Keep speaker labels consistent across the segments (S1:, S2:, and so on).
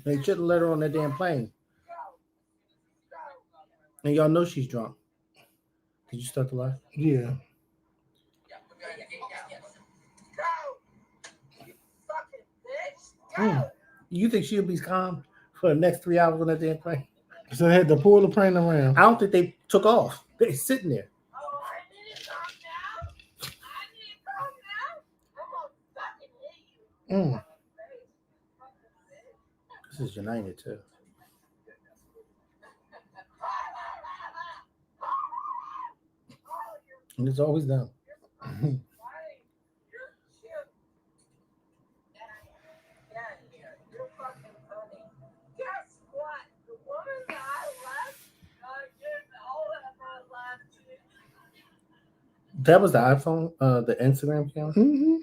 S1: They should have let her on that damn plane. And y'all know she's drunk. Did you start the live?
S2: Yeah.
S1: You think she'll be calm for the next 3 hours on that damn plane?
S2: So they had to pull the plane around.
S1: I don't think they took off. They're sitting there.
S2: Mm.
S1: This is United too. And it's always them. That was the iPhone, the Instagram camera.
S2: Mm-hmm.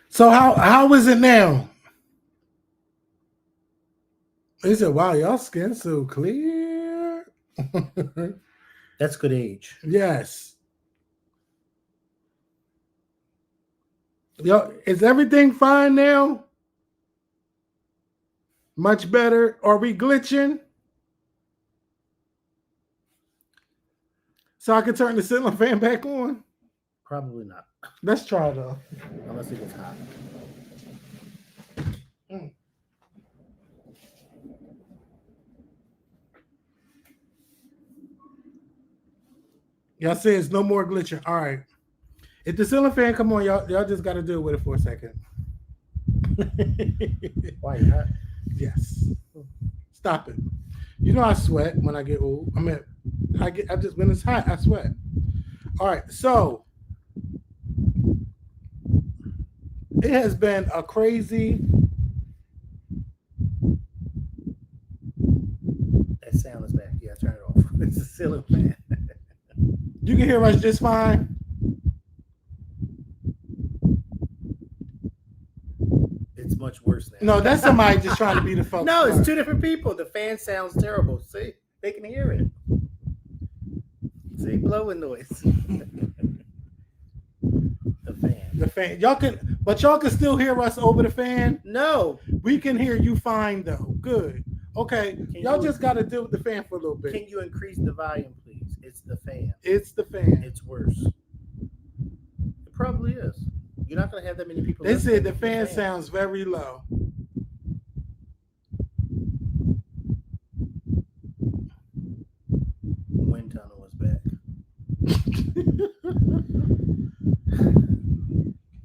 S2: So how is it now? He said, "Wow, y'all skin so clear."
S1: That's good age.
S2: Yes. Yo, is everything fine now? Much better. Are we glitching? So I can turn the ceiling fan back on?
S1: Probably not.
S2: Let's try though.
S1: Unless it gets hot.
S2: Mm. Y'all say it's no more glitching. All right. If the ceiling fan come on, y'all just got to deal with it for a second.
S1: Why not?
S2: Yes. Stop it. You know I sweat when I get old. I just when it's hot, I sweat. All right. So it has been a crazy.
S1: That sound is back. Yeah, turn it off. It's a ceiling fan.
S2: You can hear us just fine.
S1: It's much worse now.
S2: No, that's somebody just trying to be the fuck.
S1: No, it's two different people. The fan sounds terrible. See, they can hear it. See, blowing noise. The fan.
S2: The fan. Y'all can still hear us over the fan.
S1: No,
S2: We can hear you fine though. Good. Okay. Y'all
S1: you-
S2: just got to deal with the fan for a little bit.
S1: can you increase the volume, please? It's the fan.
S2: It's the fan.
S1: It's worse. It probably is. You're not going to have that many people.
S2: They
S1: listening
S2: said the
S1: to
S2: fan sounds very low.
S1: Wind tunnel is back.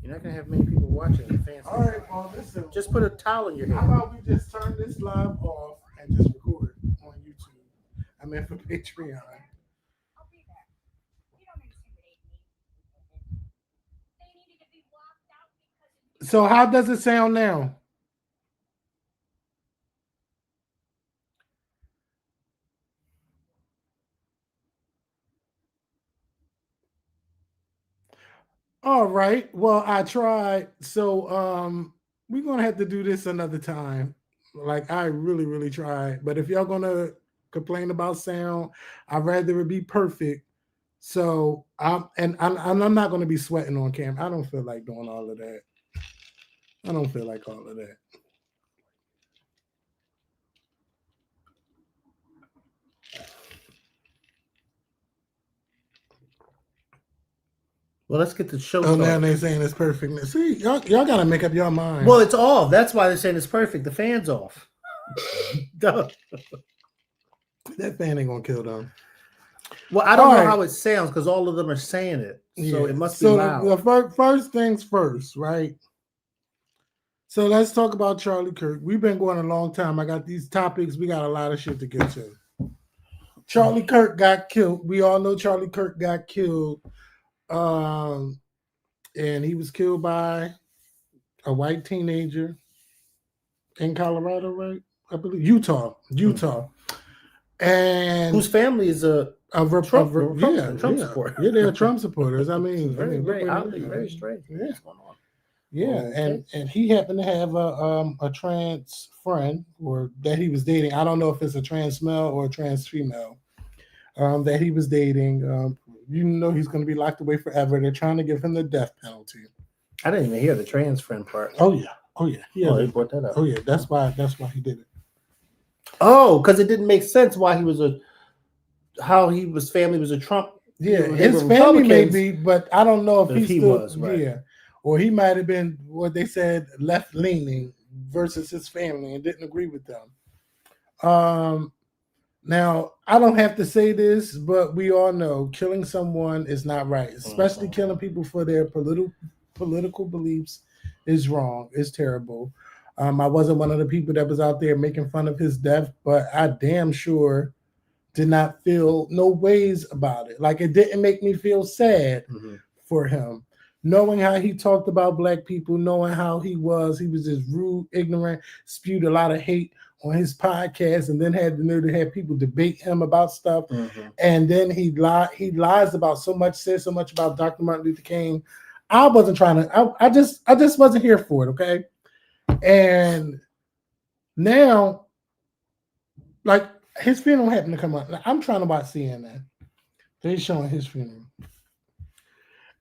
S1: You're not going to have many people watching the fan.
S2: All right. Well, listen.
S1: Just put a towel in your
S2: How
S1: head.
S2: about we just turn this live off and just record on YouTube? I mean for Patreon. So how does it sound now? All right. Well, I tried. So we're gonna have to do this another time. Like I really, really tried. But if y'all gonna complain about sound, I'd rather it be perfect. So I'm not gonna be sweating on camera. I don't feel like doing all of that. I don't feel like all of that.
S1: Well, let's get the show
S2: Oh, now
S1: started.
S2: they saying it's perfect. See, y'all gotta make up your mind.
S1: Well, it's off. That's why they're saying it's perfect. The fan's off. Duh.
S2: That fan ain't gonna kill them.
S1: Well, I don't
S2: All
S1: know
S2: right.
S1: how it sounds because all of them are saying it. So
S2: Yeah.
S1: it must be
S2: So
S1: loud.
S2: the first things first, right? So let's talk about Charlie Kirk. We've been going a long time. I got these topics. We got a lot of shit to get to. Charlie Kirk got killed. We all know Charlie Kirk got killed. And he was killed by a white teenager in Colorado, right? I believe Utah. And
S1: Whose family is a Trump supporter.
S2: Yeah, they're Trump supporters. I mean,
S1: very
S2: look what
S1: oddly,
S2: he-
S1: very strange.
S2: Yeah.
S1: What's going on?
S2: Yeah,
S1: Okay.
S2: and he happened to have a trans friend or that he was dating. I don't know if it's a trans male or a trans female that he was dating. You know he's going to be locked away forever. They're trying to give him the death penalty.
S1: I didn't even hear the trans friend part.
S2: Oh yeah. Yeah.
S1: They brought that up.
S2: Oh yeah. That's why he did it.
S1: Oh, because it didn't make sense why his family was a Trump.
S2: Yeah,
S1: They
S2: his
S1: were
S2: family may
S1: Republicans.
S2: be, but I don't know if
S1: If he
S2: still,
S1: was, right.
S2: Yeah, or he might have been what they said left leaning versus his family and didn't agree with them. Now I don't have to say this, but we all know killing someone is not right, especially killing people for their political beliefs is wrong. It's terrible. I wasn't one of the people that was out there making fun of his death, but I damn sure did not feel no ways about it. Like, it didn't make me feel sad for him. Knowing how he talked about black people, knowing how he was just rude, ignorant, spewed a lot of hate on his podcast, and then had the nerve to have people debate him about stuff. And then he lies about so much, says so much about Dr. Martin Luther King. I wasn't trying to, I just wasn't here for it, okay? And now, like, his funeral happened to come up. Now, I'm trying to watch CNN. They're showing his funeral.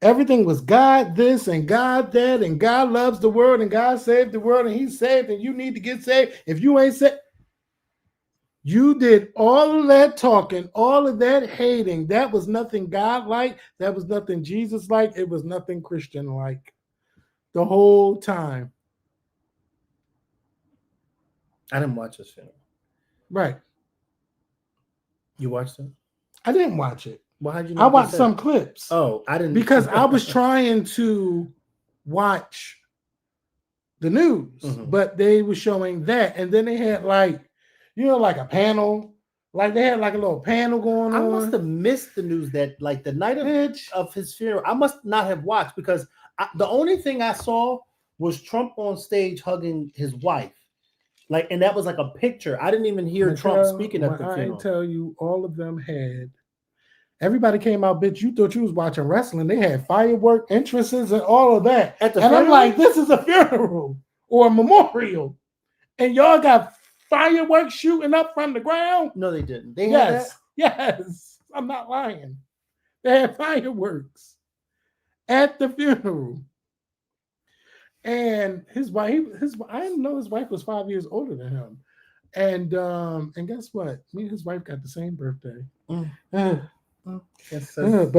S2: Everything was God this and God that, and God loves the world, and God saved the world, and he saved, and you need to get saved. If you ain't saved, you did all of that talking, all of that hating. That was nothing God-like. That was nothing Jesus-like. It was nothing Christian-like the whole time.
S1: I didn't watch this funeral.
S2: Right.
S1: You watched it?
S2: I didn't watch it.
S1: Well, how'd you
S2: I watched some clips.
S1: Oh, I didn't.
S2: Because I was trying to watch the news, but they were showing that. And then they had like a panel. Like, they had like a little panel going on.
S1: I must have missed the news that, like, the night of his funeral. I must not have watched, because the only thing I saw was Trump on stage hugging his wife. Like, and that was like a picture. I didn't even hear Trump speaking at the funeral.
S2: I tell you, all of them had. Everybody came out, bitch. You thought you was watching wrestling. They had firework entrances and all of that.
S1: At the
S2: and
S1: funeral?
S2: I'm like, this is a funeral or a memorial, and y'all got fireworks shooting up from the ground.
S1: No, they didn't. They had that?
S2: Yes. I'm not lying. They had fireworks at the funeral. And his wife, I didn't know his wife was 5 years older than him. And guess what? Me and his wife got the same birthday. But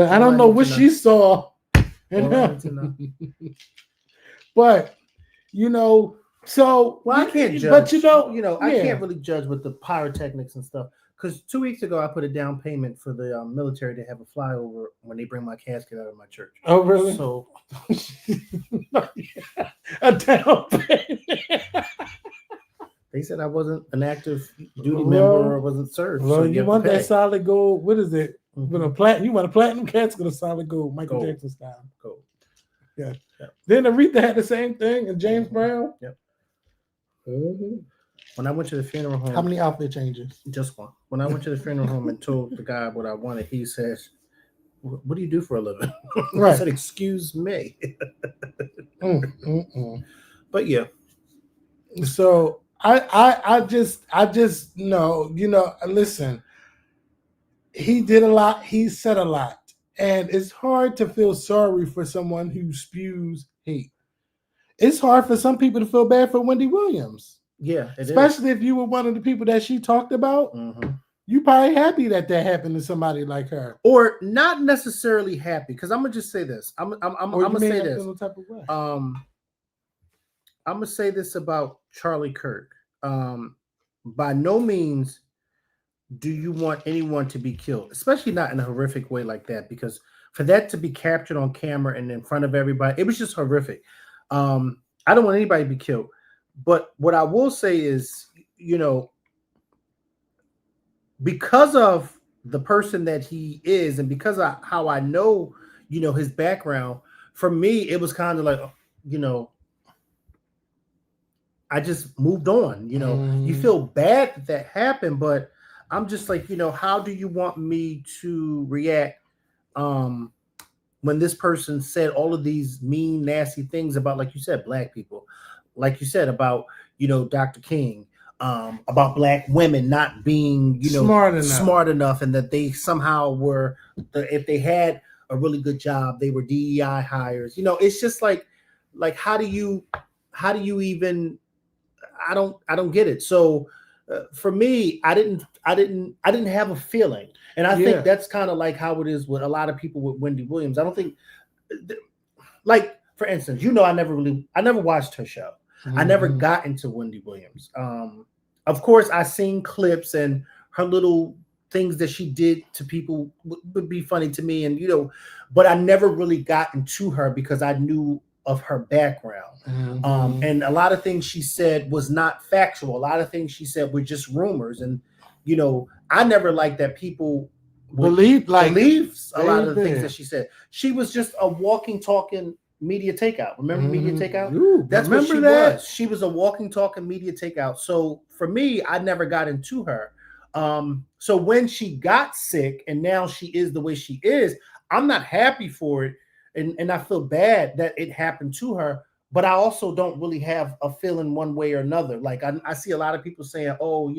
S2: I don't know what she saw in him. But so
S1: I can't judge.
S2: But
S1: I can't really judge with the pyrotechnics and stuff. Because 2 weeks ago, I put a down payment for the military to have a flyover when they bring my casket out of my church.
S2: Oh, really?
S1: So
S2: a down payment.
S1: They said I wasn't an active duty member or wasn't served.
S2: Well,
S1: so
S2: you want that solid gold? What is it? With a you want a platinum casket with a solid gold, Michael Jackson style.
S1: Gold.
S2: Yeah. Then Aretha had the same thing, and James Brown.
S1: Yep. When I went to the funeral home,
S2: how many outfit changes?
S1: Just one. When I went to the funeral home and told the guy what I wanted, he says, "What do you do for a living?"
S2: Right.
S1: I said, "Excuse me." But yeah.
S2: So I just know, listen. He did a lot. He said a lot, and it's hard to feel sorry for someone who spews hate. It's hard for some people to feel bad for Wendy Williams.
S1: Yeah,
S2: especially if you were one of the people that she talked about. You probably happy that happened to somebody like her,
S1: or not necessarily happy. Because I'm gonna just say this. I'm gonna say this. I'm gonna say this about Charlie Kirk. By no means do you want anyone to be killed, especially not in a horrific way like that. Because for that to be captured on camera and in front of everybody, it was just horrific. I don't want anybody to be killed. But what I will say is, because of the person that he is, and because of how I know, his background, for me, it was kind of like, I just moved on. You feel bad that happened, but I'm just like, how do you want me to react when this person said all of these mean, nasty things about, like you said, black people? Like you said, about, Dr. King, about black women not being, smart enough, and that they somehow were, if they had a really good job, they were DEI hires. It's just like how do you even? I don't get it. So for me, I didn't have a feeling, and I think that's kind of like how it is with a lot of people with Wendy Williams. I don't think, like for instance, I never watched her show. I never got into Wendy Williams. Of course, I seen clips, and her little things that she did to people would be funny to me, and but I never really got into her because I knew of her background. And a lot of things she said was not factual. A lot of things she said were just rumors, and I never liked that people
S2: believe
S1: a lot of the things that she said. She was just a walking, talking media takeout. Remember Media Takeout? That's what she was. She was a walking, talking media takeout. So for me, I never got into her. So when she got sick and now she is the way she is, I'm not happy for it. And I feel bad that it happened to her, but I also don't really have a feeling one way or another. Like I see a lot of people saying, oh,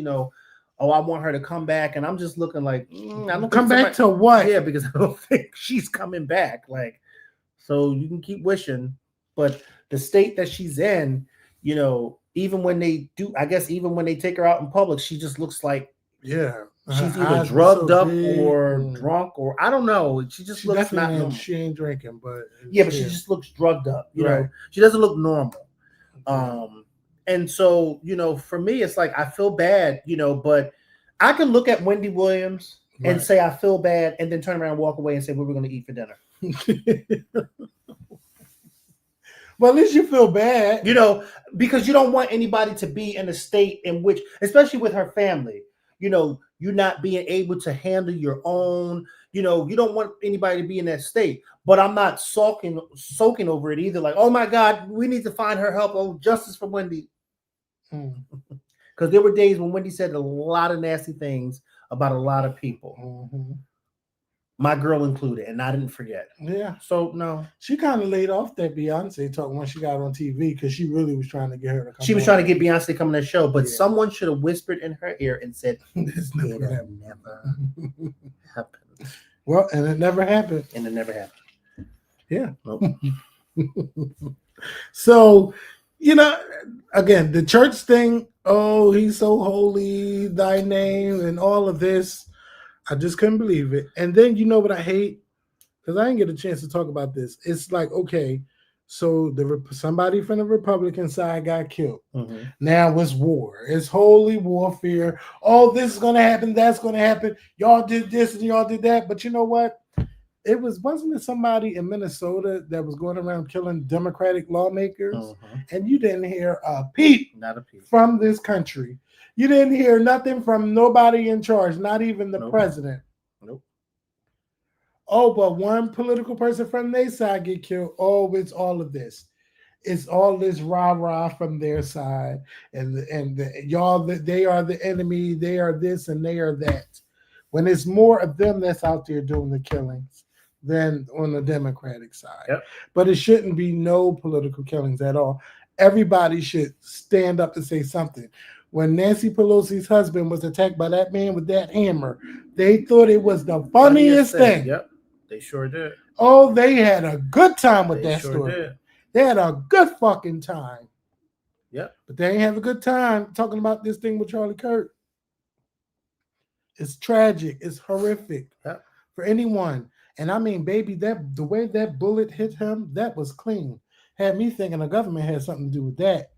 S1: I want her to come back. And I'm just looking like, I don't
S2: come back to what?
S1: Yeah, because I don't think she's coming back. Like, so you can keep wishing, but the state that she's in, even when they do, I guess even when they take her out in public, she just looks like, she's either drugged up or drunk, or I don't know. She just looks not normal.
S2: She ain't drinking, but
S1: but she just looks drugged up. You know, she doesn't look normal. And so for me, it's like I feel bad. But I can look at Wendy Williams and say I feel bad, and then turn around and walk away and say what we're going to eat for dinner.
S2: Well, at least you feel bad,
S1: because you don't want anybody to be in a state in which, especially with her family, you're not being able to handle your own, you don't want anybody to be in that state. But I'm not soaking over it either. Like, oh my God, we need to find her help. Oh, justice for Wendy. Because there were days when Wendy said a lot of nasty things about a lot of people. My girl included, and I didn't forget.
S2: Yeah.
S1: So no,
S2: she kind of laid off that Beyonce talk when she got on TV because she really was trying to get her to come.
S1: She was trying to get Beyonce to come on that show, but someone should have whispered in her ear and said,
S2: "This never
S1: happened."
S2: Well, and it never happened.
S1: Yeah. Nope.
S2: So, again, the church thing. Oh, he's so holy, thy name, and all of this. I just couldn't believe it. And then what I hate? Because I didn't get a chance to talk about this. It's like, okay, so somebody from the Republican side got killed. Now it's war. It's holy warfare. Oh, this is going to happen. That's going to happen. Y'all did this and y'all did that. But you know what? Wasn't it somebody in Minnesota that was going around killing Democratic lawmakers? And you didn't hear a peep,
S1: not a peep,
S2: from this country. You didn't hear nothing from nobody in charge, not even the president.
S1: Nope.
S2: Oh, but one political person from their side get killed. Oh, it's all of this. It's all this rah-rah from their side. And y'all, they are the enemy. They are this and they are that. When it's more of them that's out there doing the killings than on the Democratic side.
S1: Yep.
S2: But it shouldn't be no political killings at all. Everybody should stand up and say something. When Nancy Pelosi's husband was attacked by that man with that hammer, they thought it was the funniest thing.
S1: Yep, they sure did.
S2: Oh, they had a good time with that story.
S1: Did.
S2: They had a good fucking time.
S1: Yep.
S2: But they ain't have a good time talking about this thing with Charlie Kirk. It's tragic. It's horrific for anyone. And I mean, baby, the way that bullet hit him, that was clean. Had me thinking the government had something to do with that.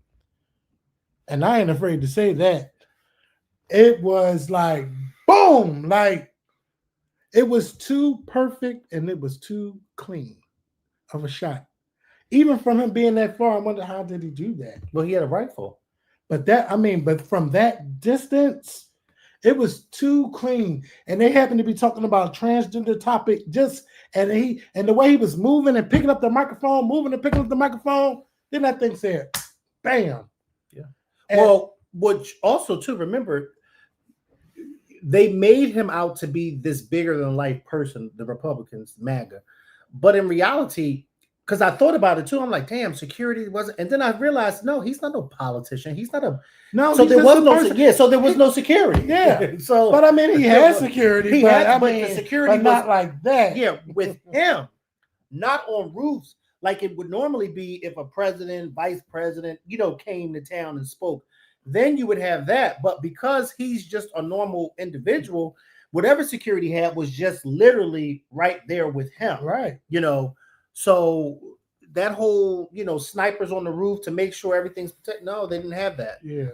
S2: And I ain't afraid to say that. It was like, boom, like it was too perfect and it was too clean of a shot. Even from him being that far, I wonder how did he do that?
S1: Well, he had a rifle.
S2: But from that distance, it was too clean. And they happened to be talking about transgender topic and the way he was moving and picking up the microphone, then that thing said, bam.
S1: Yeah. Well, which also too, remember, they made him out to be this bigger than life person, the Republicans, MAGA. But in reality, because I thought about it too. I'm like, damn, security wasn't, and then I realized, no, he's not no politician. He's not a
S2: no.
S1: So there was no so there was no security.
S2: Yeah.
S1: So,
S2: but I mean, he had security. But
S1: the security
S2: was not like that.
S1: Yeah, with him, not on roofs like it would normally be if a president, vice president, came to town and spoke. Then you would have that. But because he's just a normal individual, whatever security he had was just literally right there with him.
S2: Right.
S1: So that whole, snipers on the roof to make sure everything's protected. No, they didn't have that.
S2: Yeah.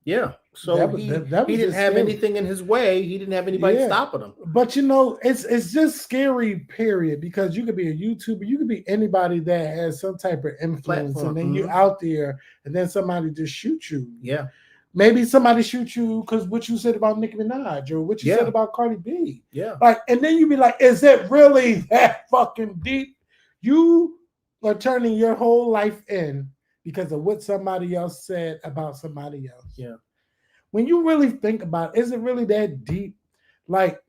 S1: Yeah. So he didn't have anything in his way. He didn't have anybody stopping him.
S2: But it's just scary, period, because you could be a YouTuber, you could be anybody that has some type of influence, and then you're out there, and then somebody just shoots you.
S1: Yeah.
S2: Maybe somebody shoots you because what you said about Nicki Minaj or what you said about Cardi B.
S1: Yeah.
S2: Like, and then you be like, is it really that fucking deep? You are turning your whole life in because of what somebody else said about somebody else.
S1: Yeah.
S2: When you really think about it, is it really that deep? Like,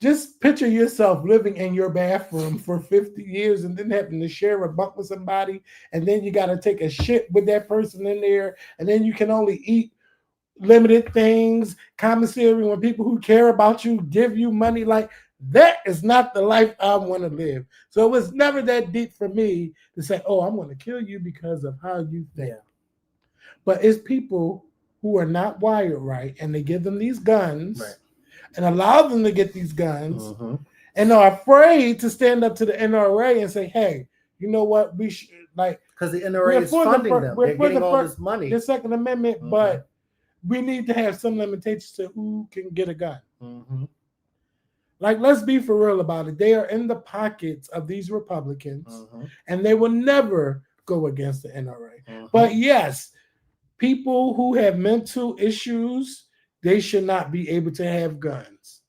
S2: just picture yourself living in your bathroom for 50 years and then having to share a bunk with somebody, and then you got to take a shit with that person in there, and then you can only eat limited things, commissary, when people who care about you give you money. Like, that is not the life I want to live. So it was never that deep for me to say, oh, I'm going to kill you because of how you think.
S1: Yeah.
S2: But it's people who are not wired right, and they give them these guns and allow them to get these guns and are afraid to stand up to the NRA and say, hey, you know what, we should, like,
S1: because the NRA is funding them. They're getting all this money.
S2: The Second Amendment, but we need to have some limitations to who can get a gun. Like, let's be for real about it. They are in the pockets of these Republicans, and they will never go against the NRA. But yes, people who have mental issues, they should not be able to have guns.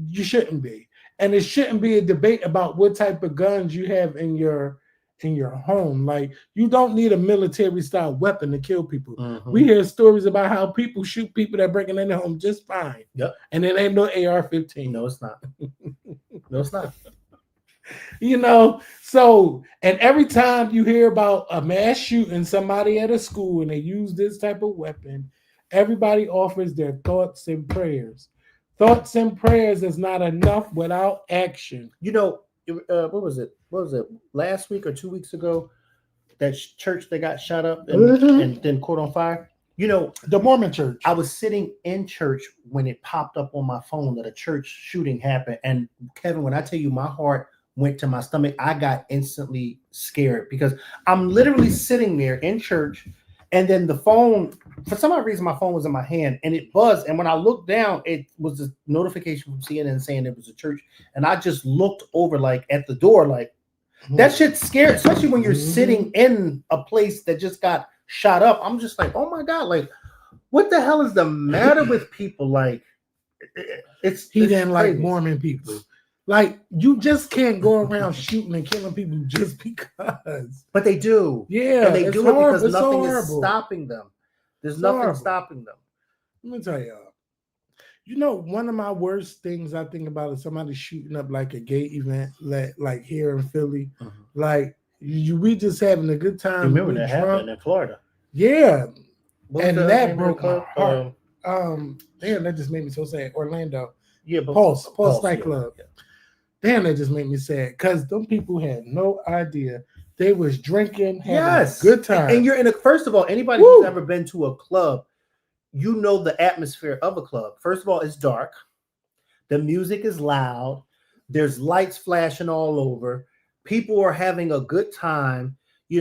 S2: You shouldn't be. And it shouldn't be a debate about what type of guns you have in your home. Like, you don't need a military style weapon to kill people. We hear stories about how people shoot people that break in their home just fine.
S1: Yep.
S2: And it ain't no AR-15.
S1: No, it's not. No, it's not.
S2: So, and every time you hear about a mass shooting, somebody at a school, and they use this type of weapon, everybody offers their thoughts and prayers. Thoughts and prayers is not enough without action.
S1: What was it? Last week or 2 weeks ago, that church that got shot up and then caught on fire.
S2: The Mormon church.
S1: I was sitting in church when it popped up on my phone that a church shooting happened. And Kevin, when I tell you my heart went to my stomach, I got instantly scared because I'm literally sitting there in church, and then the phone, for some odd reason, my phone was in my hand and it buzzed. And when I looked down, it was a notification from CNN saying it was a church. And I just looked over, like, at the door, like, that shit's scary, especially when you're sitting in a place that just got shot up. I'm just like, oh my God, like, what the hell is the matter with people? Like,
S2: he didn't like Mormon people. Like, you just can't go around shooting and killing people just because.
S1: But they do.
S2: Yeah.
S1: And they do it because nothing is stopping them. There's nothing stopping them.
S2: Let me tell y'all. One of my worst things I think about is somebody shooting up like a gay event, like here in Philly. Like, we just having a good time.
S1: Remember that happened in Florida?
S2: Yeah. And that broke my heart. Damn, that just made me so sad. Orlando.
S1: Yeah,
S2: Pulse nightclub. Yeah. Damn, that just made me sad because them people had no idea. They was drinking, having a good time.
S1: And you're first of all, anybody who's ever been to a club, the atmosphere of a club. First of all, it's dark. The music is loud. There's lights flashing all over. People are having a good time.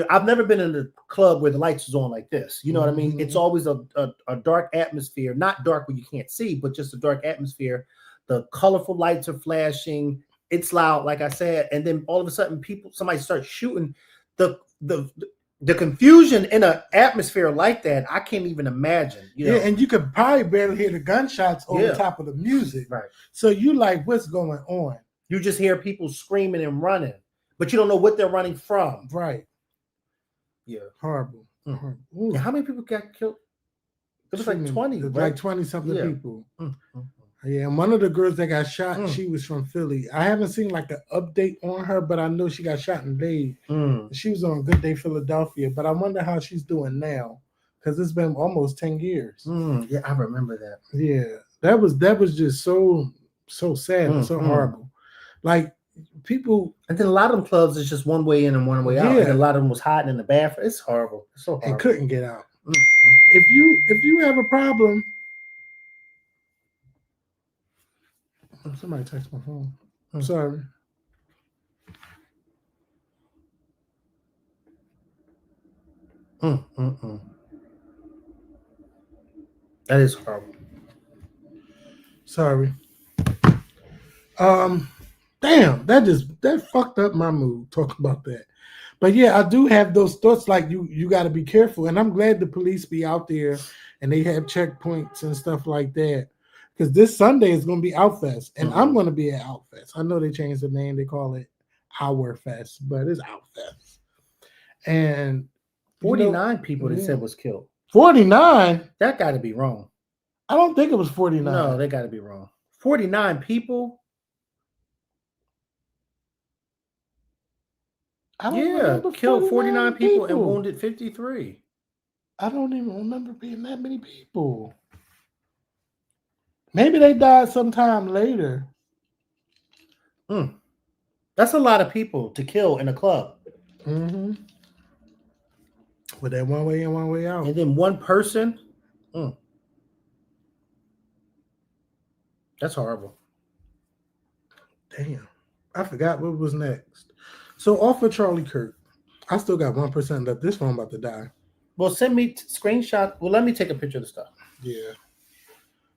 S1: I've never been in a club where the lights is on like this. You know what I mean? It's always a dark atmosphere, not dark where you can't see, but just a dark atmosphere. The colorful lights are flashing. It's loud, like I said, and then all of a sudden, somebody starts shooting. The confusion in an atmosphere like that, I can't even imagine.
S2: Yeah, and you could probably barely hear the gunshots over top of the music.
S1: Right.
S2: So you like, what's going on?
S1: You just hear people screaming and running, but you don't know what they're running from.
S2: Right.
S1: Yeah.
S2: Horrible.
S1: How many people got killed? It was like 20.
S2: Like 20-something people. Yeah, and one of the girls that got shot, she was from Philly. I haven't seen like an update on her, but I know she got shot in Dade. She was on Good Day Philadelphia, but I wonder how she's doing now because it's been almost 10 years.
S1: Yeah, I remember that.
S2: Yeah, that was just so sad and so horrible. Like people,
S1: and then a lot of them clubs is just one way in and one way out. And a lot of them was hiding in the bathroom. It's horrible. It's so horrible.
S2: And couldn't get out. If you have a problem. Somebody text my phone. I'm sorry.
S1: That is horrible.
S2: Sorry. Damn, that fucked up my mood talking about that. But yeah, I do have those thoughts like you got to be careful. And I'm glad the police be out there and they have checkpoints and stuff like that. Because this Sunday is going to be Outfest, and I'm going to be at Outfest. I know they changed the name; they call it Our Fest, but it's Outfest. And
S1: 49 people they said was killed.
S2: 49?
S1: That got to be wrong.
S2: I don't think it was 49.
S1: No, they got to be wrong. 49 people. Killed 49 people and wounded 53.
S2: I don't even remember being that many people. Maybe they died sometime later.
S1: That's a lot of people to kill in a club.
S2: With that one way in, one way out.
S1: And then one person. That's horrible.
S2: Damn. I forgot what was next. So off of Charlie Kirk, I still got 1% left. This phone about to die.
S1: Well, send me screenshot. Well, let me take a picture of the stuff.
S2: Yeah.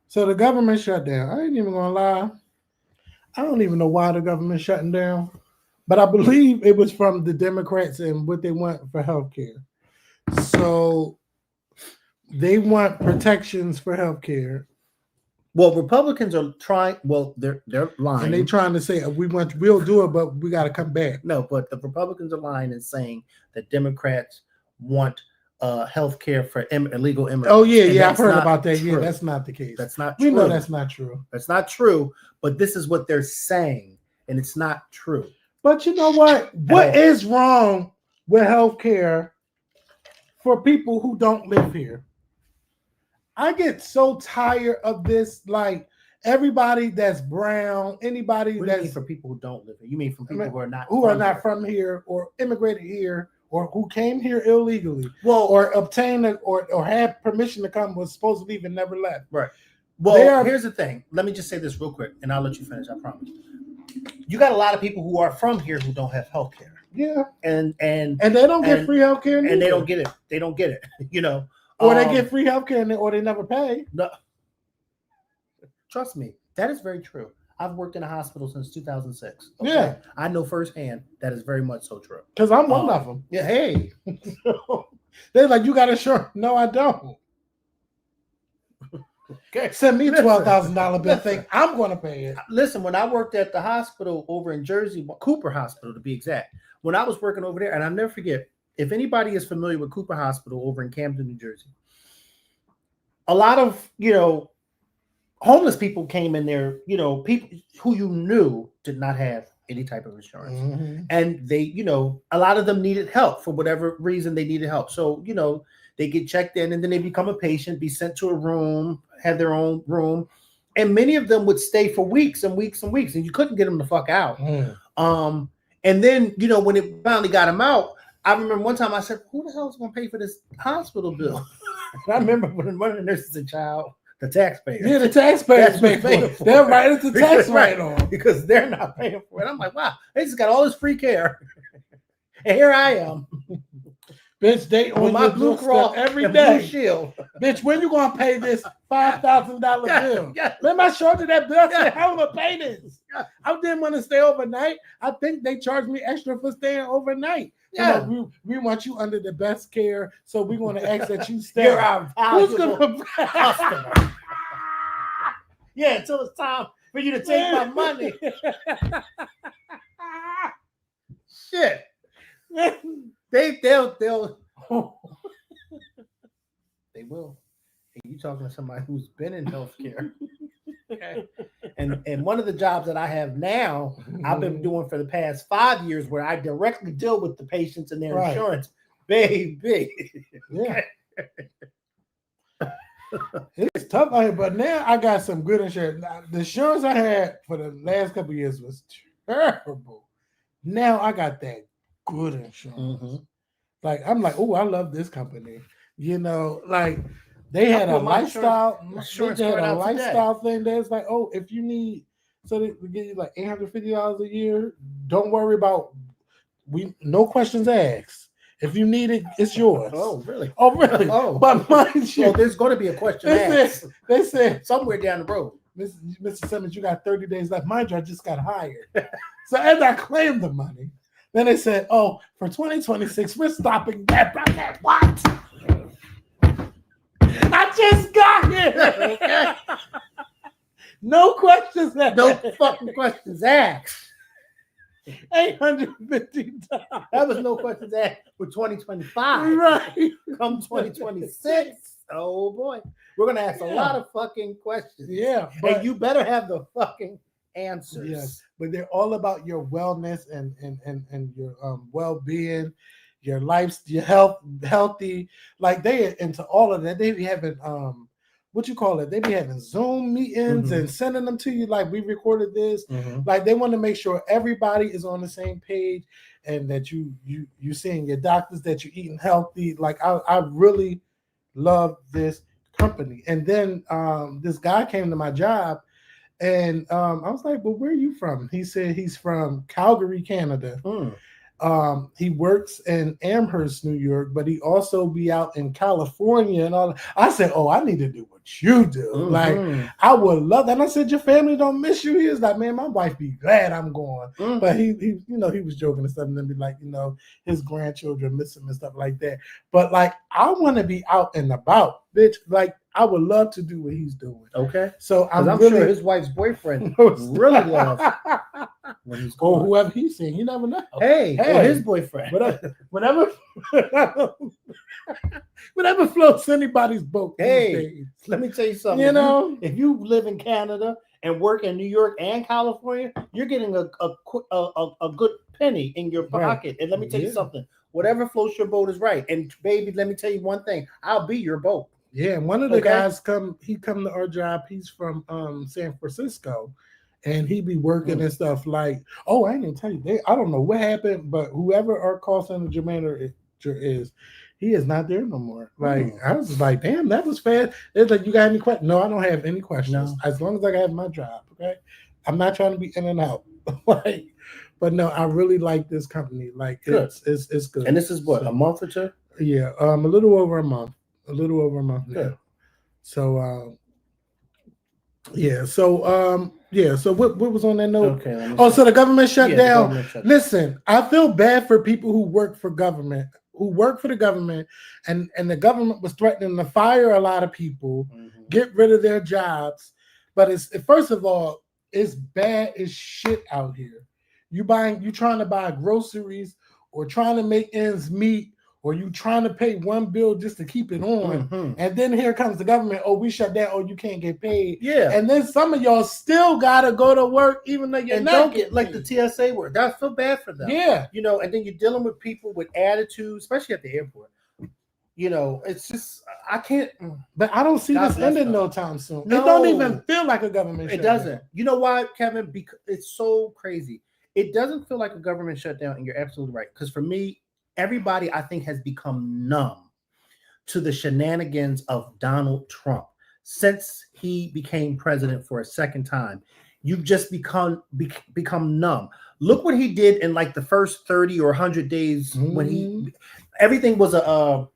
S2: So the government shut down. I ain't even gonna lie. I don't even know why the government shutting down, but I believe it was from the Democrats and what they want for healthcare. So they want protections for healthcare.
S1: Well, Republicans are trying. Well, they're lying,
S2: and they're trying to say we'll do it, but we got to come back.
S1: No, but the Republicans are lying and saying that Democrats want health care for illegal immigrants.
S2: Oh, yeah, I've heard about that. True. Yeah, that's not the case.
S1: That's not true.
S2: We know that's not true.
S1: That's not true, but this is what they're saying, and it's not true.
S2: But you know what? What is wrong with health care for people who don't live here? I get so tired of this, like, everybody that's brown, anybody
S1: what do you mean for people who don't live here? You mean from people who are not
S2: from here or immigrated here or who came here illegally, or obtained or had permission to come, was supposed to leave and never left.
S1: Right. Well, here's the thing. Let me just say this real quick, and I'll let you finish. I promise. You got a lot of people who are from here who don't have health care.
S2: Yeah.
S1: And
S2: they don't get free health care.
S1: And they don't get it. They don't get it. You know.
S2: Or they get free health care or they never pay.
S1: No. Trust me, that is very true. I've worked in a hospital since 2006. Okay?
S2: Yeah.
S1: I know firsthand that is very much so true.
S2: Because I'm one of them.
S1: Yeah, hey.
S2: They're like, you got insurance? No, I don't. Okay. Send me $12,000 bill thing. I'm going to pay it.
S1: Listen, when I worked at the hospital over in Jersey, Cooper Hospital to be exact, when I was working over there, and I'll never forget, if anybody is familiar with Cooper Hospital over in Camden, New Jersey, a lot of, homeless people came in there, people who you knew did not have any type of insurance. Mm-hmm. And they, a lot of them needed help for whatever reason they needed help. So, they get checked in and then they become a patient, be sent to a room, have their own room. And many of them would stay for weeks and weeks and weeks, and you couldn't get them the fuck out. Mm. And then, when it finally got them out, I remember one time I said, who the hell is going to pay for this hospital bill? And I remember when one of the nurses a child, the taxpayers.
S2: Yeah, the taxpayers pay for it. They're right at the tax write-off.
S1: Because they're not paying for it. I'm like, wow, they just got all this free care. And here I am.
S2: Bitch, they on
S1: my Blue Cross
S2: every day.
S1: Blue Shield.
S2: Bitch, when you going to pay this $5,000 bill? Yeah. Remember I showed you that bill? I said, how am I going to pay this? Yeah. I didn't want to stay overnight. I think they charged me extra for staying overnight. Yeah, we want you under the best care, so we're going to ask that you stay.
S1: You're our valuable customer. Yeah, until it's time for you to take my money. Shit. They'll they will. And you talking to somebody who's been in healthcare. Okay. And one of the jobs that I have now, I've been doing for the past 5 years, where I directly deal with the patients and their insurance. Baby.
S2: Yeah. It's tough out here, but now I got some good insurance. The insurance I had for the last couple of years was terrible. Now I got that good insurance. Like I'm like, oh, I love this company. You know, like they had a lifestyle. They had a lifestyle thing that's like, oh, if you need, so they give you like $850 a year. Don't worry about no questions asked. If you need it, it's yours.
S1: Oh, really?
S2: Oh, really?
S1: Oh,
S2: but mind you,
S1: there's going to be a question asked.
S2: They said
S1: somewhere down the road,
S2: Mr. Simmons, you got 30 days left. Mind you, I just got hired. So as I claimed the money, then they said, oh, for 2026, we're stopping that. What? I just got here. Okay? No questions asked.
S1: No fucking questions asked.
S2: $850.
S1: That was no questions asked for 2025.
S2: Right.
S1: Come 2026. Oh boy. We're gonna ask a lot of fucking questions.
S2: Yeah.
S1: And you better have the fucking answers.
S2: Yes. But they're all about your wellness and your well-being, your life, your healthy. Like they into all of that. They be having what you call it? They be having Zoom meetings and sending them to you. Like we recorded this. Like they want to make sure everybody is on the same page and that you seeing your doctors, that you're eating healthy. Like I really love this company. And then this guy came to my job, and I was like, "Well, where are you from?" He said he's from Calgary, Canada. He works in Amherst, New York, but he also be out in California and all. I said, "Oh, I need to do what you do. Like, I would love that." And I said, "Your family don't miss you?" He was like, "Man, my wife be glad I'm going." But he he was joking and stuff, and then be like, his grandchildren miss him and stuff like that. But like, I want to be out and about, bitch. Like, I would love to do what he's doing.
S1: Okay.
S2: So I'm
S1: really, sure his wife's boyfriend really loves when he's
S2: or whoever he's seeing. You never know.
S1: Hey, or his boyfriend.
S2: Whatever floats anybody's boat.
S1: Hey, let me tell you something. If you live in Canada and work in New York and California, you're getting a good penny in your pocket. Right. And let me tell you something. Whatever floats your boat is right. And baby, let me tell you one thing. I'll be your boat.
S2: Yeah, and one of the guys come to our job. He's from San Francisco, and he be working and stuff like. Oh, I didn't tell you. I don't know what happened, but whoever our call center manager is, he is not there no more. Like I was like, damn, that was fast. It's like, you got any questions? No, I don't have any questions. No. As long as I have my job, okay. I'm not trying to be in and out. Like, but no, I really like this company. Like it's good.
S1: And this is what, a month or two?
S2: Yeah, a little over a month. A little over a month now.
S1: Good.
S2: So So what was on that note?
S1: Okay.
S2: So the government shut down. Listen, I feel bad for people who work for government, and the government was threatening to fire a lot of people, get rid of their jobs. But first of all, it's bad as shit out here. You trying to buy groceries or trying to make ends meet. Or you trying to pay one bill just to keep it on. And then here comes the government. Oh, we shut down. Oh, you can't get paid.
S1: Yeah.
S2: And then some of y'all still got to go to work even though you're not
S1: don't get like the TSA work. I feel bad for them.
S2: Yeah.
S1: And then you're dealing with people with attitudes, especially at the airport. It's just, I can't.
S2: But I don't see this ending no time soon. No. It don't even feel like a government shutdown.
S1: It doesn't. You know why, Kevin? Because it's so crazy. It doesn't feel like a government shutdown, and you're absolutely right. Because for me, everybody, I think, has become numb to the shenanigans of Donald Trump since he became president for a second time. You've just become numb. Look what he did in like the first 30 or 100 days when everything was a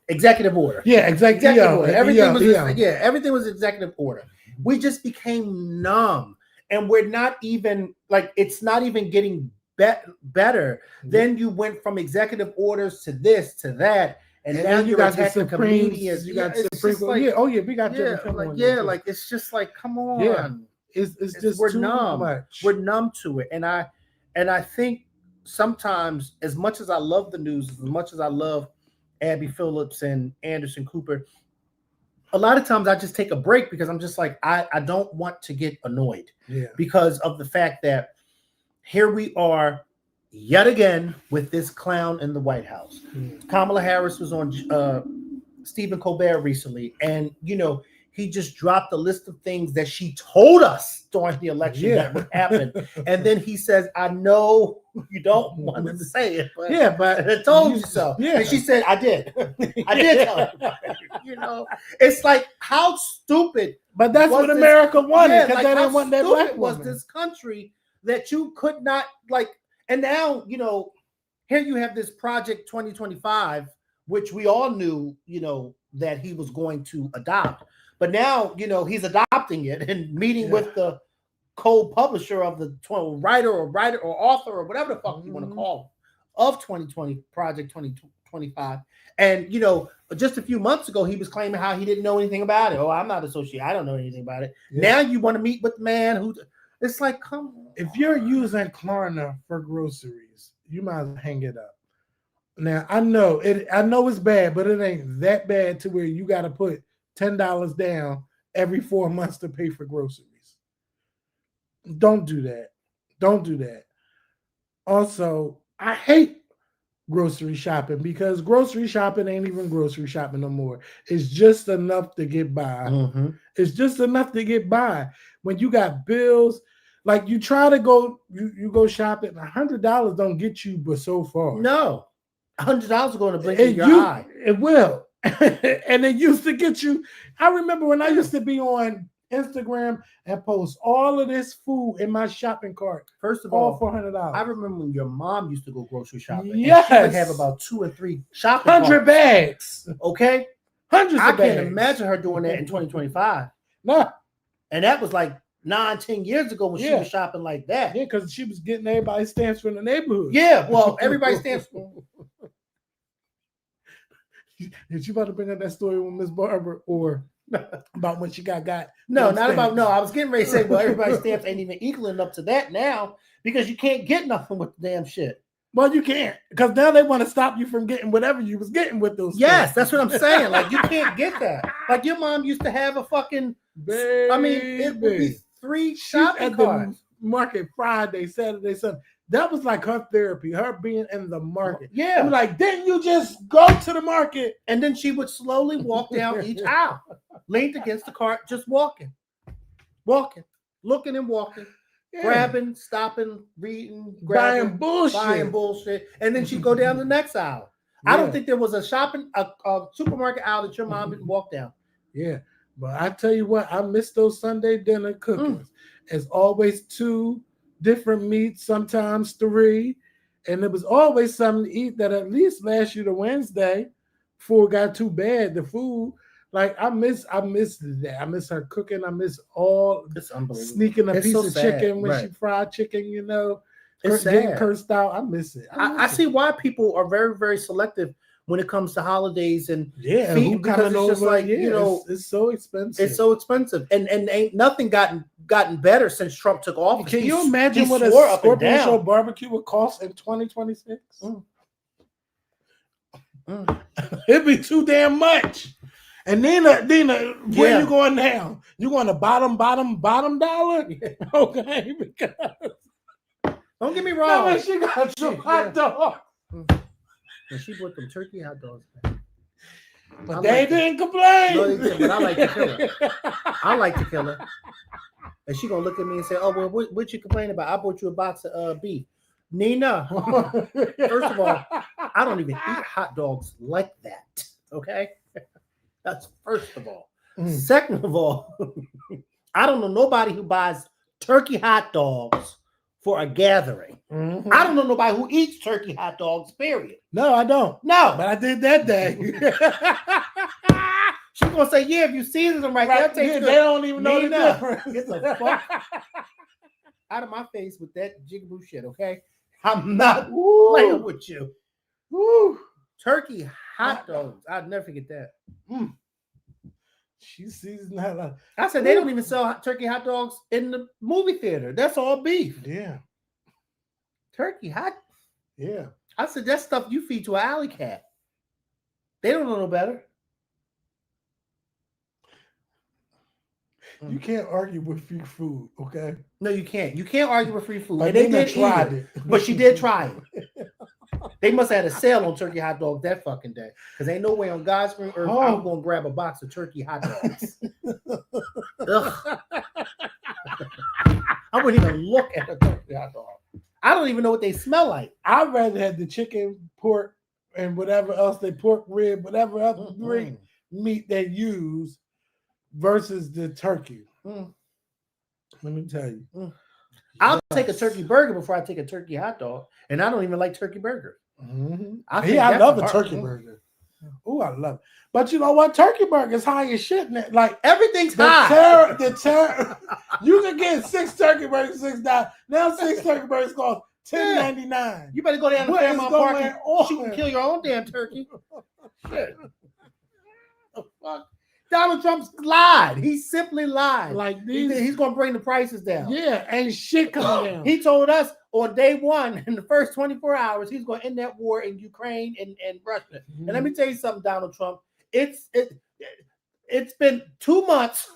S1: executive order.
S2: Yeah, executive order.
S1: Everything was executive order. We just became numb, and we're not even like, it's not even getting better. Then you went from executive orders to this to that, and now you got attacking comedians.
S2: You got Supreme Court. We got
S1: like it's just like, come on.
S2: Yeah. It's just
S1: we're
S2: too
S1: numb.
S2: Much.
S1: We're numb to it, and I think sometimes, as much as I love the news, as much as I love Abby Phillips and Anderson Cooper, a lot of times I just take a break because I'm just like, I don't want to get annoyed.
S2: Yeah.
S1: Because of the fact that here we are yet again with this clown in the White House. Kamala Harris was on Stephen Colbert recently, and he just dropped a list of things that she told us during the election that would happen. And then he says, I know you don't want to say it, but I told you so. Yeah. And she said, I did. I did tell her. It's like, how stupid.
S2: But that's what America wanted, because they didn't want that black
S1: woman. Was this country that you could not, and now, here you have this Project 2025, which we all knew, that he was going to adopt. But now, he's adopting it and meeting with the co-publisher of the writer or author or whatever the fuck you want to call him of 2020 Project 2025. And, just a few months ago, he was claiming how he didn't know anything about it. Oh, I'm not associated. I don't know anything about it. Yeah. Now you want to meet with the man who, it's like, come on.
S2: If you're using Klarna for groceries, you might as well hang it up. Now, I know it's bad, but it ain't that bad to where you got to put $10 down every 4 months to pay for groceries. Don't do that. Don't do that. Also, I hate grocery shopping because grocery shopping ain't even grocery shopping no more. It's just enough to get by. Mm-hmm. It's just enough to get by. When you got bills, like you try to go, you go shopping, $100 don't get you but so far.
S1: No. $100 is going to blink in your eye.
S2: It will. And it used to get you. I remember when I used to be on Instagram and post all of this food in my shopping cart.
S1: First of all,
S2: $400.
S1: I remember when your mom used to go grocery shopping.
S2: Yes.
S1: And she would have about 2 or 3 shopping
S2: 100 bags.
S1: Okay?
S2: Hundreds of bags.
S1: I can't imagine her doing that in 2025.
S2: No.
S1: And that was like 9-10 years ago when she was shopping like that.
S2: Yeah, because she was getting everybody's stamps from the neighborhood.
S1: Yeah, well, everybody's stamps.
S2: Did you about to bring up that story with Miss Barbara or about when she got?
S1: No, not stamps? About. No, I was getting ready to say, well, everybody's stamps ain't even equaling up to that now because you can't get nothing with the damn shit.
S2: Well, you can't because now they want to stop you from getting whatever you was getting with those.
S1: Yes, stamps. That's what I'm saying. Like you can't get that. Like your mom used to have a fucking.
S2: Baby.
S1: I mean, it would be 3 shopping carts.
S2: The market Friday, Saturday, Sunday. That was like her therapy, her being in the market.
S1: Yeah.
S2: I'm like, didn't you just go to the market?
S1: And then she would slowly walk down each aisle, leaned against the cart, just walking, looking and walking, grabbing, stopping, reading, grabbing, buying bullshit. And then she'd go down the next aisle. Yeah. I don't think there was a supermarket aisle that your mom didn't walk down.
S2: Yeah. But I tell you what, I miss those Sunday dinner cookings. It's always 2 different meats, sometimes 3, and it was always something to eat that at least lasts you to Wednesday before it got too bad. The food, like I miss that. I miss her cooking. I miss all sneaking a piece of chicken when she fried chicken. It's getting cursed out. I miss it.
S1: I see why people are very, very selective when it comes to holidays and
S2: food
S1: because it's just like
S2: it's so expensive.
S1: It's so expensive, and ain't nothing gotten better since Trump took office.
S2: Can you imagine what a Scorpion Show barbecue would cost in 2026? It'd be too damn much. And Nina, where you going now? You going to bottom dollar? Okay, because
S1: don't get me wrong.
S2: No, she got some hot dogs.
S1: And she bought them turkey hot dogs back.
S2: But they didn't complain.
S1: No, they didn't, but I like to kill her. I like to kill her. And she gonna look at me and say, "Oh, well, what you complaining about? I bought you a box of beef." Nina, first of all, I don't even eat hot dogs like that. Okay, that's first of all. Second of all, I don't know nobody who buys turkey hot dogs for a gathering. I don't know nobody who eats turkey hot dogs, period.
S2: No, I don't.
S1: No.
S2: But I did that day.
S1: She's going to say, yeah, if you season them right,
S2: they don't even know the difference.
S1: Get the fuck out of my face with that jigaboo shit, okay? I'm not playing with you.
S2: Woo.
S1: Turkey hot dogs. I'll never forget that.
S2: She seasoned that like
S1: I said they don't even sell turkey hot dogs in the movie theater. That's all beef.
S2: Yeah.
S1: Turkey hot.
S2: Yeah.
S1: I said that's stuff you feed to an alley cat. They don't know no better.
S2: You can't argue with free food, okay?
S1: No, you can't. You can't argue with free food.
S2: But
S1: and they did
S2: try
S1: it, but she did try it. They must have had a sale on turkey hot dogs that fucking day, because ain't no way on God's green earth I'm gonna grab a box of turkey hot dogs. I wouldn't even look at a turkey hot dog. I don't even know what they smell like.
S2: I'd rather have the chicken, pork, and whatever else pork rib, whatever else meat they use versus the turkey. Let me tell you.
S1: I'll take a turkey burger before I take a turkey hot dog, and I don't even like turkey burger.
S2: I love a turkey burger. Oh, I love it. But you know what? Turkey burger is high as shit. Like
S1: everything's high.
S2: You can get 6 turkey burgers, $6. Now 6 turkey burgers cost $10.99.
S1: You better go down to Fairmount Park and shoot and kill your own damn turkey. Shit. The fuck? Donald Trump lied. He simply lied.
S2: Like
S1: he's going to bring the prices down.
S2: Yeah, ain't shit coming down.
S1: He told us on day one, in the first 24 hours, he's going to end that war in Ukraine and Russia. And let me tell you something, Donald Trump. It's been 2 months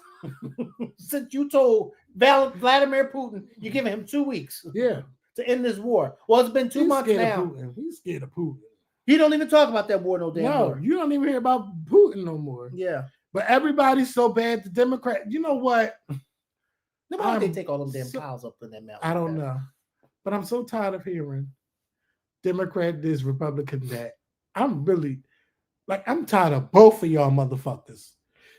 S1: since you told Vladimir Putin you're giving him 2 weeks.
S2: Yeah.
S1: To end this war. Well, it's been 2 months now.
S2: He's scared of Putin.
S1: He don't even talk about that war no damn more.
S2: No, you don't even hear about Putin no more.
S1: Yeah.
S2: But everybody's so bad. The Democrat, you know what?
S1: Why they take all them damn cows up in that mountain?
S2: I don't know. But I'm so tired of hearing Democrat this, Republican that. I'm tired of both of y'all motherfuckers.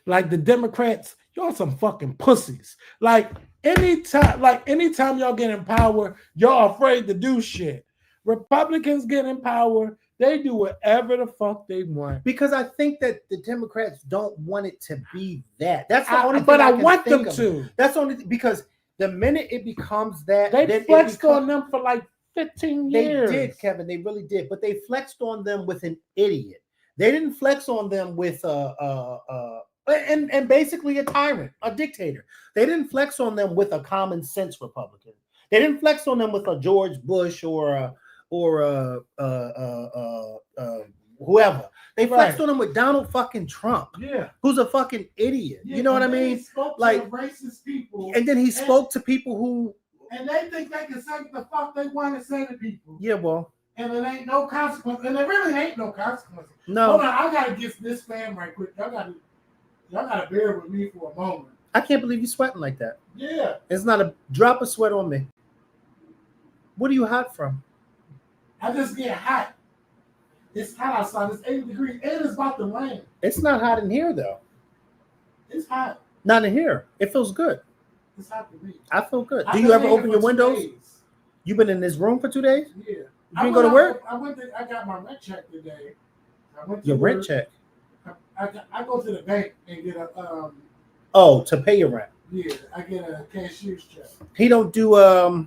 S2: Like the Democrats, y'all some fucking pussies. Like anytime y'all get in power, y'all afraid to do shit. Republicans get in power, they do whatever the fuck they want.
S1: Because I think that the Democrats don't want it to be that. That's the only thing
S2: but I want them to.
S1: That's the only because the minute it becomes that,
S2: they flexed on them for like 15 years.
S1: They did, Kevin. They really did. But they flexed on them with an idiot. They didn't flex on them with and basically a tyrant, a dictator. They didn't flex on them with a common sense Republican. They didn't flex on them with a George Bush or whoever. They flexed on them with Donald fucking Trump.
S2: Yeah.
S1: Who's a fucking idiot. You know what I mean?
S2: Like racist people.
S1: And then he spoke to people who
S2: and they think they can say what the fuck they want to say to people.
S1: Yeah, well.
S2: And it ain't no consequence. And there really ain't no consequence.
S1: No.
S2: Hold on, I gotta get this fan right quick. Y'all gotta bear with me for a moment.
S1: I can't believe you sweating like that.
S2: Yeah.
S1: It's not a drop of sweat on me. What are you hot from?
S2: I just get hot. It's hot outside. It's 80 degrees and it's about to rain.
S1: It's not hot in here though.
S2: It's hot.
S1: Not in here. It feels good.
S2: It's hot to me.
S1: I feel good. Do you ever open your windows? You've been in this room for 2 days?
S2: Yeah.
S1: You didn't go to work?
S2: I got my rent check today.
S1: Your rent check?
S2: I go to the bank and get a
S1: to pay your rent.
S2: Yeah, I get a cashier's check.
S1: He don't do no,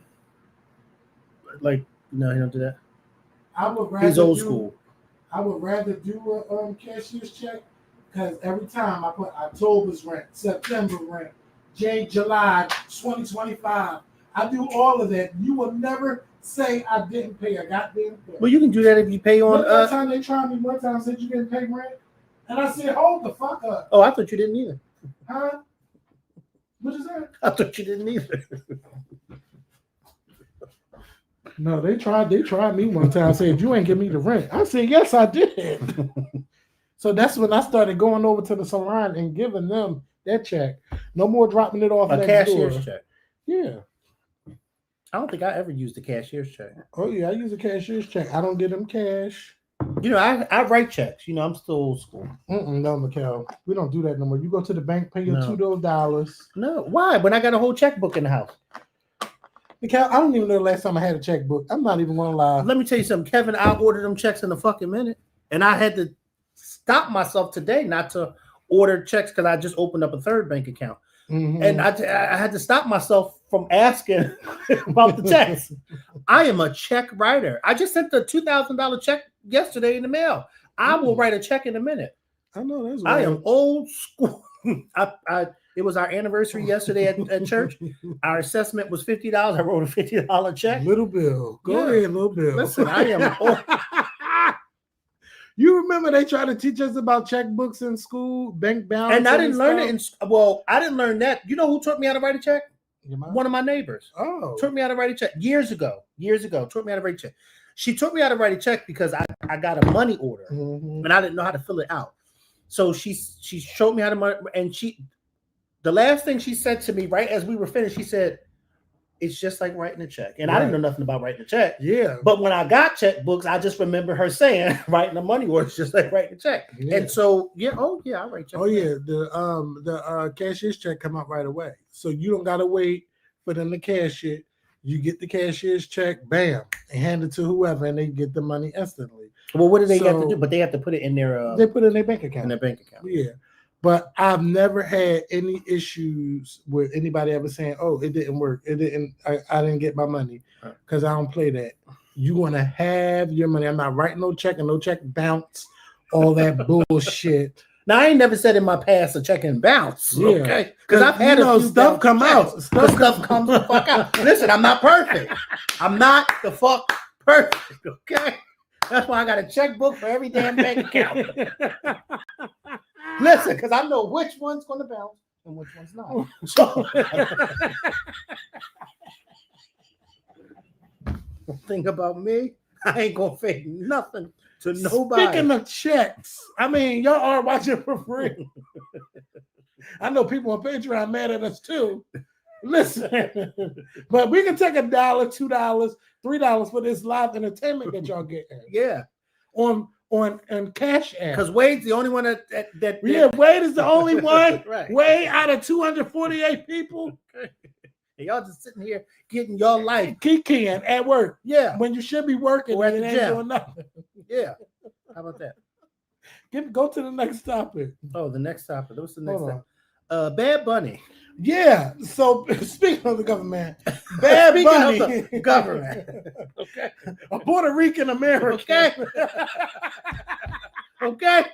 S1: he don't do that. He's old school.
S2: I would rather do a cashier's check because every time I put October's rent, September rent, July 2025, I do all of that. You will never say I didn't pay a goddamn thing.
S1: Well, you can do that if you pay on.
S2: One time they tried me. One time said you didn't pay rent, and I said, "Hold the fuck up."
S1: Oh, I thought you didn't either.
S2: Huh? What is that?
S1: I thought you didn't either.
S2: No, they tried me one time. Said you ain't give me the rent. I said yes, I did. So that's when I started going over to the salon and giving them that check. No more dropping it off.
S1: A cashier's check.
S2: Yeah.
S1: I don't think I ever used a cashier's check.
S2: Oh yeah, I use a cashier's check. I don't get them cash.
S1: You know, I write checks. You know, I'm still old school.
S2: No, Mikhail, we don't do that no more. You go to the bank, pay your $2.
S1: No, why? When I got a whole checkbook in the house.
S2: Mikhail, I don't even know the last time I had a checkbook. I'm not even gonna lie.
S1: Let me tell you something, Kevin. I ordered them checks in a fucking minute, and I had to stop myself today not to order checks because I just opened up a third bank account, and I had to stop myself from asking about the checks. I am a check writer. I just sent the $2,000 check yesterday in the mail. I will write a check in a minute.
S2: I know that's right.
S1: I am old school. It was our anniversary yesterday at church. Our assessment was $50. I wrote a $50 check.
S2: Little Bill. Go ahead, Little Bill.
S1: Listen, I am old.
S2: You remember they tried to teach us about checkbooks in school, bank balance,
S1: and I didn't learn it. I didn't learn that. You know who taught me how to write a check? One of my neighbors.
S2: Oh,
S1: taught me how to write a check years ago. Taught me how to write a check. She taught me how to write a check because I got a money order and I didn't know how to fill it out. So she showed me how to, and the last thing she said to me right as we were finished, she said, "It's just like writing a check." And I didn't know nothing about writing a check.
S2: Yeah.
S1: But when I got checkbooks, I just remember her saying, "Writing a money order is just like writing a check." Yeah. And so, I write checks.
S2: Oh yeah, the cashier's check come out right away, so you don't gotta wait for them to cash it. You get the cashier's check, bam, and hand it to whoever, and they get the money instantly.
S1: Well, what do they have to do? But they have to put it in their.
S2: They put it in their bank account.
S1: In their bank account.
S2: Yeah. But I've never had any issues with anybody ever saying, "Oh, it didn't work. It didn't. I didn't get my money," because I don't play that. You want to have your money. I'm not writing no check and no check bounce, all that bullshit.
S1: Now I ain't never said in my past a check and bounce. Yeah. Okay, because I've had
S2: stuff come out.
S1: Stuff comes the fuck out. Listen, I'm not perfect. I'm not the fuck perfect. Okay, that's why I got a checkbook for every damn bank account. Listen, because I know which one's going to bounce and which one's not. So, the thing about me, I ain't going to fake nothing to nobody.
S2: Speaking of checks, I mean, y'all are watching for free. I know people on Patreon mad at us too. Listen, but we can take $1, $2, $3 for this live entertainment that y'all get.
S1: Yeah.
S2: On Cash App.
S1: Because Wade's the only one that
S2: Wade is the only one.
S1: Right.
S2: Wade out of 248 people.
S1: And y'all just sitting here getting your life.
S2: Kikiing at work.
S1: Yeah.
S2: When you should be working
S1: or at
S2: and
S1: the
S2: it ain't
S1: gym.
S2: doing nothing.
S1: Yeah. How about that?
S2: Go to the next topic.
S1: Oh, the next topic. What's the next topic? Bad Bunny.
S2: Yeah. So speaking of the government, Bad Bunny,
S1: of the government.
S2: Okay. A Puerto Rican American.
S1: Okay. Okay.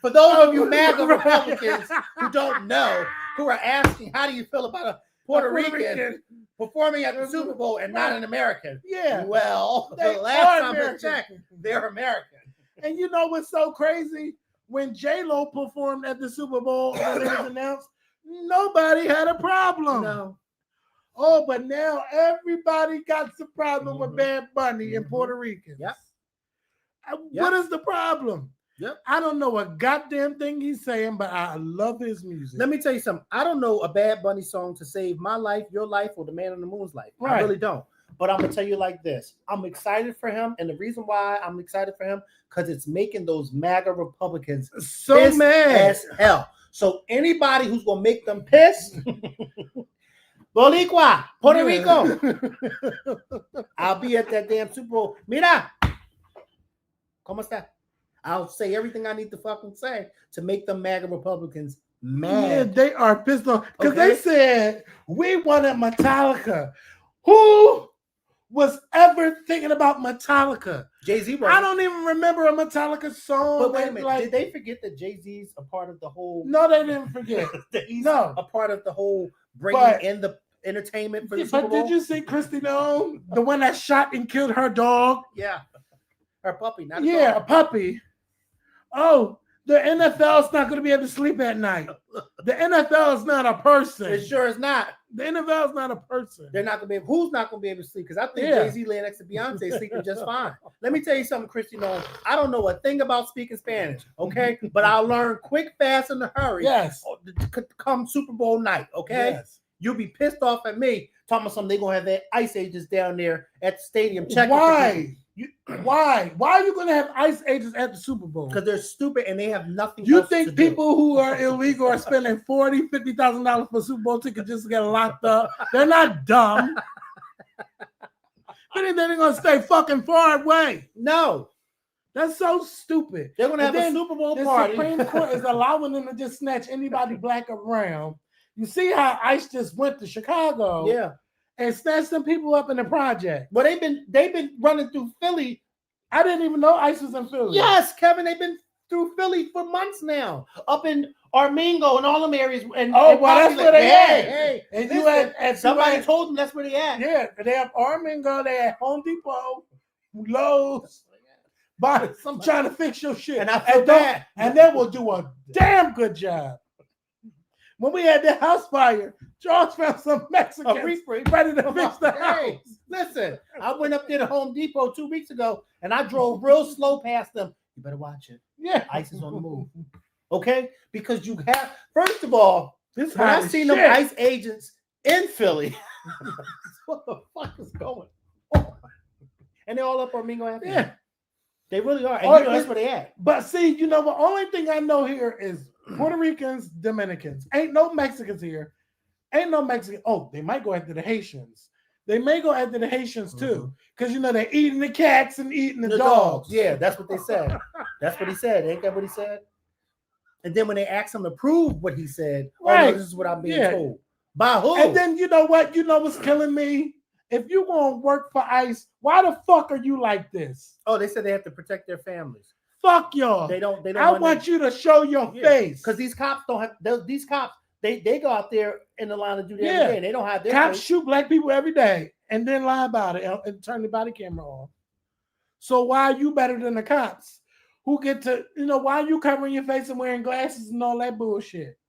S1: For those of you MAGA Republicans who don't know, who are asking, how do you feel about a Puerto Rican performing at the Super Bowl and not an American?
S2: Yeah.
S1: Well, the last time I checked, they're American.
S2: And you know what's so crazy? When J-Lo performed at the Super Bowl and it was announced, nobody had a problem.
S1: No.
S2: Oh, but now everybody got the problem with Bad Bunny and Puerto Ricans.
S1: Yep.
S2: What is the problem?
S1: Yep.
S2: I don't know a goddamn thing he's saying, but I love his music.
S1: Let me tell you something. I don't know a Bad Bunny song to save my life, your life, or the Man on the Moon's life. Right. I really don't. But I'm gonna tell you like this. I'm excited for him, and the reason why I'm excited for him because it's making those MAGA Republicans
S2: so mad
S1: as hell. So anybody who's gonna make them pissed, Boricua, Puerto Rico, I'll be at that damn Super Bowl. Mira, ¿cómo está? I'll say everything I need to fucking say to make them MAGA Republicans mad.
S2: Yeah, they are pissed off because they said we wanted Metallica. Who was ever thinking about Metallica?
S1: Jay-Z.
S2: I don't even remember a Metallica song.
S1: But wait a minute, did they forget that Jay-Z's a part of the whole?
S2: No, they didn't forget.
S1: He's a part of the whole bringing in the entertainment for the Super Bowl.
S2: But did you see Christy Nome, the one that shot and killed her dog?
S1: Yeah, her puppy. Not
S2: a puppy. Oh, the NFL's not going to be able to sleep at night. The NFL is not a person.
S1: It sure is not.
S2: The NFL is not a person.
S1: They're not going to be able. Who's not going to be able to sleep? Because I think Jay-Z laying next to Beyonce sleeping just fine. Let me tell you something, Christy. No, I don't know a thing about speaking Spanish, okay? But I'll learn quick, fast, in a hurry.
S2: Yes.
S1: Come Super Bowl night, okay?
S2: Yes.
S1: You'll be pissed off at me talking about something. They're going to have their ice agents down there at the stadium checking.
S2: Why? Why are you going to have ICE agents at the Super Bowl?
S1: Because they're stupid and they have nothing.
S2: You think people who are illegal are spending $40,000, $50,000 for Super Bowl tickets just to get locked up? They're not dumb. They're going to stay fucking far away.
S1: No,
S2: that's so stupid.
S1: They're going to have a Super Bowl party.
S2: The Supreme Court is allowing them to just snatch anybody black around. You see how ICE just went to Chicago?
S1: Yeah.
S2: And snatch some people up in the project.
S1: Well, they've been running through Philly.
S2: I didn't even know ICE was in Philly.
S1: Yes, Kevin, they've been through Philly for months now, up in Armingo and all them areas. And
S2: well, that's where they at.
S1: Hey,
S2: and
S1: listen, somebody told them that's where they at.
S2: Yeah, they have Armingo, they have Home Depot, Lowe's, trying to fix your shit.
S1: And I feel bad.
S2: And they will do a damn good job. When we had the house fire, George found some Mexicans ready to fix the house.
S1: Listen, I went up there to Home Depot 2 weeks ago, and I drove real slow past them. You better watch it.
S2: Yeah.
S1: ICE is on the move. Okay? Because you have, first of all, when I seen them ICE agents in Philly, what the fuck is going on? And they're all up on Mingo Avenue.
S2: Yeah.
S1: They really are. And that's where they at.
S2: But see, you know, the only thing I know here is Puerto Ricans, Dominicans. Ain't no Mexicans here. Ain't no Mexican. Oh, they might go after the Haitians. They may go after the Haitians too. Because, you know, they're eating the cats and eating the dogs.
S1: Yeah, that's what they said. That's what he said. Ain't that what he said? And then when they asked him to prove what he said, right. Oh, no, this is what I'm being told. By who?
S2: And then you know what? You know what's killing me? If you want to work for ICE, why the fuck are you like this?
S1: Oh, they said they have to protect their families.
S2: Fuck y'all.
S1: They don't.
S2: I want you to show your face.
S1: Because these cops don't have. These cops, they go out there in the line of duty every day. They don't have their
S2: cops
S1: face.
S2: Shoot black people every day and then lie about it and turn the body camera on. So why are you better than the cops who get to, you know, why are you covering your face and wearing glasses and all that bullshit?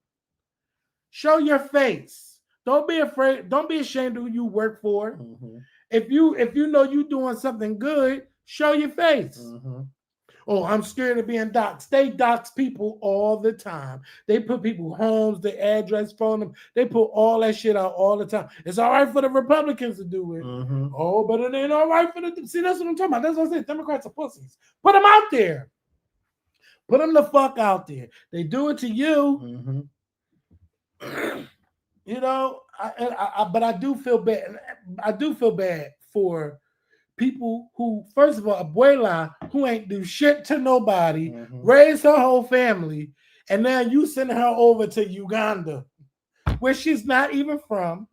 S2: Show your face. Don't be afraid. Don't be ashamed of who you work for. Mm-hmm. If you know you're doing something good, show your face. Mm-hmm. Oh, I'm scared of being doxxed. They dox people all the time. They put people's homes, their address, phone number. They put all that shit out all the time. It's all right for the Republicans to do it. Mm-hmm. Oh, but it ain't all right for the... See, that's what I'm talking about. That's what I said. Democrats are pussies. Put them out there. Put them the fuck out there. They do it to you. Mm-hmm. You know, but I do feel bad. I do feel bad for people who, first of all, Abuela, who ain't do shit to nobody, raised her whole family, and now you send her over to Uganda, where she's not even from.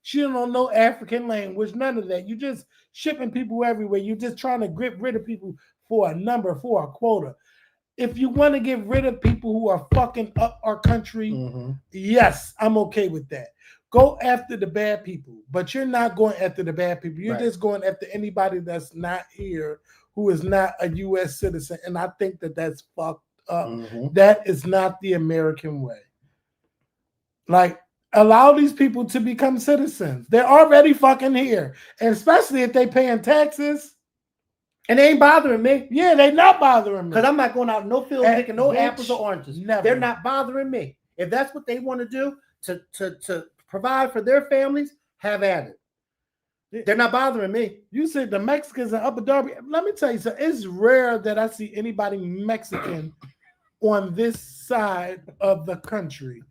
S2: She don't know African language, none of that. You just shipping people everywhere. You're just trying to get rid of people for a number, for a quota. If you want to get rid of people who are fucking up our country, yes, I'm okay with that. Go after the bad people, but you're not going after the bad people. You're just going after anybody that's not here, who is not a U.S. citizen. And I think that that's fucked up. That is not the American way. Like, allow these people to become citizens. They're already fucking here. And especially if they paying taxes.
S1: And they ain't bothering me.
S2: Yeah, they not bothering me.
S1: Because I'm not going out in no field picking no apples or oranges. Never. They're not bothering me. If that's what they want to do to provide for their families, have at it. They're not bothering me.
S2: You said the Mexicans in Upper Darby. Let me tell you something. It's rare that I see anybody Mexican on this side of the country.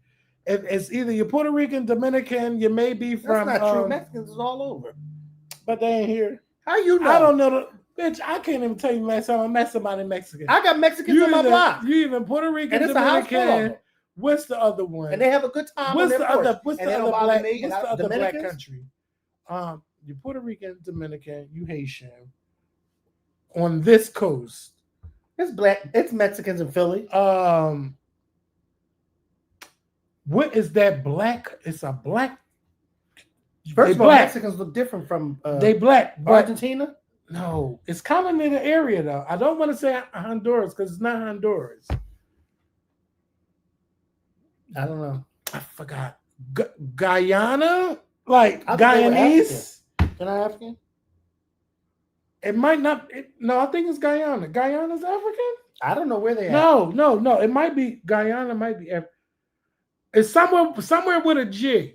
S2: It's either you're Puerto Rican, Dominican, you may be from...
S1: That's not true. Mexicans is all over.
S2: But they ain't here.
S1: How you know?
S2: I don't know. Bitch, I can't even tell you last time I met somebody Mexican.
S1: I got Mexicans on my block.
S2: You even Puerto Rican, and Dominican. What's the other one?
S1: And they have a good time.
S2: What's the other black country? You're Puerto Rican, Dominican, you Haitian. On this coast.
S1: It's black. It's Mexicans in Philly.
S2: What is that black? It's a black.
S1: First of all, Mexicans look different from
S2: they black.
S1: Argentina?
S2: No, it's kind of in the area though. I don't want to say Honduras because it's not Honduras.
S1: I don't know.
S2: I forgot. Guyana? Like Guyanese?
S1: Can I African?
S2: It might not. No, I think it's Guyana. Guyana's African?
S1: I don't know where they
S2: are. No. It might be Guyana. Might be. It's somewhere with a G.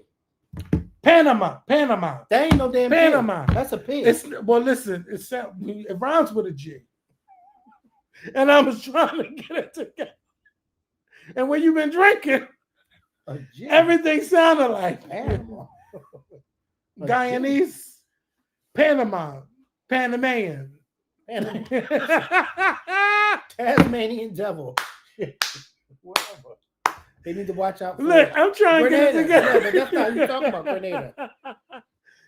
S2: Panama.
S1: That ain't no damn
S2: Panama.
S1: Pig. That's a pig.
S2: Listen. It rhymes with a G. And I was trying to get it together. And when you've been drinking, everything sounded like
S1: Panama.
S2: Guyanese, Panama, Panamanian.
S1: Tasmanian devil. Whatever. They need to watch out for
S2: Look, I'm trying
S1: Grenada.
S2: to get it together.
S1: Yeah, but that's not you talking about Grenada.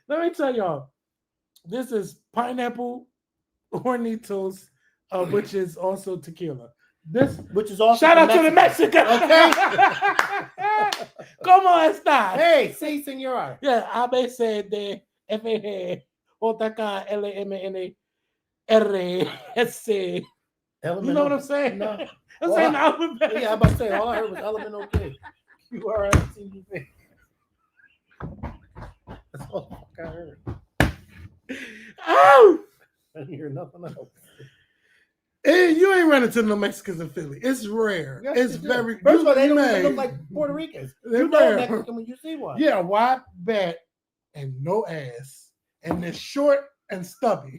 S2: Let me tell y'all. This is pineapple hornitos, which is also tequila.
S1: Which is also
S2: shout out to the Mexican.
S1: Okay.
S2: ¿Cómo estás?
S1: Hey, sí, señora.
S2: Yeah, ABCD FG JK LMNRS
S1: Element
S2: you know what I'm saying?
S1: No.
S2: I'm saying the alphabet.
S1: Yeah, I'm about to say, all I heard was element okay. URLTUV. That's all the fuck I heard.
S2: Oh!
S1: I didn't hear nothing else.
S2: You ain't running to no Mexicans in Philly. It's rare.
S1: Yes,
S2: it's very.
S1: First of all, they don't even look like Puerto Ricans. You know Mexican when you see one.
S2: Yeah, wide back and no ass, and they're short and stubby.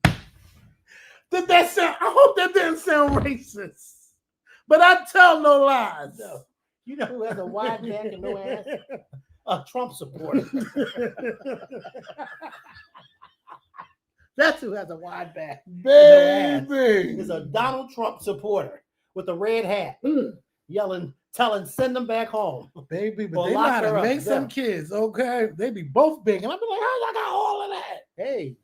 S2: Did that sound? I hope that didn't sound racist. But I tell no lies.
S1: No. You know who has a wide back and no ass? A Trump supporter. That's who has a wide back.
S2: Baby.
S1: Is a Donald Trump supporter with a red hat, yelling, send them back home.
S2: Baby, but they got to make some kids, okay? They be both big. And I be like, how y'all got all of that?
S1: Hey.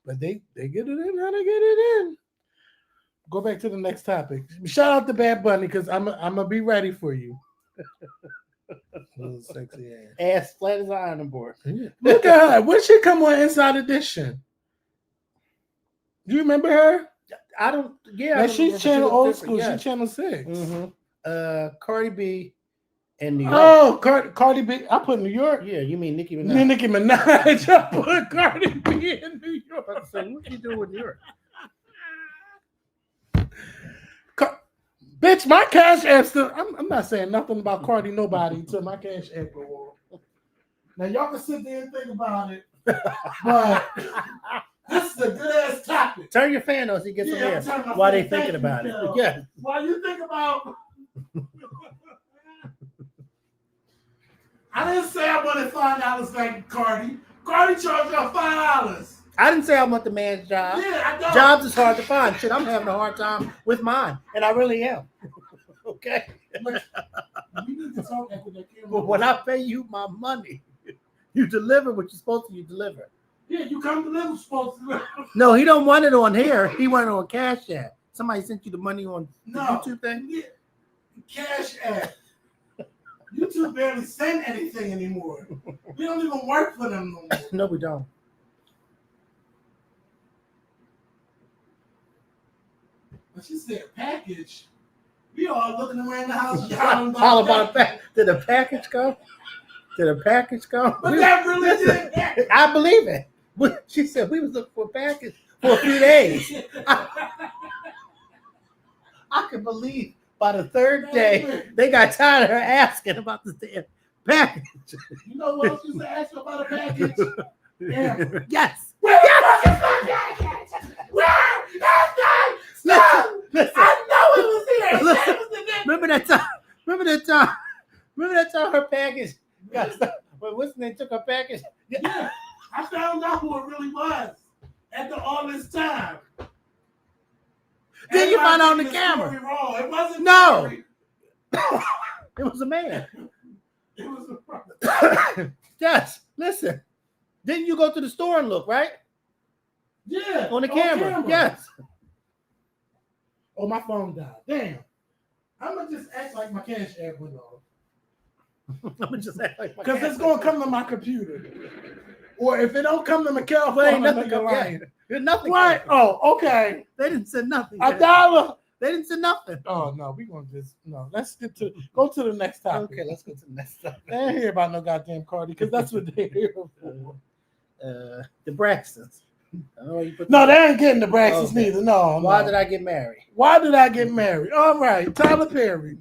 S2: But they get it in. How they get it in? Go back to the next topic. Shout out to Bad Bunny because I'm going to be ready for you. Little sexy ass.
S1: Ass flat as an ironing board.
S2: Look at her. When she come on Inside Edition? Do you remember her?
S1: I don't. Yeah,
S2: now she's channel old school. Yes. She's channel 6.
S1: Mm-hmm. Cardi B and New York.
S2: Oh, Cardi B. I put New York.
S1: Yeah, you mean Nicki Minaj?
S2: Nicki Minaj. I put Cardi B in New York.
S1: So what you doing with New York?
S2: Bitch, my Cash App still. I'm not saying nothing about Cardi nobody until my Cash App go on. Now y'all can sit there and think about it, but. This is a good ass topic.
S1: Turn your fan on so you get some air while they thinking about it. Yeah.
S2: While you think about I didn't say I wanted $5 like Cardi. Cardi charged y'all $5.
S1: I didn't say I want the man's job.
S2: Yeah, I know.
S1: Jobs is hard to find. Shit, I'm having a hard time with mine. And I really am. Okay.
S2: You need to talk after that camera.
S1: But when I pay you my money, you deliver what you're supposed to deliver.
S2: Yeah, you come to live supposed to.
S1: No, he don't want it on here. He want it on Cash App. Somebody sent you the money on the YouTube thing?
S2: Yeah. Cash App. YouTube barely send anything anymore. We don't even work for them no more.
S1: No, we don't.
S2: When she said package, we all looking around the house.
S1: All about a package. Did the package come? Did the package come?
S2: But that really did happen.
S1: I believe it. She said we was looking for a package for a few days. I could believe by the third day they got tired of her asking about the damn package.
S2: You know what else used to ask about a package? Yeah.
S1: Yes.
S2: Where the fuck is my package? Where is that? Stop!
S1: Listen.
S2: I know it was here.
S1: Listen. Remember that time her package got stuck. When Winston took her package.
S2: Yeah. I found out who it really was after all this time.
S1: Then you find out on the camera.
S2: Wrong. It wasn't.
S1: No. It was a man.
S2: It was a brother.
S1: Yes. Listen. Didn't you go to the store and look, right?
S2: Yeah.
S1: On the camera. Yes.
S2: Oh, my phone died. Damn. I'm gonna just act like my Cash App went off.
S1: I'm gonna just act like my
S2: because it's gonna come to my computer. Or if it don't come to my phone,
S1: ain't nothing lying. There's nothing.
S2: What? Oh, okay.
S1: They didn't say nothing.
S2: $1.
S1: They didn't say nothing.
S2: Oh no, we gonna just Let's go to the next topic.
S1: Okay, let's go to the next topic.
S2: They ain't hear about no goddamn Cardi because that's what they're here for.
S1: The Braxtons.
S2: No, they ain't getting the Braxtons neither. No.
S1: Why did I get married?
S2: Why did I get married? All right, Tyler Perry.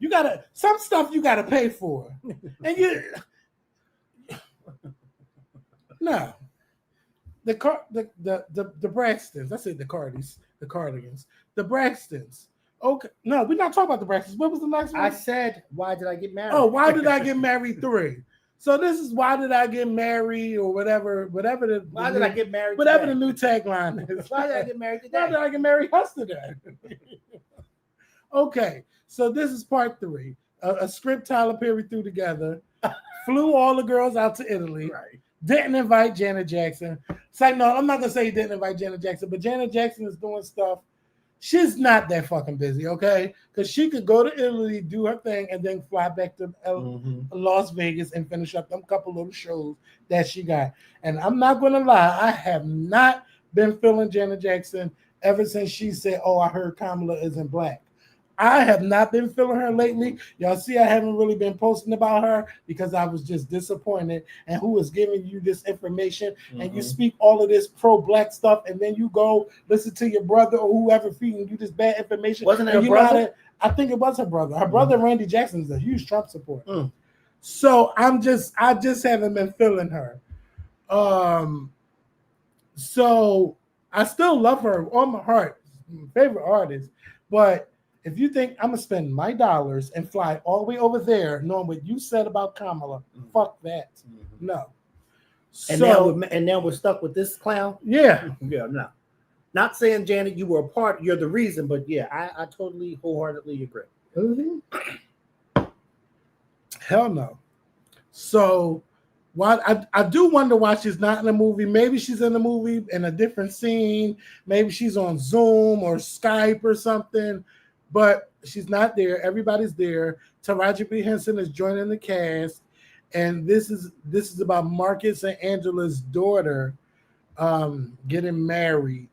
S2: You gotta some stuff you gotta pay for, and you. No, the Braxtons. I said the Cardis, the Cardigans, the Braxtons. Okay, no, we're not talking about the Braxtons. What was the next one?
S1: I said, why did I get married?
S2: Oh, why did I get married 3? So this is why did I get married or whatever
S1: did I get married?
S2: Whatever
S1: today?
S2: the new tagline is.
S1: Why did I get married today?
S2: Why did I get married yesterday? Okay, so this is part 3. A script Tyler Perry threw together. Flew all the girls out to Italy.
S1: Right.
S2: Didn't invite Janet Jackson. It's like, no, I'm not gonna say he didn't invite Janet Jackson, but Janet Jackson is doing stuff. She's not that fucking busy, okay? Because she could go to Italy, do her thing, and then fly back to Las Vegas and finish up them couple little shows that she got. And I'm not gonna lie, I have not been feeling Janet Jackson ever since she said, "Oh, I heard Kamala isn't black." I have not been feeling her lately. Y'all see, I haven't really been posting about her because I was just disappointed. And who is giving you this information? And you speak all of this pro-black stuff, and then you go listen to your brother or whoever feeding you this bad information.
S1: Wasn't it her brother?
S2: I think it was her brother. Her brother, Randy Jackson, is a huge Trump supporter. So I just haven't been feeling her. So I still love her on my heart, my favorite artist, but if you think I'm gonna spend my dollars and fly all the way over there, knowing what you said about Kamala, fuck that. No.
S1: And now we're stuck with this clown.
S2: Yeah.
S1: No. Not saying, Janet, you were a part. You're the reason, but yeah, I totally wholeheartedly agree.
S2: Hell no. So, why I do wonder why she's not in the movie. Maybe she's in the movie in a different scene. Maybe she's on Zoom or Skype or something. But she's not there. Everybody's there. Taraji P. Henson is joining the cast, and this is about Marcus and Angela's daughter getting married,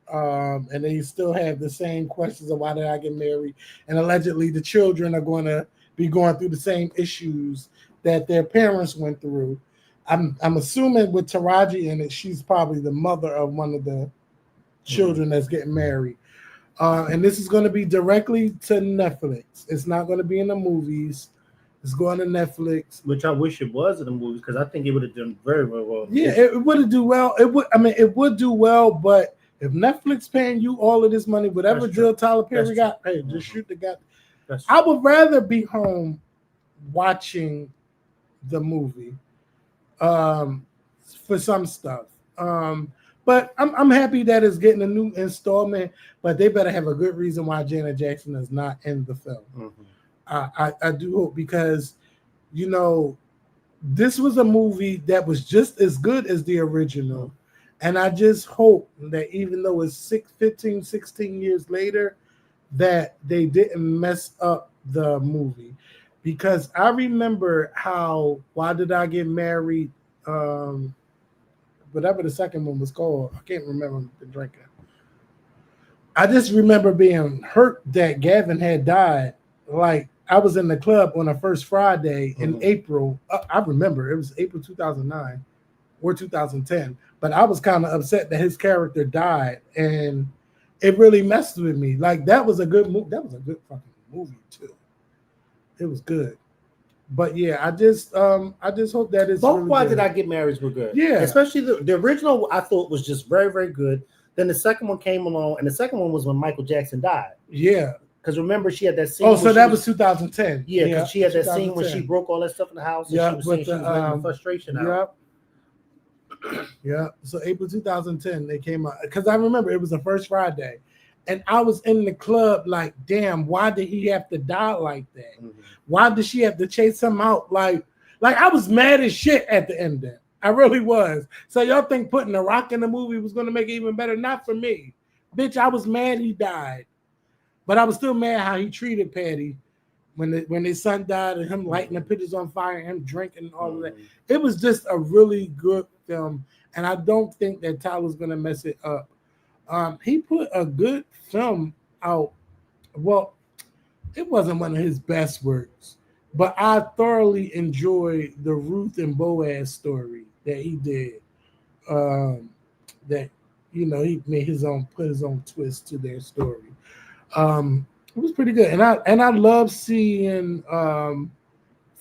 S2: and they still have the same questions of why did I get married, and allegedly the children are going to be going through the same issues that their parents went through. I'm assuming with Taraji in it, she's probably the mother of one of the children that's getting married. And this is going to be directly to Netflix. It's not going to be in the movies. It's going to Netflix.
S1: Which I wish it was in the movies because I think it would have done very, very well.
S2: Yeah, it would do well. It would do well. But if Netflix paying you all of this money, whatever deal Tyler Perry got, hey, just shoot the guy. I would rather be home watching the movie for some stuff. But I'm happy that it's getting a new installment, but they better have a good reason why Janet Jackson is not in the film. I do hope, because, you know, this was a movie that was just as good as the original. And I just hope that even though it's 16 years later, that they didn't mess up the movie. Because I remember Why Did I Get Married? Whatever the second one was called, I can't remember the drinking. I just remember being hurt that Gavin had died. Like, I was in the club on the first Friday in April. I remember it was April 2009 or 2010, but I was kind of upset that his character died, and it really messed with me. Like, that was a good movie. That was a good fucking movie too. It was good. But yeah, I just hope that it's
S1: both.
S2: Really
S1: Why
S2: good.
S1: Did I Get Married were good.
S2: Yeah,
S1: especially the original. I thought was just very, very good. Then the second one came along, and the second one was when Michael Jackson died.
S2: Yeah,
S1: because remember she had that scene.
S2: Oh, so that was 2010.
S1: Yeah, because she had that scene when she broke all that stuff in the house. And she was saying she was letting the frustration out.
S2: Yeah. So April 2010 they came out, because I remember it was the first Friday. And I was in the club like, damn, why did he have to die like that? Why did she have to chase him out? Like I was mad as shit at the end there. I really was. So y'all think putting a rock in the movie was going to make it even better? Not for me. Bitch, I was mad he died. But I was still mad how he treated Patty when his son died, and him lighting the pictures on fire and him drinking and all of that. It was just a really good film. And I don't think that Tyler's going to mess it up. He put a good film out. Well, it wasn't one of his best works, but I thoroughly enjoyed the Ruth and Boaz story that he did. That, you know, he made put his own twist to their story. It was pretty good, and I love seeing Phylicia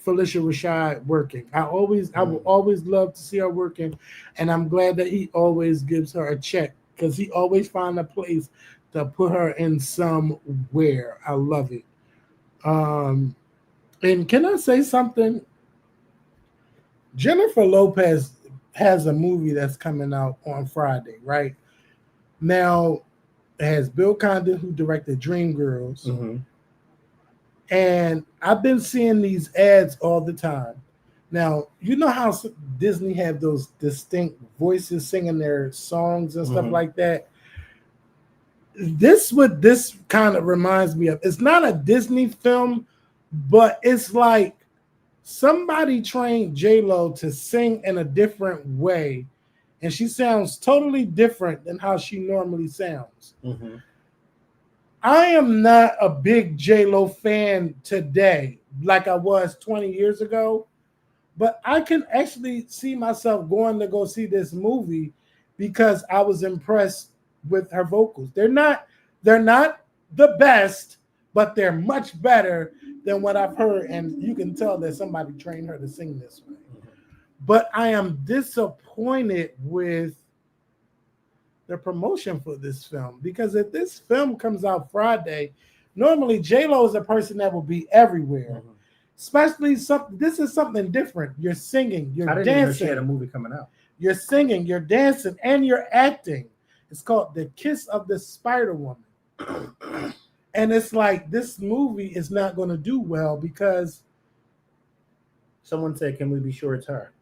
S2: Rashad working. I will always love to see her working, and I'm glad that he always gives her a check, because he always finds a place to put her in somewhere. I love it. And can I say something? Jennifer Lopez has a movie that's coming out on Friday, right? Now, it has Bill Condon, who directed Dreamgirls. And I've been seeing these ads all the time. Now, you know how Disney have those distinct voices singing their songs and stuff like that? This kind of reminds me of. It's not a Disney film, but it's like somebody trained J-Lo to sing in a different way, and she sounds totally different than how she normally sounds.
S1: Mm-hmm.
S2: I am not a big J-Lo fan today like I was 20 years ago, but I can actually see myself going to go see this movie because I was impressed with her vocals. They're not the best, but they're much better than what I've heard, and you can tell that somebody trained her to sing this way. But I am disappointed with the promotion for this film, because if this film comes out Friday, normally J-Lo is a person that will be everywhere. Mm-hmm. Especially this is something different. You're singing, you're dancing. I didn't know she
S1: had a movie coming out.
S2: You're singing, you're dancing, and you're acting. It's called The Kiss of the Spider Woman. And it's like, this movie is not going to do well because
S1: someone said, "Can we be sure it's her?"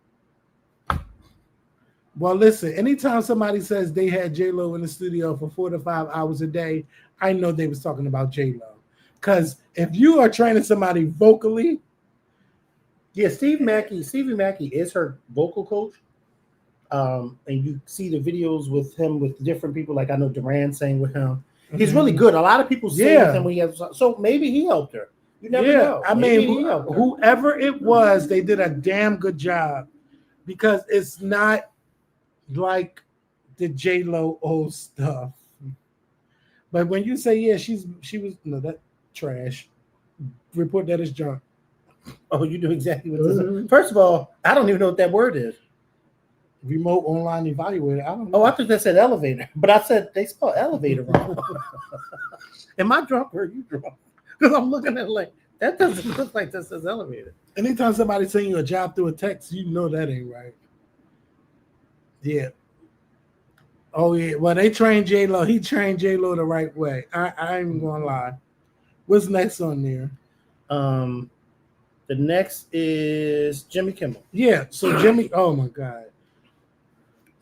S2: Well, listen, anytime somebody says they had J-Lo in the studio for 4 to 5 hours a day, I know they was talking about J-Lo. Because if you are training somebody vocally,
S1: yeah, Stevie Mackey is her vocal coach. And you see the videos with him with different people, like I know Duran sang with him. He's really good. A lot of people sing with him when he has, so maybe he helped her. You never know.
S2: I mean, whoever it was, they did a damn good job, because it's not like the J-Lo old stuff. But when you say she was that trash, report that as junk.
S1: Oh, you do exactly what this is. First of all, I don't even know what that word is.
S2: Remote online evaluator. I don't know.
S1: Oh, I thought that said elevator, but I said they spell elevator wrong. Am I drunk or are you drunk? Because I'm looking at it like, that doesn't look like this says elevator.
S2: Anytime somebody send you a job through a text, you know that ain't right. Yeah. Oh yeah. Well, they trained J-Lo. He trained J-Lo the right way. I ain't even gonna lie. What's next on there?
S1: The next is Jimmy Kimmel.
S2: Yeah. So Jimmy. Oh my God.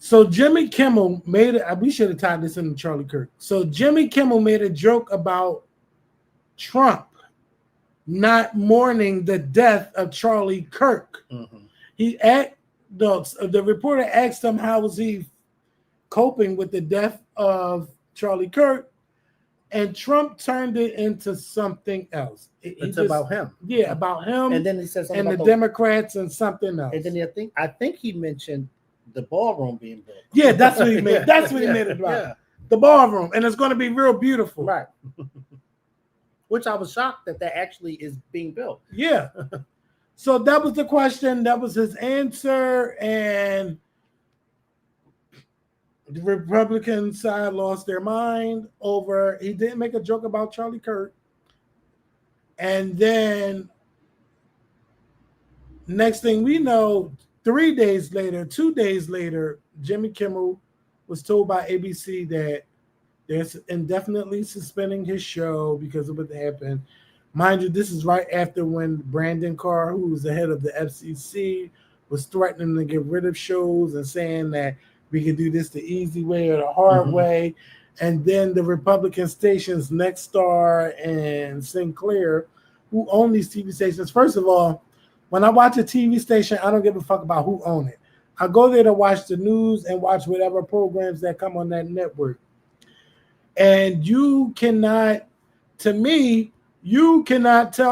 S2: So Jimmy Kimmel made it. We should have tied this into Charlie Kirk. So Jimmy Kimmel made a joke about Trump not mourning the death of Charlie Kirk. Mm-hmm. The reporter asked him how was he coping with the death of Charlie Kirk, and Trump turned it into something else.
S1: It's about him.
S2: Yeah, about him.
S1: And then he said something
S2: about the Democrats and something else.
S1: And then I think he mentioned the ballroom being built.
S2: Yeah, that's what he made. That's what he made it about. Yeah. The ballroom, and it's going to be real beautiful.
S1: Right. Which I was shocked that actually is being built.
S2: Yeah. So that was the question. That was his answer. And the Republican side lost their mind over, he didn't make a joke about Charlie Kirk. And then next thing we know, 2 days later, Jimmy Kimmel was told by ABC that they're indefinitely suspending his show because of what happened. Mind you, this is right after when Brandon Carr, who was the head of the FCC, was threatening to get rid of shows and saying that we could do this the easy way or the hard way. And then the Republican stations, Nexstar and Sinclair, who own these TV stations. First of all, when I watch a TV station, I don't give a fuck about who own it. I go there to watch the news and watch whatever programs that come on that network. And you cannot tell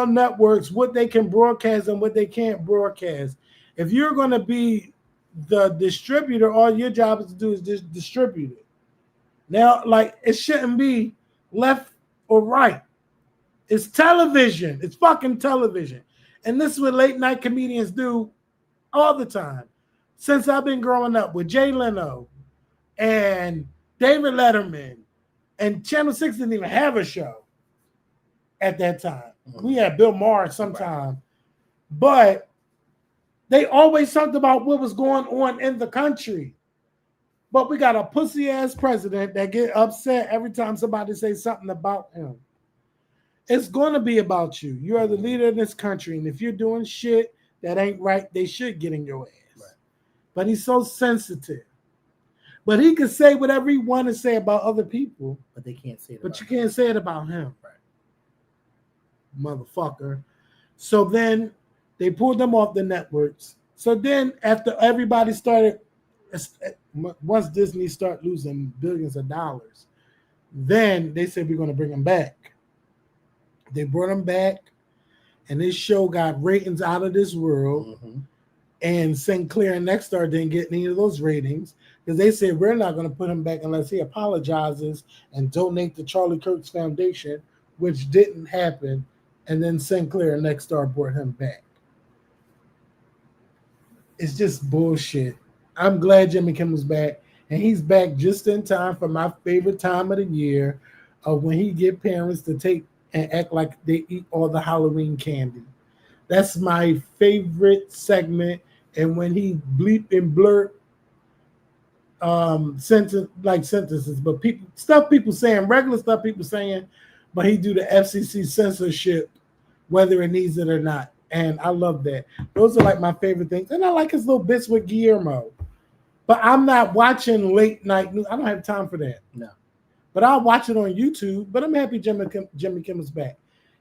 S2: networks what they can broadcast and what they can't broadcast. If you're going to be the distributor, all your job is to do is just distribute it. Now, like, it shouldn't be left or right. It's television. It's fucking television. And this is what late night comedians do all the time. Since I've been growing up with Jay Leno and David Letterman, and Channel 6 didn't even have a show at that time. We had Bill Maher sometime. But they always talked about what was going on in the country. But we got a pussy-ass president that get upset every time somebody says something about him. It's going to be about you. You are the leader of this country. And if you're doing shit that ain't right, they should get in your ass. Right. But he's so sensitive. But he can say whatever he want to say about other people.
S1: But they can't say it
S2: about him. Can't say it about him. Right. Motherfucker. So then they pulled them off the networks. So then after everybody started, once Disney start losing billions of dollars, then they said we're going to bring them back. They brought them back, and this show got ratings out of this world. Mm-hmm. And Sinclair and Nexstar didn't get any of those ratings because they said we're not going to put him back unless he apologizes and donate to Charlie Kirk's foundation, which didn't happen. And then Sinclair and Nexstar brought him back. It's just bullshit. I'm glad Jimmy Kimmel's back, and he's back just in time for my favorite time of the year, of when he get parents to take and act like they eat all the Halloween candy. That's my favorite segment. And when he bleep and blurt sentences, but people saying, regular stuff people saying, but he do the FCC censorship, whether it needs it or not. And I love that. Those are like my favorite things. And I like his little bits with Guillermo. But I'm not watching late night news. I don't have time for that.
S1: No.
S2: But I'll watch it on YouTube. But I'm happy Jimmy Kimmel's back.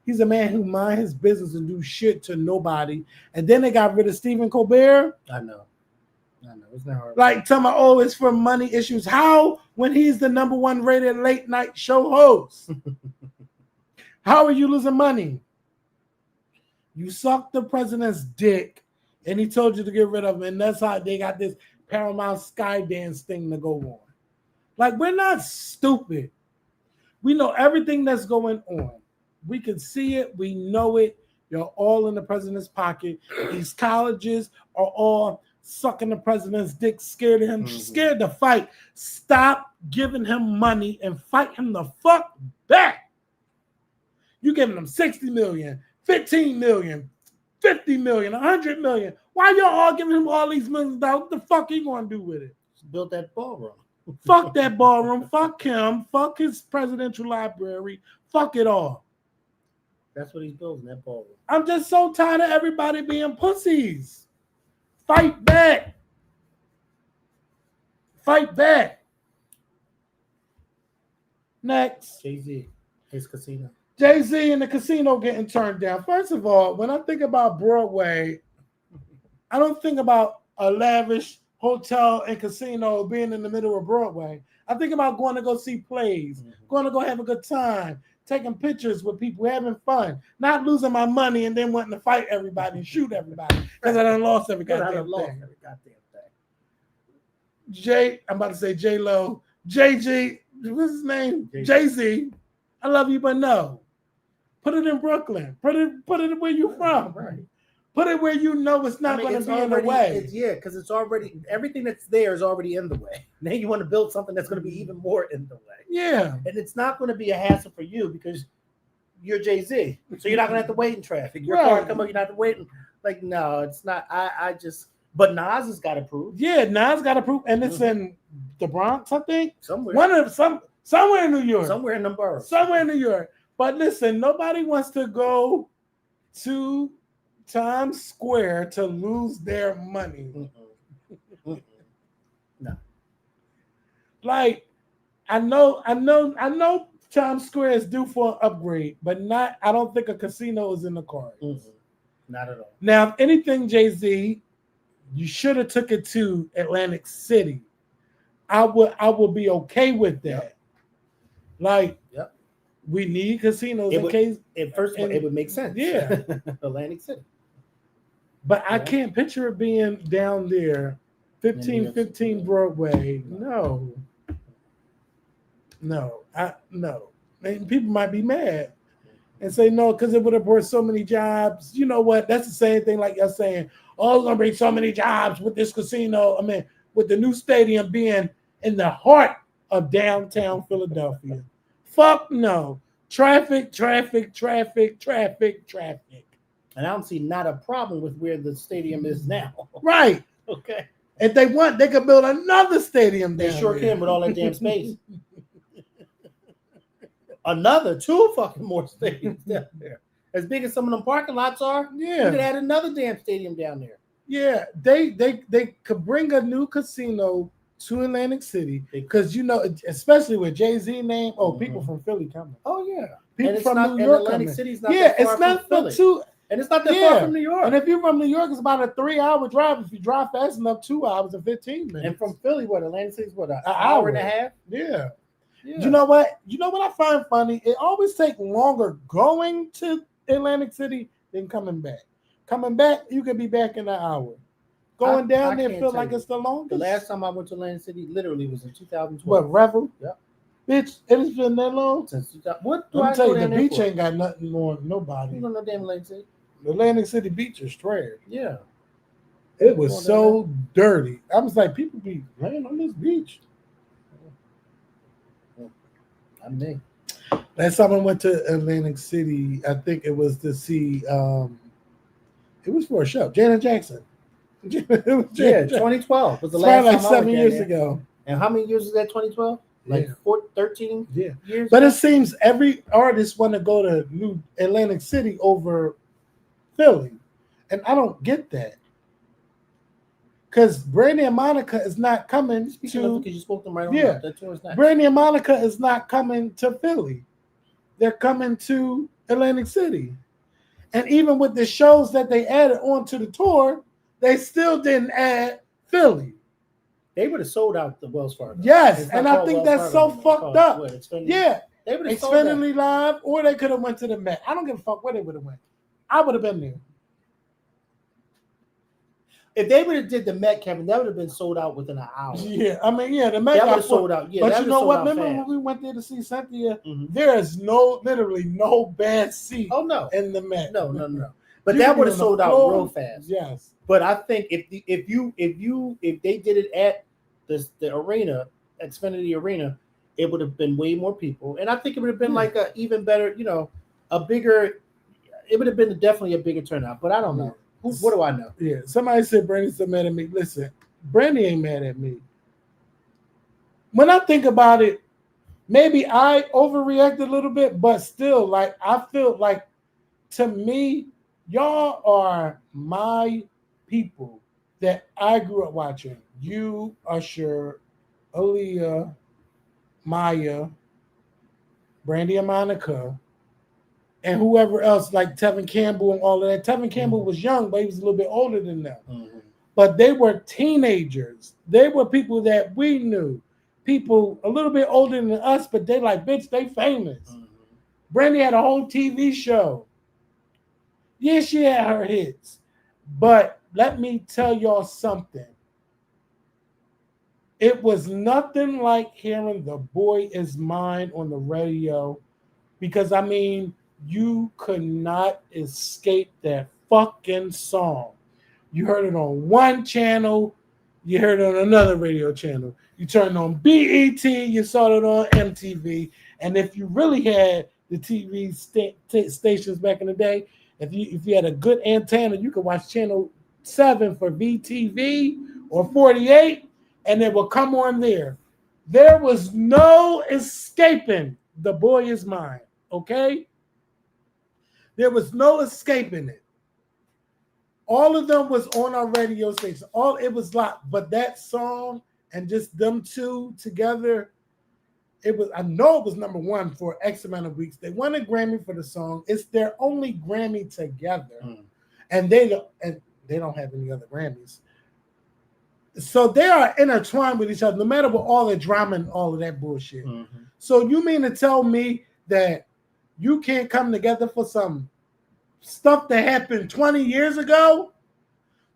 S2: He's a man who mind his business and do shit to nobody. And then they got rid of Stephen Colbert.
S1: I know. It's not hard.
S2: Like, tell me, oh, it's for money issues. How, when he's the number one rated late night show host? How are you losing money? You sucked the president's dick, and he told you to get rid of him. And that's how they got this Paramount Skydance thing to go on. Like, we're not stupid. We know everything that's going on. We can see it. We know it. You're all in the president's pocket. These colleges are all sucking the president's dick, scared of him, scared to fight. Stop giving him money and fight him the fuck back. You giving him 60 million, 15 million, 50 million, 100 million. Why y'all all giving him all these millions? What the fuck he gonna do with it?
S1: Build that ballroom.
S2: Fuck that ballroom. Fuck him. Fuck his presidential library. Fuck it all.
S1: That's what he's building, that ballroom.
S2: I'm just so tired of everybody being pussies. Fight back. Fight back. Next.
S1: Jay-Z, his casino.
S2: Jay-Z and the casino getting turned down. First of all, when I think about Broadway, I don't think about a lavish hotel and casino being in the middle of Broadway. I think about going to go see plays, going to go have a good time, taking pictures with people, having fun, not losing my money and then wanting to fight everybody and shoot everybody because I done lost every goddamn thing. I'm about to say J-Lo. JG, what's his name? Jay-Z. I love you, but no. Put it in Brooklyn. Put it where you from.
S1: Right.
S2: Put it where you know it's not going to be in the way.
S1: Because it's already, everything that's there is already in the way. Now you want to build something that's going to be even more in the way.
S2: Yeah.
S1: And it's not going to be a hassle for you because you're Jay-Z. So you're not going to have to wait in traffic. Your car come up, you're not have to wait. Like, no, it's not. But Nas has got approved.
S2: Yeah, Nas got approved. And it's in the Bronx, I think.
S1: Somewhere.
S2: Somewhere in New York.
S1: Somewhere in the borough.
S2: Somewhere in New York. But listen, nobody wants to go to Times Square to lose their money.
S1: No.
S2: Like, I know Times Square is due for an upgrade, but I don't think a casino is in the cards.
S1: Not at all.
S2: Now, if anything, Jay-Z, you should have took it to Atlantic City. I would be okay with that.
S1: Yep.
S2: Like,
S1: yep.
S2: We need casinos
S1: First of all, it would make sense.
S2: Yeah.
S1: Atlantic City.
S2: But I can't picture it being down there, 1515 Broadway. No. And people might be mad and say no, because it would have brought so many jobs. You know what? That's the same thing like you're saying, oh, it's going to bring so many jobs with this casino. I mean, with the new stadium being in the heart of downtown Philadelphia. Fuck no. Traffic.
S1: And I don't see not a problem with where the stadium is now.
S2: Right.
S1: Okay.
S2: If they want, they could build another stadium down
S1: They sure
S2: there.
S1: can with all that damn space. Another 2 fucking more stadiums down there. As big as some of them parking lots are,
S2: yeah.
S1: You could add another damn stadium down there.
S2: Yeah, they could bring a new casino to Atlantic City because, you know, especially with Jay-Z name, people from Philly coming.
S1: Oh yeah,
S2: People from New York
S1: Atlantic
S2: coming.
S1: City's not.
S2: Yeah, it's not for two.
S1: And it's not that far from New York.
S2: And if you're from New York, it's about a 3-hour drive. If you drive fast enough, 2 hours and 15 minutes.
S1: And from Philly, what, Atlantic City's what, an hour and a half?
S2: Yeah. You know what? You know what I find funny? It always takes longer going to Atlantic City than coming back. Coming back, you could be back in an hour. Going down there feel like it's the longest.
S1: The last time I went to Atlantic City literally was in 2012.
S2: What, Revel?
S1: Yep.
S2: Bitch, it has been that long?
S1: Since 2000. What do
S2: Let
S1: I
S2: me tell you, the
S1: there
S2: beach
S1: for?
S2: ain't got nothing more than nobody.
S1: You don't know damn Atlantic City?
S2: The Atlantic City beach is trash.
S1: Yeah.
S2: It was so dirty. I was like, people be laying on this beach.
S1: I mean,
S2: last time I went to Atlantic City, I think it was to see it was for a show. Janet Jackson.
S1: 2012 was the last
S2: like
S1: time
S2: 7 years ago.
S1: And how many years was that? 2012? Like 13 years.
S2: But it seems every artist want to go to New Atlantic City over Philly, and I don't get that. Because Brandy and Monica is not coming to.
S1: Because you spoke them right on. That tour is not.
S2: Brandy and Monica is not coming to Philly. They're coming to Atlantic City. And even with the shows that they added onto the tour, they still didn't add Philly.
S1: They would have sold out the Wells Fargo.
S2: Yes, and I think that's so fucked up. Yeah,
S1: they would have
S2: Xfinity Live, or they could have went to the Met. I don't give a fuck where they would have went. I would have been there.
S1: If they would have did the Met, Kevin, that would have been sold out within an hour.
S2: Yeah, I mean, the Met
S1: that would have sold out. Yeah,
S2: but you know what? Remember when we went there to see Cynthia?
S1: Mm-hmm.
S2: There is literally no bad seat.
S1: Oh no,
S2: in the Met.
S1: No. But that would have sold out real fast.
S2: Yes.
S1: But I think if they did it at the arena, Xfinity Arena, it would have been way more people, and I think it would have been like a even better, a bigger. It would have been definitely a bigger turnout. But I don't know. What do I know?
S2: Yeah, somebody said Brandy's so mad at me. Listen, Brandy ain't mad at me. When I think about it, maybe I overreact a little bit, but still, like I feel like to me, y'all are my people that I grew up watching. You, Usher, Aaliyah, Maya, Brandy and Monica, and whoever else, like Tevin Campbell and all of that. Tevin Campbell was young, but he was a little bit older than them. Mm-hmm. But they were teenagers. They were people that we knew. People a little bit older than us, but they like, bitch, they famous. Mm-hmm. Brandy had a whole TV show. Yeah, she had her hits. But let me tell y'all something. It was nothing like hearing The Boy Is Mine on the radio. Because, I mean, you could not escape that fucking song. You heard it on one channel. You heard it on another radio channel. You turned on BET. You saw it on MTV. And if you really had the TV stations back in the day, if you had a good antenna, you could watch channel 7 for VTV or 48, and it will come on there. There was no escaping The Boy Is Mine, okay? There was no escaping it. All of them was on our radio station. It was locked, but that song and just them two together, I know it was number one for X amount of weeks. They won a Grammy for the song. It's their only Grammy together. And they don't have any other Grammys. So they are intertwined with each other, no matter what all the drama and all of that bullshit. Mm-hmm. So you mean to tell me that you can't come together for some stuff that happened 20 years ago?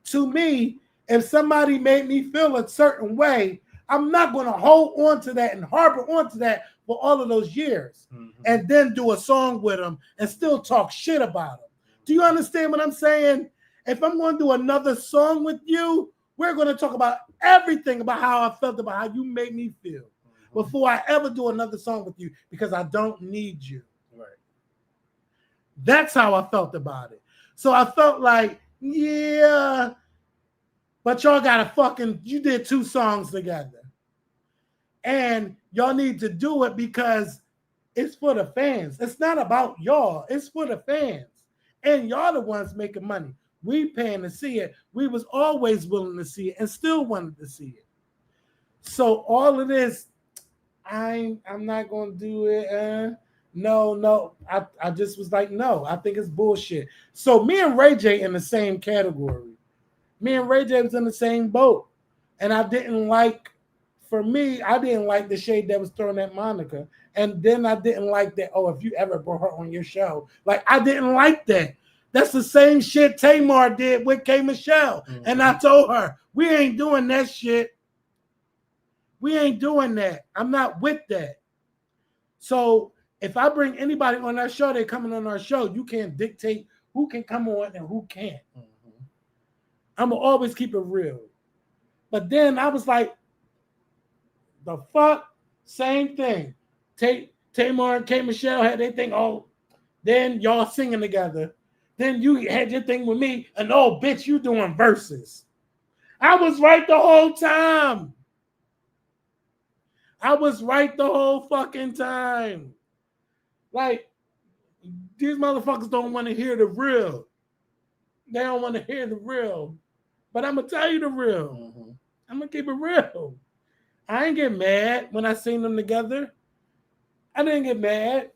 S2: To me, if somebody made me feel a certain way, I'm not going to hold on to that and harbor onto that for all of those years, and then do a song with them and still talk shit about them. Do you understand what I'm saying? If I'm going to do another song with you, we're going to talk about everything about how I felt about how you made me feel before I ever do another song with you, because I don't need you. Right. That's how I felt about it. So I felt like, yeah, but y'all you did 2 songs together. And y'all need to do it because it's for the fans. It's not about y'all. It's for the fans. And y'all the ones making money. We paying to see it. We was always willing to see it and still wanted to see it. So all of this, I'm not going to do it. No. I just was like, no, I think it's bullshit. So me and Ray J in the same category. Me and Ray J was in the same boat. And I didn't like the shade that was thrown at Monica. And then I didn't like that, if you ever brought her on your show. Like, I didn't like that. That's the same shit Tamar did with K. Michelle. Mm-hmm. And I told her, we ain't doing that shit. We ain't doing that. I'm not with that. So if I bring anybody on our show, they're coming on our show. You can't dictate who can come on and who can't. Mm-hmm. I'm going to always keep it real. But then I was like, the fuck? Same thing. Tamar and K. Michelle had their thing. Then y'all singing together. Then you had your thing with me. And bitch, you doing verses. I was right the whole time. I was right the whole fucking time. Like, these motherfuckers don't want to hear the real. They don't want to hear the real. But I'm going to tell you the real. Mm-hmm. I'm going to keep it real. I ain't get mad when I seen them together. I didn't get mad.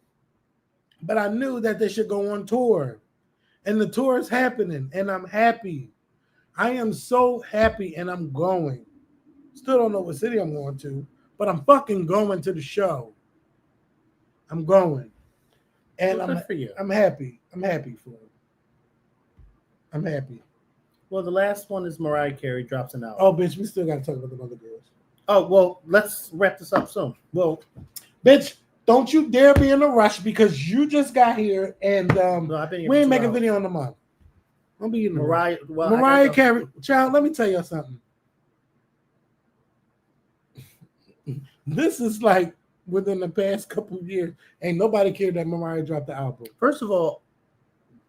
S2: But I knew that they should go on tour. And the tour is happening. And I'm happy. I am so happy and I'm going. Still don't know what city I'm going to. But I'm fucking going to the show. I'm going. And I'm happy. I'm happy for it. I'm happy.
S1: Well, the last one is Mariah Carey drops an album.
S2: Oh, bitch, we still got to talk about the other girls.
S1: Oh, well, let's wrap this up soon. Well,
S2: bitch, don't you dare be in a rush because you just got here and we ain't making a video in a month. Don't be in Mariah Carey. Child, let me tell you something. This is like within the past couple of years, ain't nobody cared that Mariah dropped the album.
S1: First of all,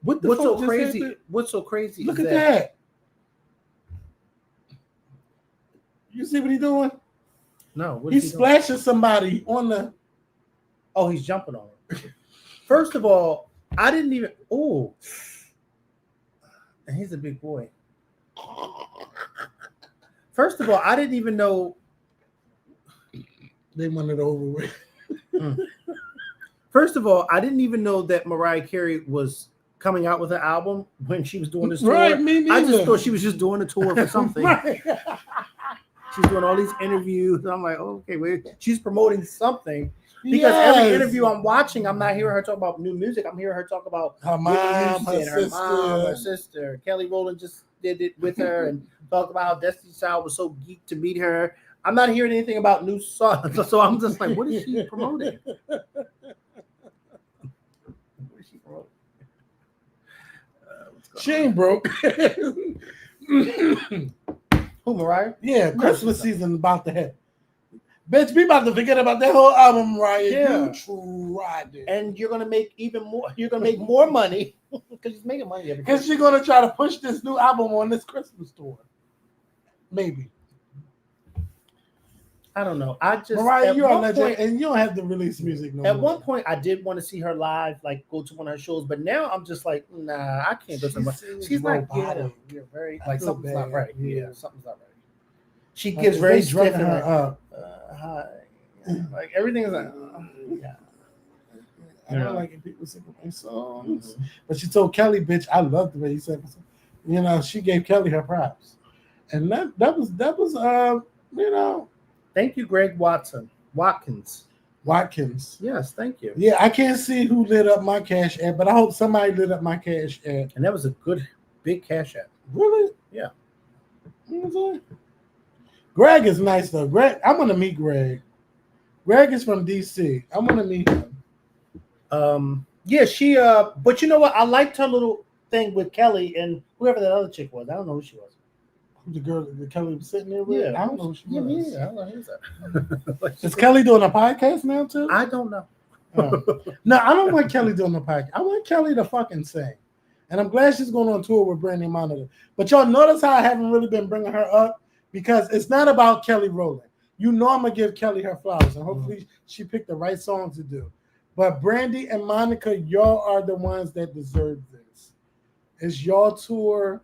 S1: what's so crazy? What's so crazy?
S2: Look at that. You see what he's doing?
S1: No.
S2: He's splashing somebody on the.
S1: Oh, he's jumping on it. First of all, I didn't even. Oh, and he's a big boy. First of all, I didn't even know.
S2: They wanted over with.
S1: First of all, I ddidn't even know that Mariah Carey was coming out with an album when she was doing this tour.
S2: Right, me neither.
S1: I just thought she was just doing a tour for something. Right. She's doing all these interviews. And I'm like, okay, wait, she's promoting something. Because every interview I'm watching, I'm not hearing her talk about new music. I'm hearing her talk about
S2: her mom,
S1: her sister. Kelly Rowland just did it with her and talked about how Destiny's Child was so geeked to meet her. I'm not hearing anything about new songs. So I'm just like, what is she promoting? What is she promoting?
S2: She ain't broke.
S1: Who, Mariah?
S2: Yeah, Christmas season about to hit. Bitch, we about to forget about that whole album, Mariah.
S1: Yeah.
S2: You tried it.
S1: And you're gonna make even more. You're gonna make more money because she's making money every.
S2: Because she's gonna try to push this new album on this Christmas tour. Maybe.
S1: I don't know. I just
S2: Mariah, you're a legend, and you don't have to release music no more.
S1: At one point, I did want to see her live, like go to one of her shows, but now I'm just like, nah, I can't go to one. She's not good. You're very like something's not right. Yeah, something's not right. She gives very stiff and like, hi. Like everything is like, yeah.
S2: I don't like it. People sing my songs, but she told Kelly, "Bitch, I love the way you said it." You know, she gave Kelly her props, and that was you know.
S1: Thank you, Greg Watkins.
S2: Yes,
S1: thank you.
S2: Yeah, I can't see who lit up my Cash App, but I hope somebody lit up my Cash App.
S1: And that was a good, big Cash App.
S2: Really?
S1: Yeah.
S2: Greg is nice though. Greg, I want to meet Greg. Greg is from DC. I want to meet him.
S1: Yeah, she. But you know what? I liked her little thing with Kelly and whoever that other chick was. I don't know who she was.
S2: The girl that Kelly was sitting there with?
S1: Yeah,
S2: I don't know who she was.
S1: Yeah, I don't know who's that.
S2: Is Kelly doing a podcast now too?
S1: I don't know.
S2: No, I don't want Kelly doing a podcast. I want Kelly to fucking sing. And I'm glad she's going on tour with Brandy Monica. But y'all notice how I haven't really been bringing her up? Because it's not about Kelly Rowland. You know I'm going to give Kelly her flowers. And hopefully she picked the right song to do. But Brandy and Monica, y'all are the ones that deserve this. It's y'all tour.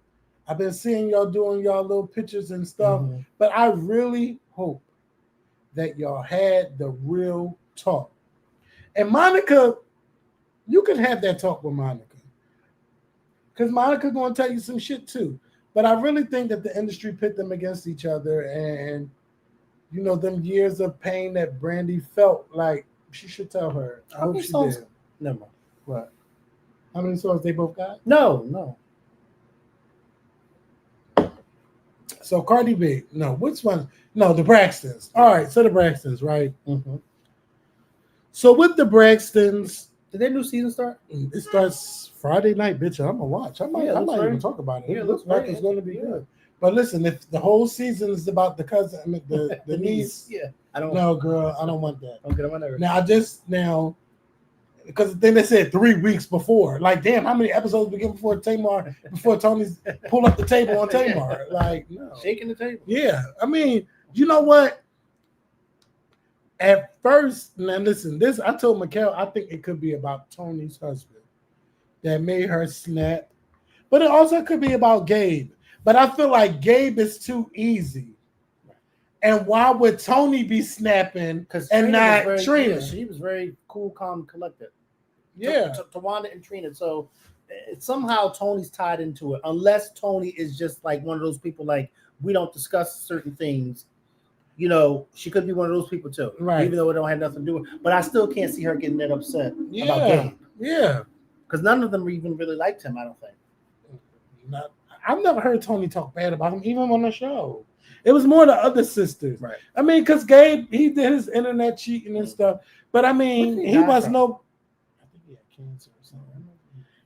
S2: I've been seeing y'all doing y'all little pictures and stuff, but I really hope that y'all had the real talk. And Monica You can have that talk with Monica. Because Monica's going to tell you some shit too. But I really think that the industry pit them against each other. And, you know, them years of pain that Brandy felt, like, she should tell her. I hope she did.
S1: Never mind.
S2: What? How many songs they both got?
S1: No.
S2: So Cardi B. No, which one? No, the Braxtons. All right, so the Braxtons, right?
S1: Mm-hmm.
S2: So with the Braxtons,
S1: did their new season start?
S2: It starts Friday night, bitch. I'm gonna watch. I might even talk about it. It looks like it's going to be good. But listen, if the whole season is about the cousin, I mean, the niece,
S1: I don't.
S2: No, girl, I don't want that.
S1: Okay, I'm not.
S2: Now, because then they said 3 weeks before. Like, damn, how many episodes we get before Tony's pull up the table on Tamar? Like, no,
S1: shaking the table.
S2: Yeah, I mean, you know what? At first, now listen, this I told Mikkel, I think it could be about Tony's husband that made her snap, but it also could be about Gabe. But I feel like Gabe is too easy. And why would Tony be snapping and not Trina?
S1: Yeah, she was very cool, calm, collected.
S2: Yeah,
S1: Tawanda and Trina. So somehow Tony's tied into it, unless Tony is just like one of those people like we don't discuss certain things. You know, she could be one of those people too,
S2: right?
S1: Even though it don't have nothing to do with it. But I still can't see her getting that upset about Gabe.
S2: Yeah,
S1: because none of them even really liked him. I don't think.
S2: I've never heard Tony talk bad about him, even on the show. It was more the other sisters,
S1: right?
S2: I mean, because Gabe, he did his internet cheating and stuff, but I mean, he was no. I think he had cancer or something.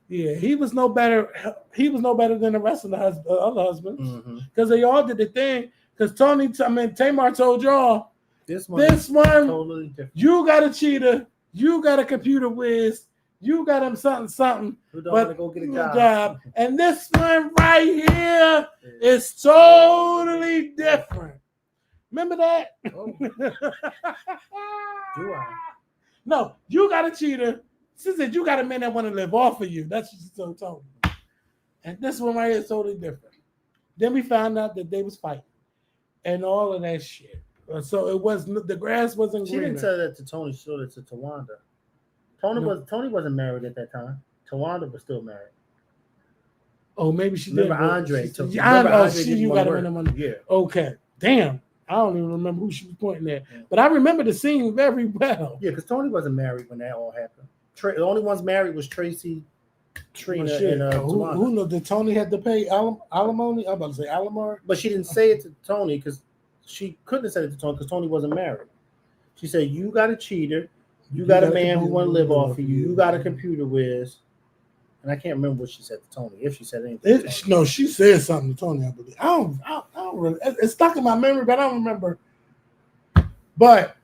S2: Yeah, he was no better. He was no better than the rest of the other husbands because they all did the thing. Because Tamar told y'all this one totally different. You got a cheater, you got a computer whiz, you got him something.
S1: Who don't want to go get a
S2: job. And this one right here is totally different. Remember that?
S1: Oh. Do I?
S2: No, you got a cheater. She said you got a man that want to live off of you. That's what she told me. And this one right here is totally different. Then we found out that they was fighting. And all of that shit. So it wasn't, the grass wasn't greener.
S1: She didn't tell that to Tony, she told it to Tawanda. Tony wasn't married at that time. Tawanda was still married.
S2: Oh, maybe she
S1: remember
S2: did.
S1: Andre.
S2: You got her in the money.
S1: Yeah.
S2: Okay. Damn. I don't even remember who she was pointing at. Yeah. But I remember the scene very well.
S1: Yeah, because Tony wasn't married when that all happened. The only ones married was Tracy, Trina, and Tawanda.
S2: Who knows? Did Tony have to pay alimony? I'm about to say alimony.
S1: But she didn't say it to Tony because she couldn't have said it to Tony because Tony wasn't married. She said, you got a cheater. You got a man who want to live off of you. You got a computer whiz. And I can't remember what she said to Tony, if she said anything.
S2: No, she said something to Tony, I believe. I don't really, it's stuck in my memory, but I don't remember. But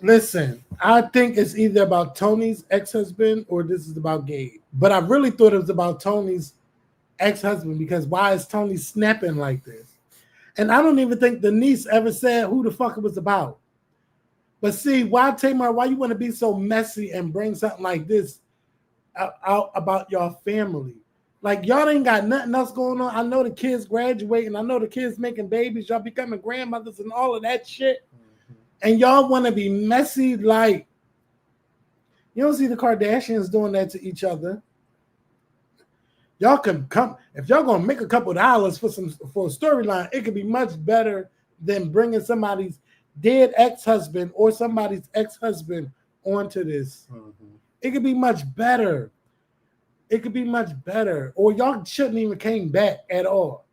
S2: listen, I think it's either about Tony's ex-husband or this is about Gabe. But I really thought it was about Tony's ex-husband because why is Tony snapping like this? And I don't even think the niece ever said who the fuck it was about. But see, why Tamar, why you want to be so messy and bring something like this out about your family? Like, y'all ain't got nothing else going on. I know the kids graduating. I know the kids making babies. Y'all becoming grandmothers and all of that shit. And y'all want to be messy like, you don't see the Kardashians doing that to each other. Y'all can come, if y'all going to make a couple of dollars for a storyline, it could be much better than bringing somebody's dead ex-husband or somebody's ex-husband onto this. It could be much better. It could be much better. Or y'all shouldn't even came back at all.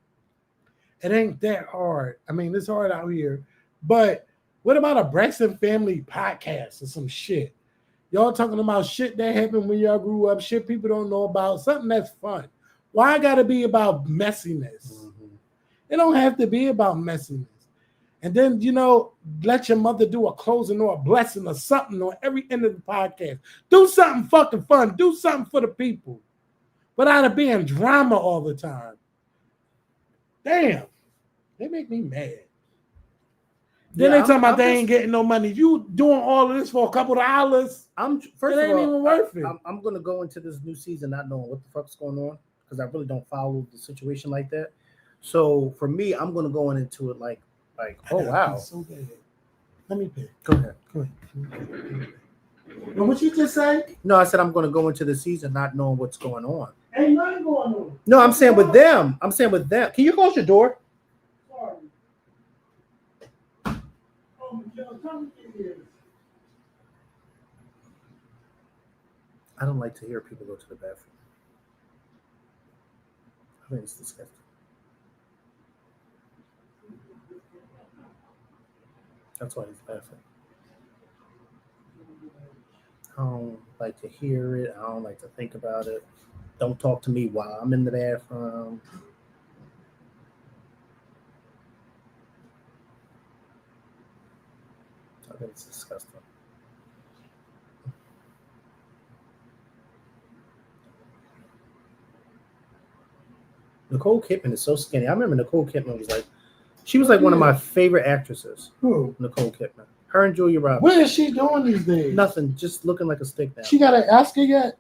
S2: It ain't that hard. I mean, it's hard out here. But what about a Braxton family podcast or some shit? Y'all talking about shit that happened when y'all grew up, shit people don't know about, something that's fun. Why it gotta be about messiness? It don't have to be about messiness. And then, you know, let your mother do a closing or a blessing or something on every end of the podcast. Do something fucking fun. Do something for the people. Without it being drama all the time. Damn. They make me mad. Then they talking about they ain't getting no money. You doing all of this for a couple of dollars.
S1: First
S2: it ain't
S1: of all,
S2: even worth it.
S1: I'm going to go into this new season not knowing what the fuck's going on because I really don't follow the situation like that. So for me, I'm going to go into it like, oh wow.
S2: So bad. Let me pick.
S1: Go ahead.
S2: What And what you just say?
S1: No, I said I'm going to go into the season not knowing what's going on.
S2: Ain't nothing going on.
S1: No, I'm saying with them. I'm saying with them. Can you close your door?
S2: Sorry.
S1: I don't like to hear people go to the bathroom. I think it's disgusting. That's why he's laughing. I don't like to hear it. I don't like to think about it. Don't talk to me while I'm in the bathroom. I think it's disgusting. Nicole Kidman is so skinny. I remember Nicole Kidman was like, she was like one of my favorite actresses.
S2: Who?
S1: Nicole Kidman. Her and Julia Roberts.
S2: What is she doing these days?
S1: Nothing. Just looking like a stick now.
S2: She got an Oscar yet?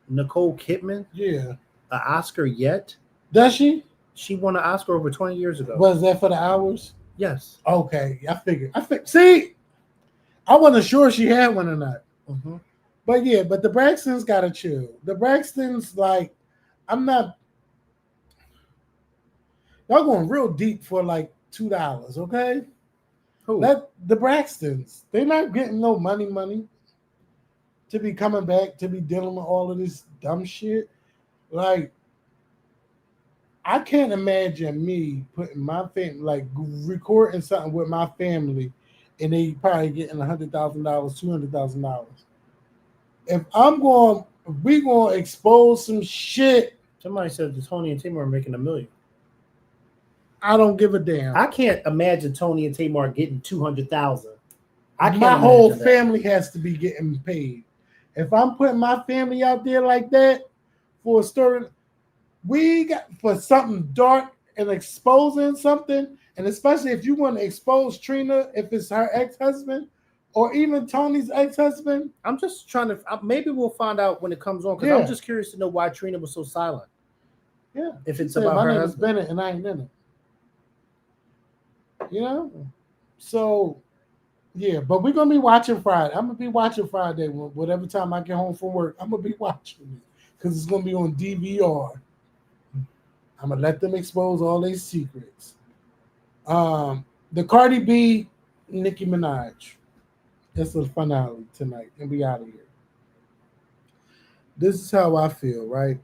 S1: Nicole Kidman?
S2: Yeah.
S1: An Oscar yet?
S2: Does she?
S1: She won an Oscar over 20 years ago.
S2: Was that for the Hours?
S1: Yes.
S2: Okay. I figured. See, I wasn't sure she had one or not.
S1: Mm-hmm.
S2: But yeah, but the Braxtons got to chill. The Braxtons, like, I'm not. Y'all going real deep for like $2, okay?
S1: Who?
S2: The Braxtons. They're not getting no money to be coming back, to be dealing with all of this dumb shit. Like, I can't imagine me putting my family, like recording something with my family, and they probably getting $100,000, $200,000. If we going to expose some shit.
S1: Somebody said that Tony and Tamar are making $1 million.
S2: I don't give a damn.
S1: I can't imagine Tony and Tamar getting $200,000.
S2: My whole family has to be getting paid. If I'm putting my family out there like that for a story, we got for something dark and exposing something, and especially if you want to expose Trina, if it's her ex-husband or even Tony's ex-husband.
S1: I'm just trying to. Maybe we'll find out when it comes on, because I'm just curious to know why Trina was so silent.
S2: Yeah,
S1: if it's about her husband.
S2: My name is Bennett, and I ain't in it. You know, so yeah, but we're gonna be watching Friday. I'm gonna be watching Friday. Whatever time I get home from work, I'm gonna be watching it because it's gonna be on DVR. I'm gonna let them expose all their secrets. The Cardi B, Nicki Minaj. That's the finale tonight, and we out of here. This is how I feel, right?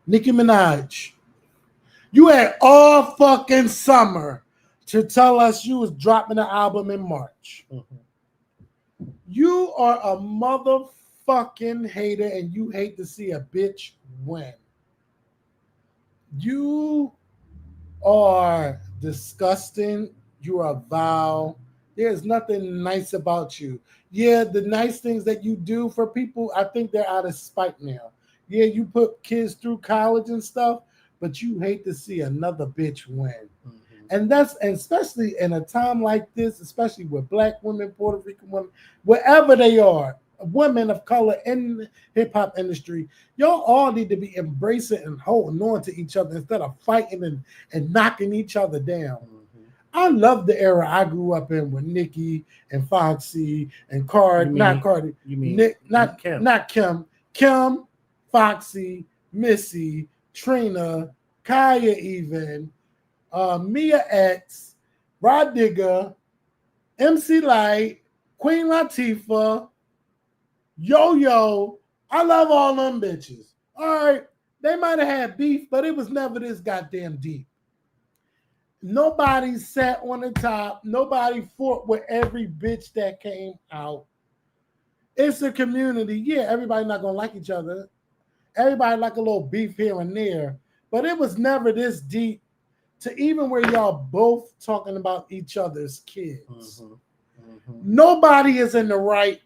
S2: Nicki Minaj. You had all fucking summer to tell us you was dropping an album in March. Mm-hmm. You are a motherfucking hater, and you hate to see a bitch win. You are disgusting. You are vile. There's nothing nice about you. Yeah, the nice things that you do for people, I think they're out of spite now. Yeah, you put kids through college and stuff, but you hate to see another bitch win. Mm-hmm. And especially in a time like this, especially with Black women, Puerto Rican women, wherever they are, women of color in the hip-hop industry, y'all all need to be embracing and holding on to each other instead of fighting and knocking each other down. Mm-hmm. I love the era I grew up in with Nicki and Foxy and Kim, Foxy, Missy, Trina, Kaya, even Mia X, Rod Digger, MC Lyte, Queen Latifah, Yo-Yo. I love all them bitches. All right, they might have had beef, but it was never this goddamn deep. Nobody sat on the top. Nobody fought with every bitch that came out. It's a community. Yeah, everybody not gonna like each other. Everybody like a little beef here and there, but it was never this deep to even where y'all both talking about each other's kids. Mm-hmm. Mm-hmm. Nobody is in the right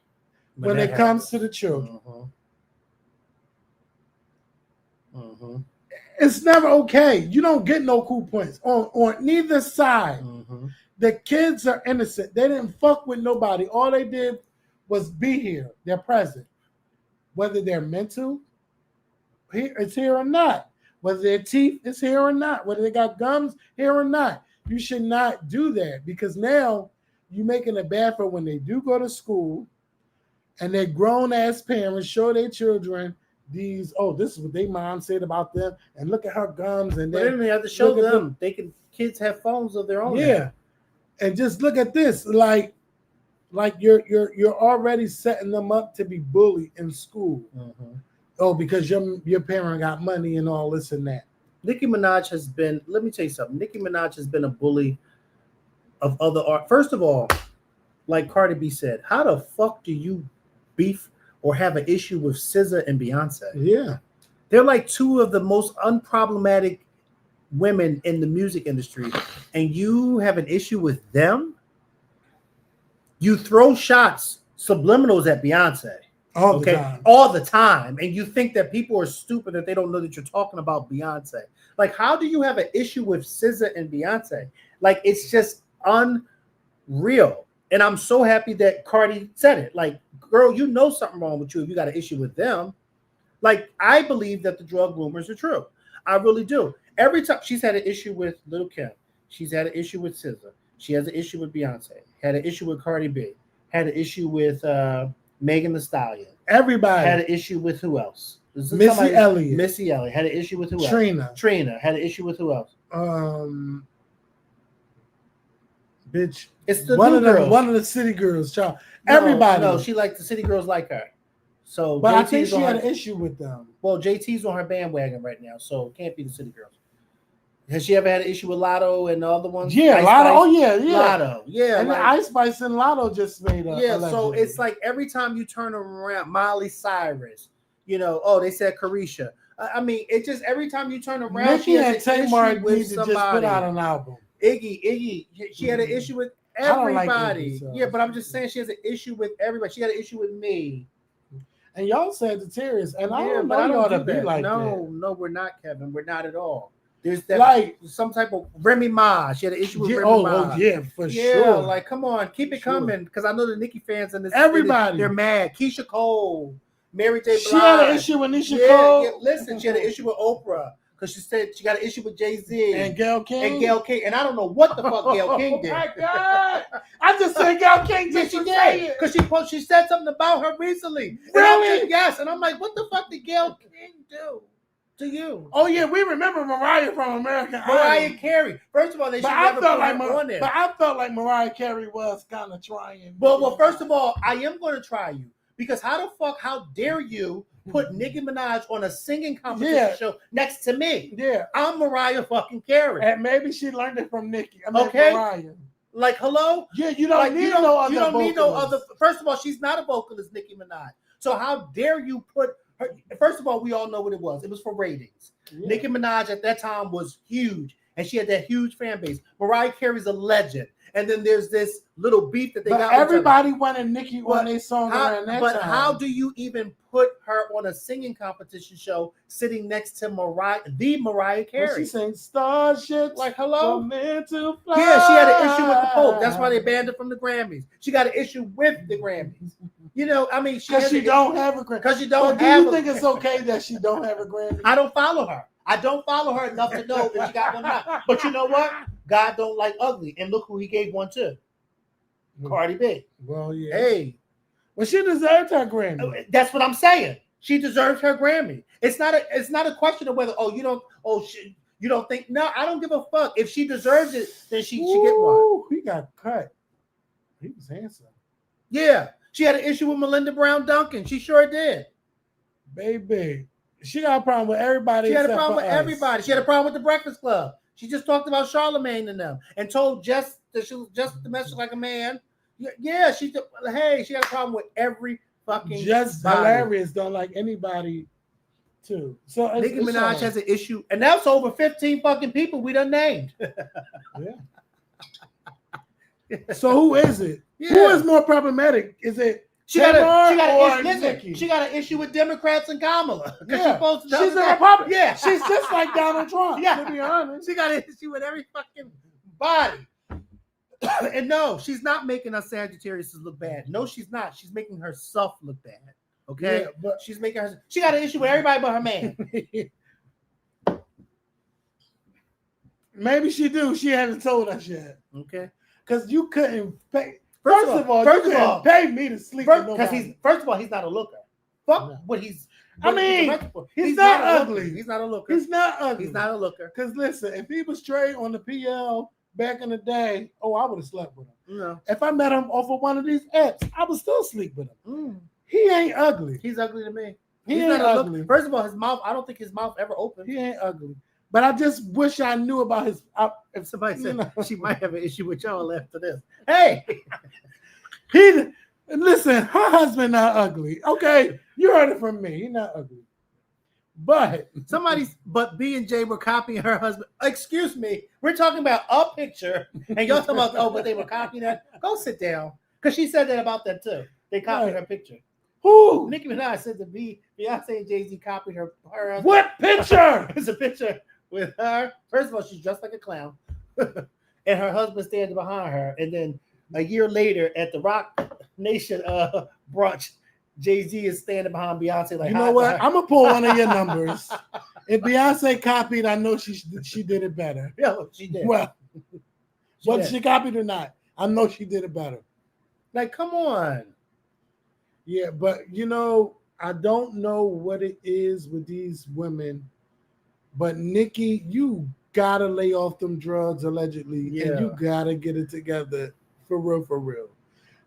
S2: when it comes to the children. Mm-hmm. Mm-hmm. It's never okay. You don't get no cool points on neither side. Mm-hmm. The kids are innocent. They didn't fuck with nobody. All they did was be here. They're present. Whether they're mental, it's here or not. Whether their teeth is here or not. Whether they got gums here or not. You should not do that, because now you making it bad for when they do go to school, and their grown ass parents show their children these. Oh, this is what their mom said about them, and look at her gums, and
S1: then they have to show them. Kids have phones of their own.
S2: Yeah, now. And just look at this, like you're already setting them up to be bullied in school. Mm-hmm. Oh, because your parent got money and all this and that.
S1: Nicki Minaj has been. Let me tell you something. Nicki Minaj has been a bully of other art. First of all, like Cardi B said, how the fuck do you beef or have an issue with SZA and Beyonce?
S2: Yeah,
S1: they're like two of the most unproblematic women in the music industry, and you have an issue with them. You throw shots, subliminals at Beyonce. All the time. And you think that people are stupid that they don't know that you're talking about Beyonce. Like, how do you have an issue with SZA and Beyonce? Like, it's just unreal. And I'm so happy that Cardi said it. Like, girl, you know something wrong with you if you got an issue with them. Like, I believe that the drug rumors are true. I really do. Every time she's had an issue with Lil' Kim, she's had an issue with SZA. She has an issue with Beyonce. Had an issue with Cardi B. Had an issue with Megan Thee Stallion.
S2: Everybody
S1: had an issue with who else?
S2: Missy Elliott.
S1: Missy Elliott had an issue with who else? Trina had an issue with who else?
S2: Bitch.
S1: It's the one
S2: of the city girls, child. Everybody.
S1: No, she liked the city girls like her. So,
S2: but I think she had an issue with them.
S1: Well, JT's on her bandwagon right now, so it can't be the city girls. Has she ever had an issue with Lotto and the other ones?
S2: Yeah, Lotto. Oh, yeah.
S1: Lotto. Yeah.
S2: And like, Ice Spice and Lotto just made up.
S1: Yeah, so it's like every time you turn around, Miley Cyrus, they said Carisha. I mean, it's just every time you turn around,
S2: Nicki and Tamar need to just put out an album.
S1: Iggy, she had an issue with everybody. Yeah, but I'm just saying she has an issue with everybody. She had an issue with me.
S2: And y'all Sagittarius, and I don't know y'all to be like that.
S1: No, we're not, Kevin. We're not at all. There's that like some type of Remy Ma. She had an issue with Remy Ma.
S2: Oh, yeah, for sure.
S1: Yeah, like come on, keep it coming. Because I know the Nicki fans in this
S2: everybody
S1: they're mad. Keisha Cole, Mary J. Blige.
S2: She had an issue with Nisha Cole.
S1: Yeah, listen, she had an issue with Oprah because she said she got an issue with Jay-Z
S2: and Gayle King.
S1: And I don't know what the fuck Gayle King did.
S2: Oh my God! I just said Gayle King.
S1: Yes, she did because she said something about her recently.
S2: Really?
S1: Yes, and I'm like, what the fuck did Gayle King do to you?
S2: Oh yeah, we remember Mariah from American Idol.
S1: Mariah Carey. First of all, they should never put her on there.
S2: But I felt like Mariah Carey was kind of trying.
S1: Well, first of all, I am going to try you because how dare you put Nicki Minaj on a singing competition show next to me?
S2: Yeah,
S1: I'm Mariah fucking Carey,
S2: and maybe she learned it from Nicki. Mariah.
S1: Like, hello?
S2: Yeah, you don't need no other.
S1: You don't need no other. First of all, she's not a vocalist, Nicki Minaj. So how dare you put her? First of all, we all know what it was. It was for ratings. Yeah. Nicki Minaj at that time was huge, and she had that huge fan base. Mariah Carey's a legend. And then there's this little beef that they got.
S2: Everybody wanted Nicki on their song around that time.
S1: How do you even put her on a singing competition show sitting next to Mariah Carey?
S2: Well, she sings Starships.
S1: Like, hello?
S2: Meant to fly.
S1: Yeah, she had an issue with the Pope. That's why they banned her from the Grammys. She got an issue with the Grammys. I mean,
S2: because she don't have a Grammy.
S1: Because you don't
S2: have. Do you think it's okay that she don't have a Grammy?
S1: I don't follow her. I don't follow her enough to know if she got one or not. But you know what? God don't like ugly, and look who he gave one to. Cardi B.
S2: Well, yeah.
S1: Hey,
S2: well, she deserved her Grammy.
S1: That's what I'm saying. She deserves her Grammy. It's not a question of whether you don't think. No, I don't give a fuck. If she deserves it, then she should get one.
S2: He got cut. He was handsome.
S1: Yeah, she had an issue with Melinda Brown Duncan. She sure did.
S2: Baby, she got a problem with everybody.
S1: She had a problem with everybody. She had a problem with the Breakfast Club. She just talked about Charlamagne and them and told Jess that she was just domestic like a man. Yeah, she had a problem with every fucking
S2: just hilarious. Don't like anybody too. So
S1: Nicki Minaj has an issue, and that's over 15 fucking people we done named.
S2: Yeah. So who is it? Yeah. Who is more problematic? Is it? She got
S1: an issue with Democrats and Kamala.
S2: Yeah. She's a Republican.
S1: Yeah.
S2: She's just like Donald Trump,
S1: to
S2: be honest.
S1: She got an issue with every fucking body. And no, she's not making us Sagittarius look bad. No, she's not. She's making herself look bad. Okay?
S2: Yeah, but
S1: she got an issue with everybody but her man.
S2: Maybe she do. She hasn't told us yet.
S1: Okay.
S2: because you couldn't pay. First of all, you couldn't pay me to sleep with nobody.
S1: Because he's not a looker. Fuck what he's.
S2: I mean, he's not ugly.
S1: He's not a looker.
S2: He's not ugly.
S1: He's not a looker.
S2: Because listen, if he was straight on the PL back in the day, I would have slept with him.
S1: No.
S2: If I met him off of one of these apps, I would still sleep with him. He ain't ugly.
S1: He's ugly to me.
S2: He's not ugly.
S1: First of all, his mouth, I don't think his mouth ever opened.
S2: He ain't ugly. But I just wish I knew about his.
S1: If somebody said she might have an issue with y'all after this. Hey!
S2: Listen, her husband not ugly. Okay, you heard it from me. He's not ugly. But
S1: B and J were copying her husband. Excuse me, we're talking about a picture, and y'all talking about but they were copying that. Go sit down, because she said that about that too. They copied her picture.
S2: Who?
S1: Nicki Minaj said that Beyonce and Jay-Z copied her husband.
S2: What picture?
S1: It's a picture with her. First of all, she's dressed like a clown, and her husband standing behind her, and then a year later at the Rock Nation brunch, Jay-Z is standing behind Beyonce. Like,
S2: you know what? I'm gonna pull one of your numbers. If Beyonce copied, I know she did it better.
S1: Yeah, she did.
S2: Well, whether she copied or not, I know she did it better.
S1: Like, come on.
S2: Yeah, but I don't know what it is with these women, but Nicki, you gotta lay off them drugs allegedly, and you gotta get it together for real,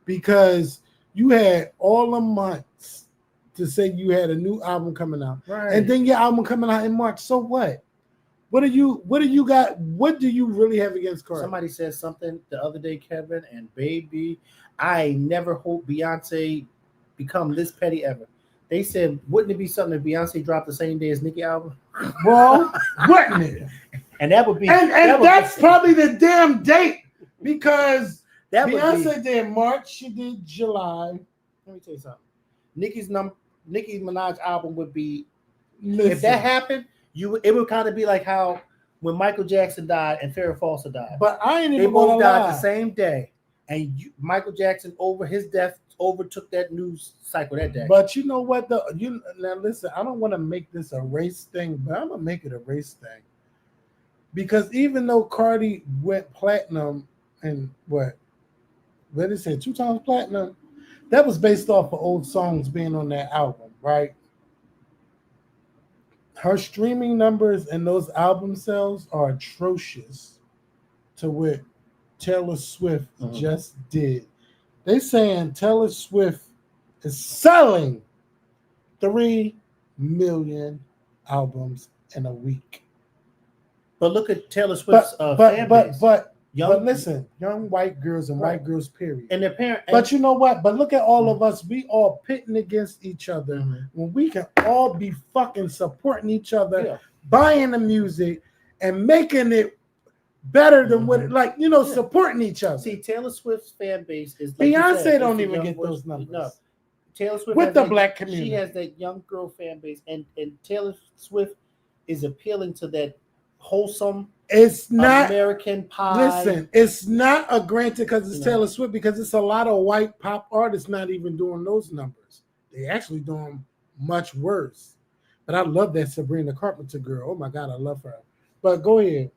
S2: because you had all the months to say you had a new album coming out,
S1: right? And
S2: then your album coming out in March. So what? What do you got? What do you really have against Cardi?
S1: Somebody said something the other day, Kevin and Baby. I never hope Beyonce become this petty ever. They said, wouldn't it be something if Beyonce dropped the same day as Nicki album?
S2: Well, wouldn't it?
S1: And that would be,
S2: and that's probably the damn date, because Beyonce did March, she did July.
S1: Let me tell you something. Nicki Minaj album would be, if that happened, it would kind of be like how when Michael Jackson died and Farrah Fawcett died.
S2: But I ain't even
S1: they both died the same day, and Michael Jackson over his death overtook that news cycle that day.
S2: But you know what? Now listen, I don't want to make this a race thing, but I'm gonna make it a race thing, because even though Cardi went platinum and what did it say, 2 times platinum? That was based off of old songs being on that album, right? Her streaming numbers and those album sales are atrocious to what Taylor Swift just did. They saying Taylor Swift is selling 3 million albums in a week.
S1: But look at Taylor Swift's fan base.
S2: But listen, young white girls and white girls, period.
S1: And their parents.
S2: But you know what? But look at all of us. We all pitting against each other when we can all be fucking supporting each other, buying the music and making it better than what supporting each other.
S1: See, Taylor Swift's fan base is like
S2: Beyonce don't even get those numbers.
S1: No. Taylor Swift
S2: with the black community.
S1: She has that young girl fan base, and Taylor Swift is appealing to that wholesome.
S2: It's not
S1: American pie.
S2: Listen, it's not a granted because it's Taylor Swift, because it's a lot of white pop artists not even doing those numbers. They actually doing much worse. But I love that Sabrina Carpenter girl. Oh my God, I love her. But go ahead.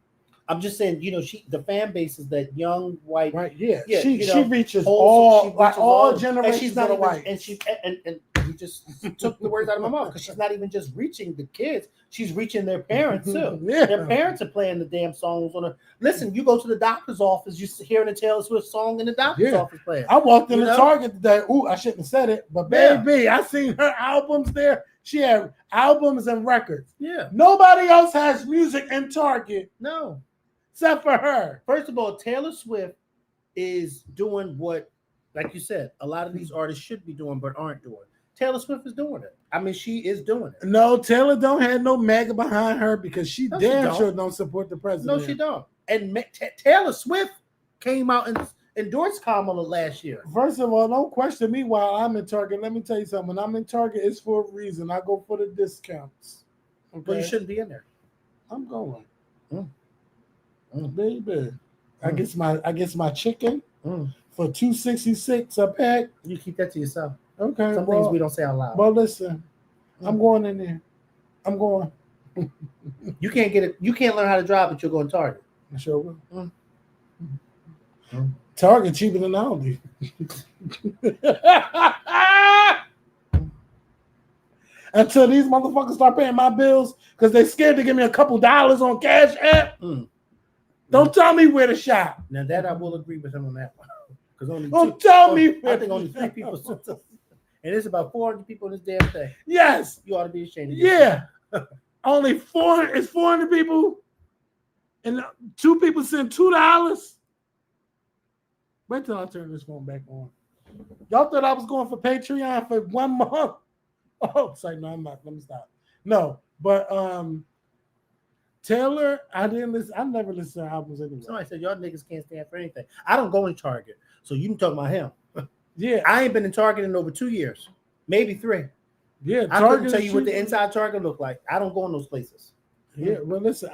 S1: I'm just saying, the fan base is that young white.
S2: Right, yeah. She reaches all generations.
S1: And she's not
S2: of white.
S1: And you just took the words out of my mouth, because she's not even just reaching the kids, she's reaching their parents too. Their parents are playing the damn songs on her. Listen, you go to the doctor's office, you hearing a Taylor Swift song in the doctor's office playing.
S2: I walked in the Target today. Ooh, I shouldn't have said it, but baby, I seen her albums there. She had albums and records.
S1: Yeah.
S2: Nobody else has music in Target.
S1: No.
S2: Except for her.
S1: First of all, Taylor Swift is doing what, like you said, a lot of these artists should be doing but aren't doing. Taylor Swift is doing it. I mean, she is doing it.
S2: No, Taylor don't have no MAGA behind her, because she sure don't support the president.
S1: No, she don't. And Taylor Swift came out and endorsed Kamala last year.
S2: First of all, don't question me while I'm in Target. Let me tell you something. When I'm in Target, it's for a reason. I go for the discounts.
S1: Okay? But you shouldn't be in there.
S2: I'm going. Baby, I guess my chicken for $2.66 a pack.
S1: You keep that to yourself.
S2: Okay.
S1: Some things we don't say out loud.
S2: Well, listen, I'm going in there. I'm going.
S1: You can't get it. You can't learn how to drive, but you'll go in Target.
S2: I sure will. Target cheaper than Aldi. Until these motherfuckers start paying my bills because they scared to give me a couple dollars on Cash App. Don't tell me where to shop.
S1: Now that I will agree with him on that one. Because only I think only 3 people. And it's about 400 people in this damn thing.
S2: Yes.
S1: You ought to be ashamed of
S2: yourself. Only 400. It's 400 people. And 2 people send $2. Wait till I turn this phone back on. Y'all thought I was going for Patreon for 1 month. Oh, sorry, no, I'm not. Let me stop. No, but Taylor, I didn't listen. I never listen to albums anyway.
S1: Somebody said y'all niggas can't stand for anything. I don't go in Target, so you can talk about him.
S2: Yeah,
S1: I ain't been in Target in over 2 years, maybe 3.
S2: Yeah,
S1: I couldn't tell you what the inside Target look like. I don't go in those places.
S2: Yeah, well, listen,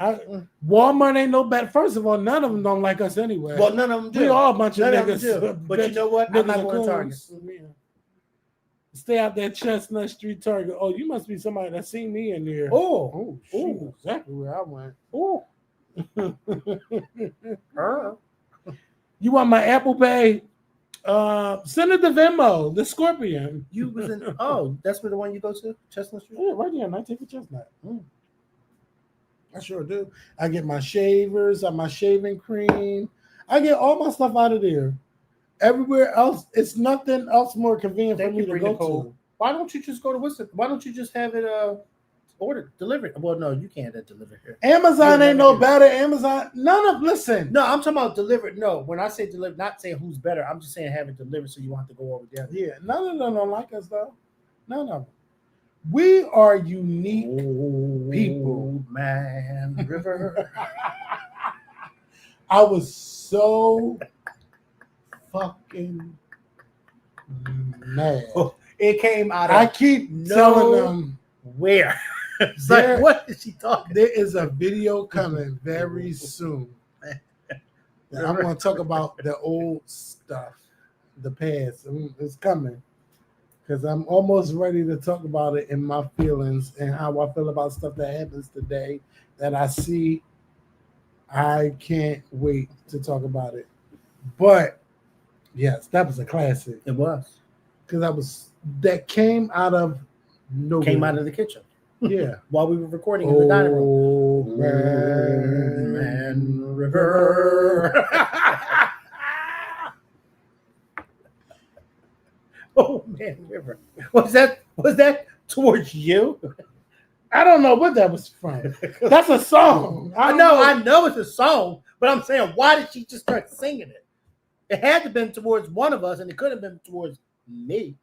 S2: Walmart ain't no better. First of all, none of them don't like us anyway.
S1: Well, none of them do.
S2: We all a bunch of niggas.
S1: But you know what? I'm not going to Target.
S2: Stay out that Chestnut Street Target. Oh, you must be somebody that seen me in there.
S1: Oh,
S2: shoot, exactly where I went.
S1: Oh.
S2: You want my Apple Pay? Send it to Venmo, the Scorpion.
S1: You was in that's where the one you go to? Chestnut Street?
S2: Yeah, right there. I take a Chestnut. I sure do. I get my shavers, my shaving cream. I get all my stuff out of there. Everywhere else, it's nothing else more convenient for me to go to.
S1: Why don't you just go to Worcester? Why don't you just have it ordered, delivered? Well, no, you can't have delivered here.
S2: Amazon ain't no better. Amazon, listen.
S1: No, I'm talking about delivered. No, when I say delivered, not saying who's better. I'm just saying have it delivered so you won't have to go over there.
S2: Yeah, none of them don't like us though. None of them. We are unique people.
S1: Man, River.
S2: I was so fucking mad.
S1: It came out of
S2: I keep telling them
S1: where. It's like, what is she talking?
S2: There is a video coming very soon. I'm going to talk about the old stuff, the past. It's coming. Because I'm almost ready to talk about it in my feelings and how I feel about stuff that happens today that I see. I can't wait to talk about it. But yes, that was a classic.
S1: It was.
S2: Because that came out of nowhere.
S1: Came out of the kitchen.
S2: Yeah.
S1: While we were recording in the dining room. Man River. Oh Man River. Was that towards you?
S2: I don't know what that was from. That's a song.
S1: I know it's a song, but I'm saying, why did she just start singing it? It had to have been towards one of us, and it could have been towards me.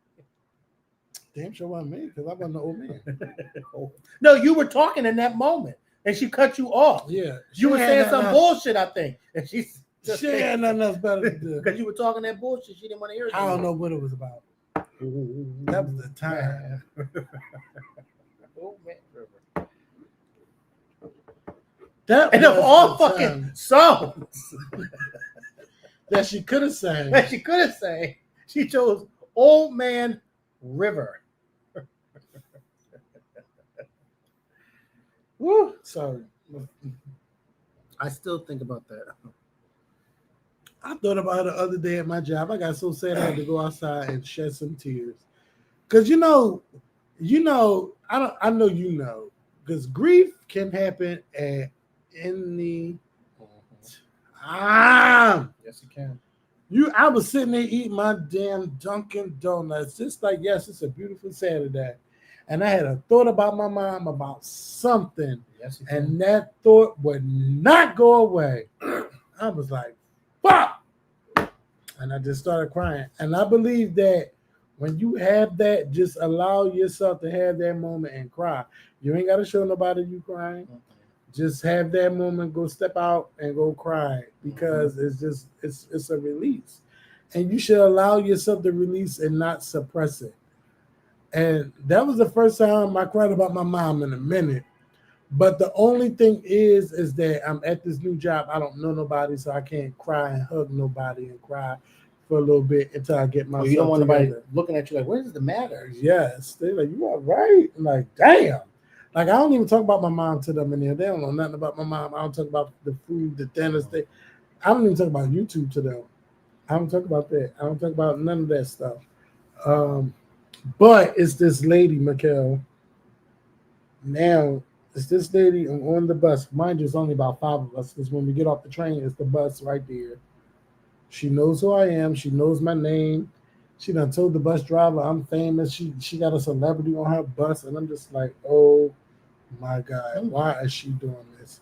S2: Damn sure wasn't me, because I wasn't the old man.
S1: No, you were talking in that moment, and she cut you off.
S2: Yeah.
S1: You were saying some bullshit, I think. And she
S2: had nothing else better to do.
S1: Because you were talking that bullshit. She didn't want to hear it.
S2: I don't know what it was about. That was the time.
S1: Oh, man.
S2: And
S1: of all fucking songs
S2: that she could have sang,
S1: she chose Old Man River.
S2: Woo! Sorry.
S1: I still think about that.
S2: I thought about it the other day at my job. I got so sad I had to go outside and shed some tears. Because I know because grief can happen at any time.
S1: Yes, it can.
S2: I was sitting there eating my damn Dunkin' Donuts, just like, yes, it's a beautiful Saturday. And I had a thought about my mom about something.
S1: Yes,
S2: and that thought would not go away. I was like, fuck! And I just started crying. And I believe that when you have that, just allow yourself to have that moment and cry. You ain't got to show nobody you crying. Mm-hmm. Just have that moment, go step out and go cry, because it's a release. And you should allow yourself to release and not suppress it. And that was the first time I cried about my mom in a minute. But the only thing is that I'm at this new job. I don't know nobody, so I can't cry and hug nobody and cry for a little bit until I get myself together.
S1: You don't want nobody looking at you like, what is the matter?
S2: Yes. They're like, you all right? I'm like, damn. Like, I don't even talk about my mom to them in there. They don't know nothing about my mom. I don't talk about the food, the dentist. I don't even talk about YouTube to them. I don't talk about that. I don't talk about none of that stuff. But it's this lady, Mikkel. Now, it's this lady on the bus. Mind you, it's only about 5 of us because when we get off the train, it's the bus right there. She knows who I am. She knows my name. She done told the bus driver I'm famous. She got a celebrity on her bus, and I'm just like, oh my God, why is she doing this?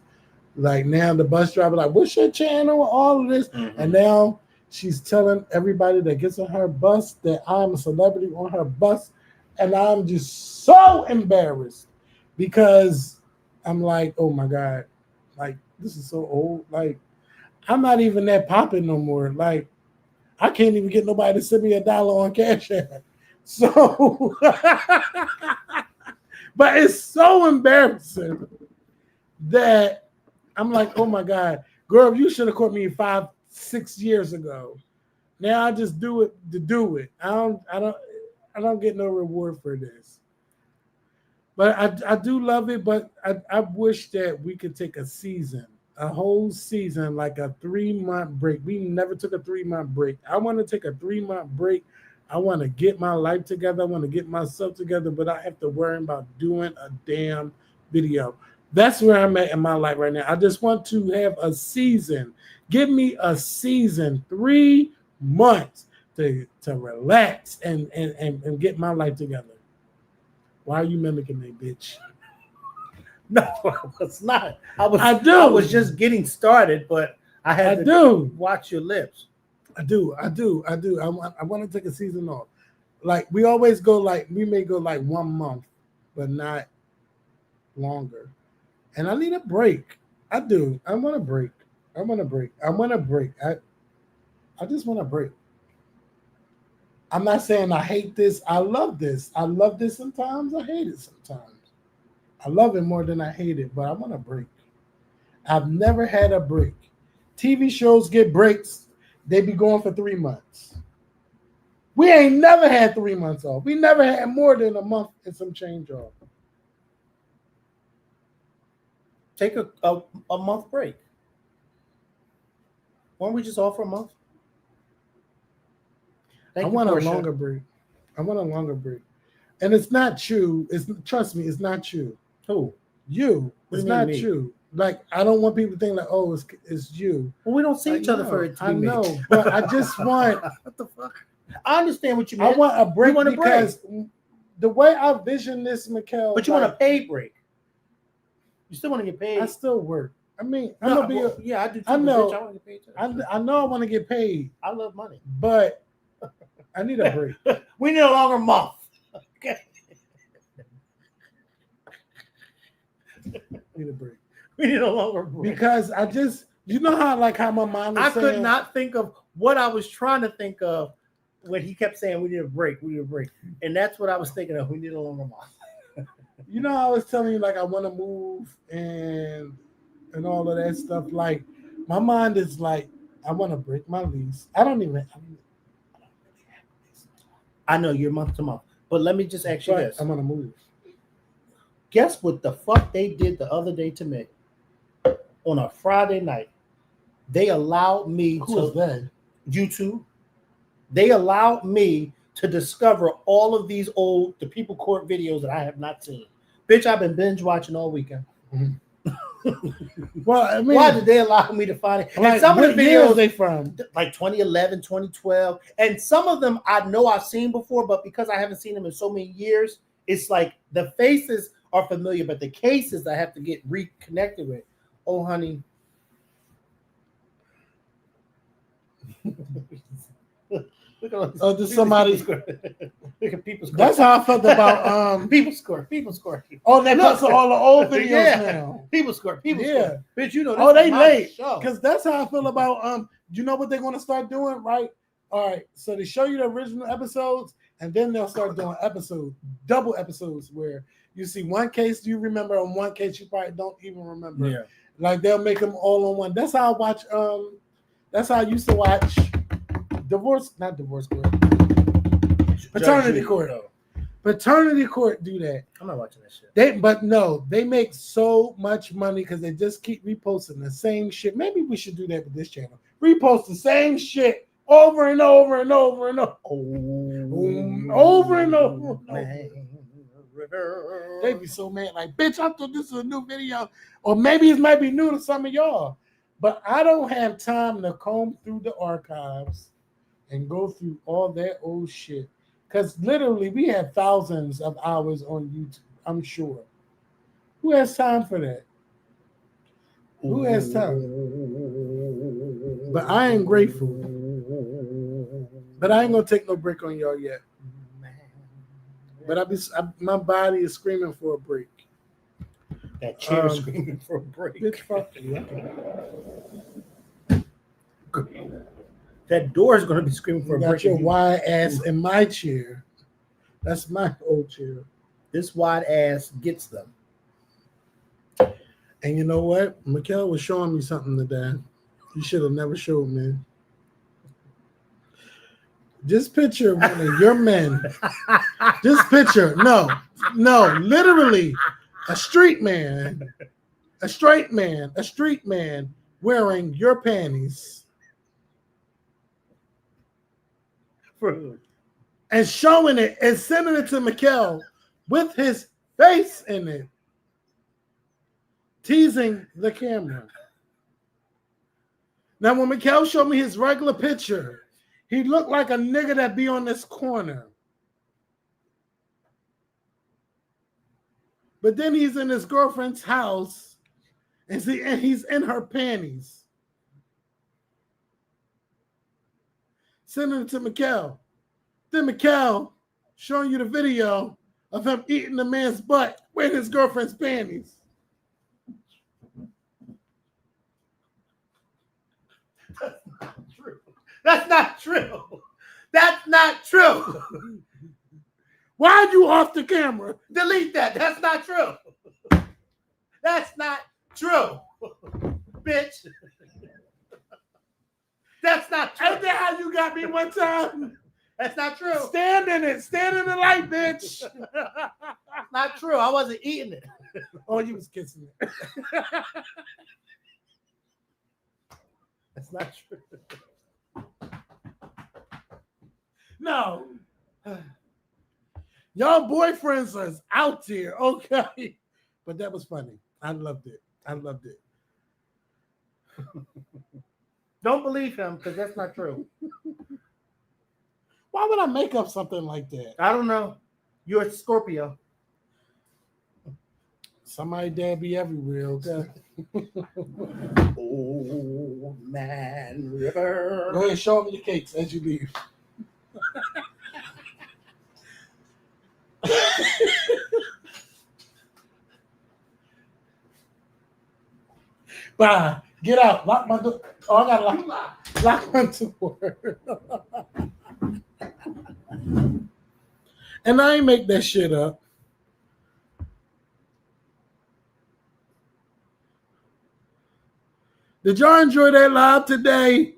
S2: Like now the bus driver like, what's your channel? All of this, and now she's telling everybody that gets on her bus that I'm a celebrity on her bus, and I'm just so embarrassed because I'm like, oh my God, like this is so old. Like I'm not even that popping no more. Like I can't even get nobody to send me $1 on Cash App. So, but it's so embarrassing that I'm like, oh my God, girl, you should have caught me 5-6 years ago. Now I just do it to do it. I don't get no reward for this. But I do love it, but I wish that we could take a season. A whole season, like a 3-month break. We never took a 3-month break. I want to take a 3-month break. I want to get my life together. I want to get myself together, but I have to worry about doing a damn video. That's where I'm at in my life right now. I just want to have a season. Give me a season, 3 months to relax and get my life together. Why are you mimicking me, bitch?
S1: No, I was not. I was just getting started, but I had to watch your lips.
S2: I do. I want to take a season off. Like we always go, like we may go like 1 month, but not longer. And I need a break. I do. I want a break. I just want a break. I'm not saying I hate this. I love this. I love this sometimes. I hate it sometimes. I love it more than I hate it, but I want a break. I've never had a break. TV shows get breaks. They be going for 3 months. We ain't never had 3 months off. We never had more than a month and some change off.
S1: Take a month break. Why don't we just off for a month?
S2: I want a longer break. And it's not you. Trust me, it's not you.
S1: Who?
S2: You. It's not you. Like I don't want people to think like, oh, it's you.
S1: Well, we don't see each other for it to be me.
S2: I know, but I just want.
S1: What the fuck? I understand what you mean.
S2: I want a break because the way I vision this, Mikkel.
S1: But you want a paid break. You still want to get paid.
S2: I still work. I mean,
S1: I do. Too, I
S2: know.
S1: Bitch, I want to get paid too.
S2: I know I want to get paid.
S1: I love money,
S2: but I need a break.
S1: We need a longer month. Okay.
S2: Need a break.
S1: We need a longer break.
S2: Because I just, you know how my mind was saying.
S1: I could not think of what I was trying to think of when he kept saying we need a break. And that's what I was thinking of. We need a longer month.
S2: You know, I was telling you, like, I want to move and all of that stuff. Like, my mind is like, I want to break my lease. I don't really have a lease.
S1: I know you're month to month. But let me just ask you this.
S2: I'm going to move.
S1: Guess what the fuck they did the other day to me? On a Friday night. They allowed me
S2: Who was that?
S1: YouTube. They allowed me to discover all of these the People Court videos that I have not seen. Bitch, I've been binge watching all weekend.
S2: Well, I mean,
S1: why did they allow me to find it?
S2: Like,
S1: and some of the videos
S2: they from
S1: like 2011, 2012, and some of them I know I've seen before, but because I haven't seen them in so many years, it's like the faces are familiar, but the cases I have to get reconnected with. Oh, honey. Look at
S2: just somebody.
S1: Look at People's Court.
S2: That's how I felt about
S1: People's Court.
S2: Oh, they post all the old videos now.
S1: People's Court. Bitch, you know.
S2: Oh, they late because that's how I feel about You know what they're going to start doing, right? All right, so they show you the original episodes, and then they'll start doing double episodes, where you see one case you remember, and one case you probably don't even remember.
S1: Yeah.
S2: Like they'll make them all on one. That's how I watch. That's how I used to watch not divorce court, paternity court. Paternity court do that.
S1: I'm not watching that shit.
S2: They make so much money because they just keep reposting the same shit. Maybe we should do that with this channel. Repost the same shit over and over and over and over. Over and over and over. They'd be so mad, like, bitch, I thought this was a new video. Or maybe it might be new to some of y'all. But I don't have time to comb through the archives and go through all that old shit. Because literally, we have thousands of hours on YouTube, I'm sure. Who has time for that? Who has time? But I am grateful. But I ain't going to take no break on y'all yet. But my body is screaming for a break.
S1: That chair screaming for a break.
S2: Bitch, fuck you.
S1: That door is going to be screaming for a break.
S2: Got your wide ass in my chair. That's my old chair.
S1: This wide ass gets them.
S2: And you know what? Mikhail was showing me something today. You should have never showed me. Just picture one of your men. Just picture. No, literally a street man wearing your panties and showing it and sending it to Mikhail with his face in it, teasing the camera. Now, when Mikhail showed me his regular picture, he looked like a nigga that be on this corner. But then he's in his girlfriend's house and he's in her panties. Sending it to Mikhail. Then Mikhail showing you the video of him eating the man's butt wearing his girlfriend's panties.
S1: That's not true. That's not true.
S2: Why'd you off the camera?
S1: Delete that. That's not true. That's not true. Bitch. That's not true.
S2: Ain't that how you got me one time?
S1: That's not true.
S2: Stand in it. Stand in the light, bitch.
S1: Not true. I wasn't eating it.
S2: Oh, you was kissing it.
S1: That's not true.
S2: No. Y'all boyfriends are out there, okay? But that was funny. I loved it.
S1: Don't believe him because that's not true.
S2: Why would I make up something like that?
S1: I don't know. You're a Scorpio.
S2: Somebody dad be everywhere, okay?
S1: Old Man River.
S2: Go ahead, show me your cakes as you leave. Bye. Get out. Lock my door. Oh, I gotta lock my door. And I ain't make that shit up. Did y'all enjoy that live today?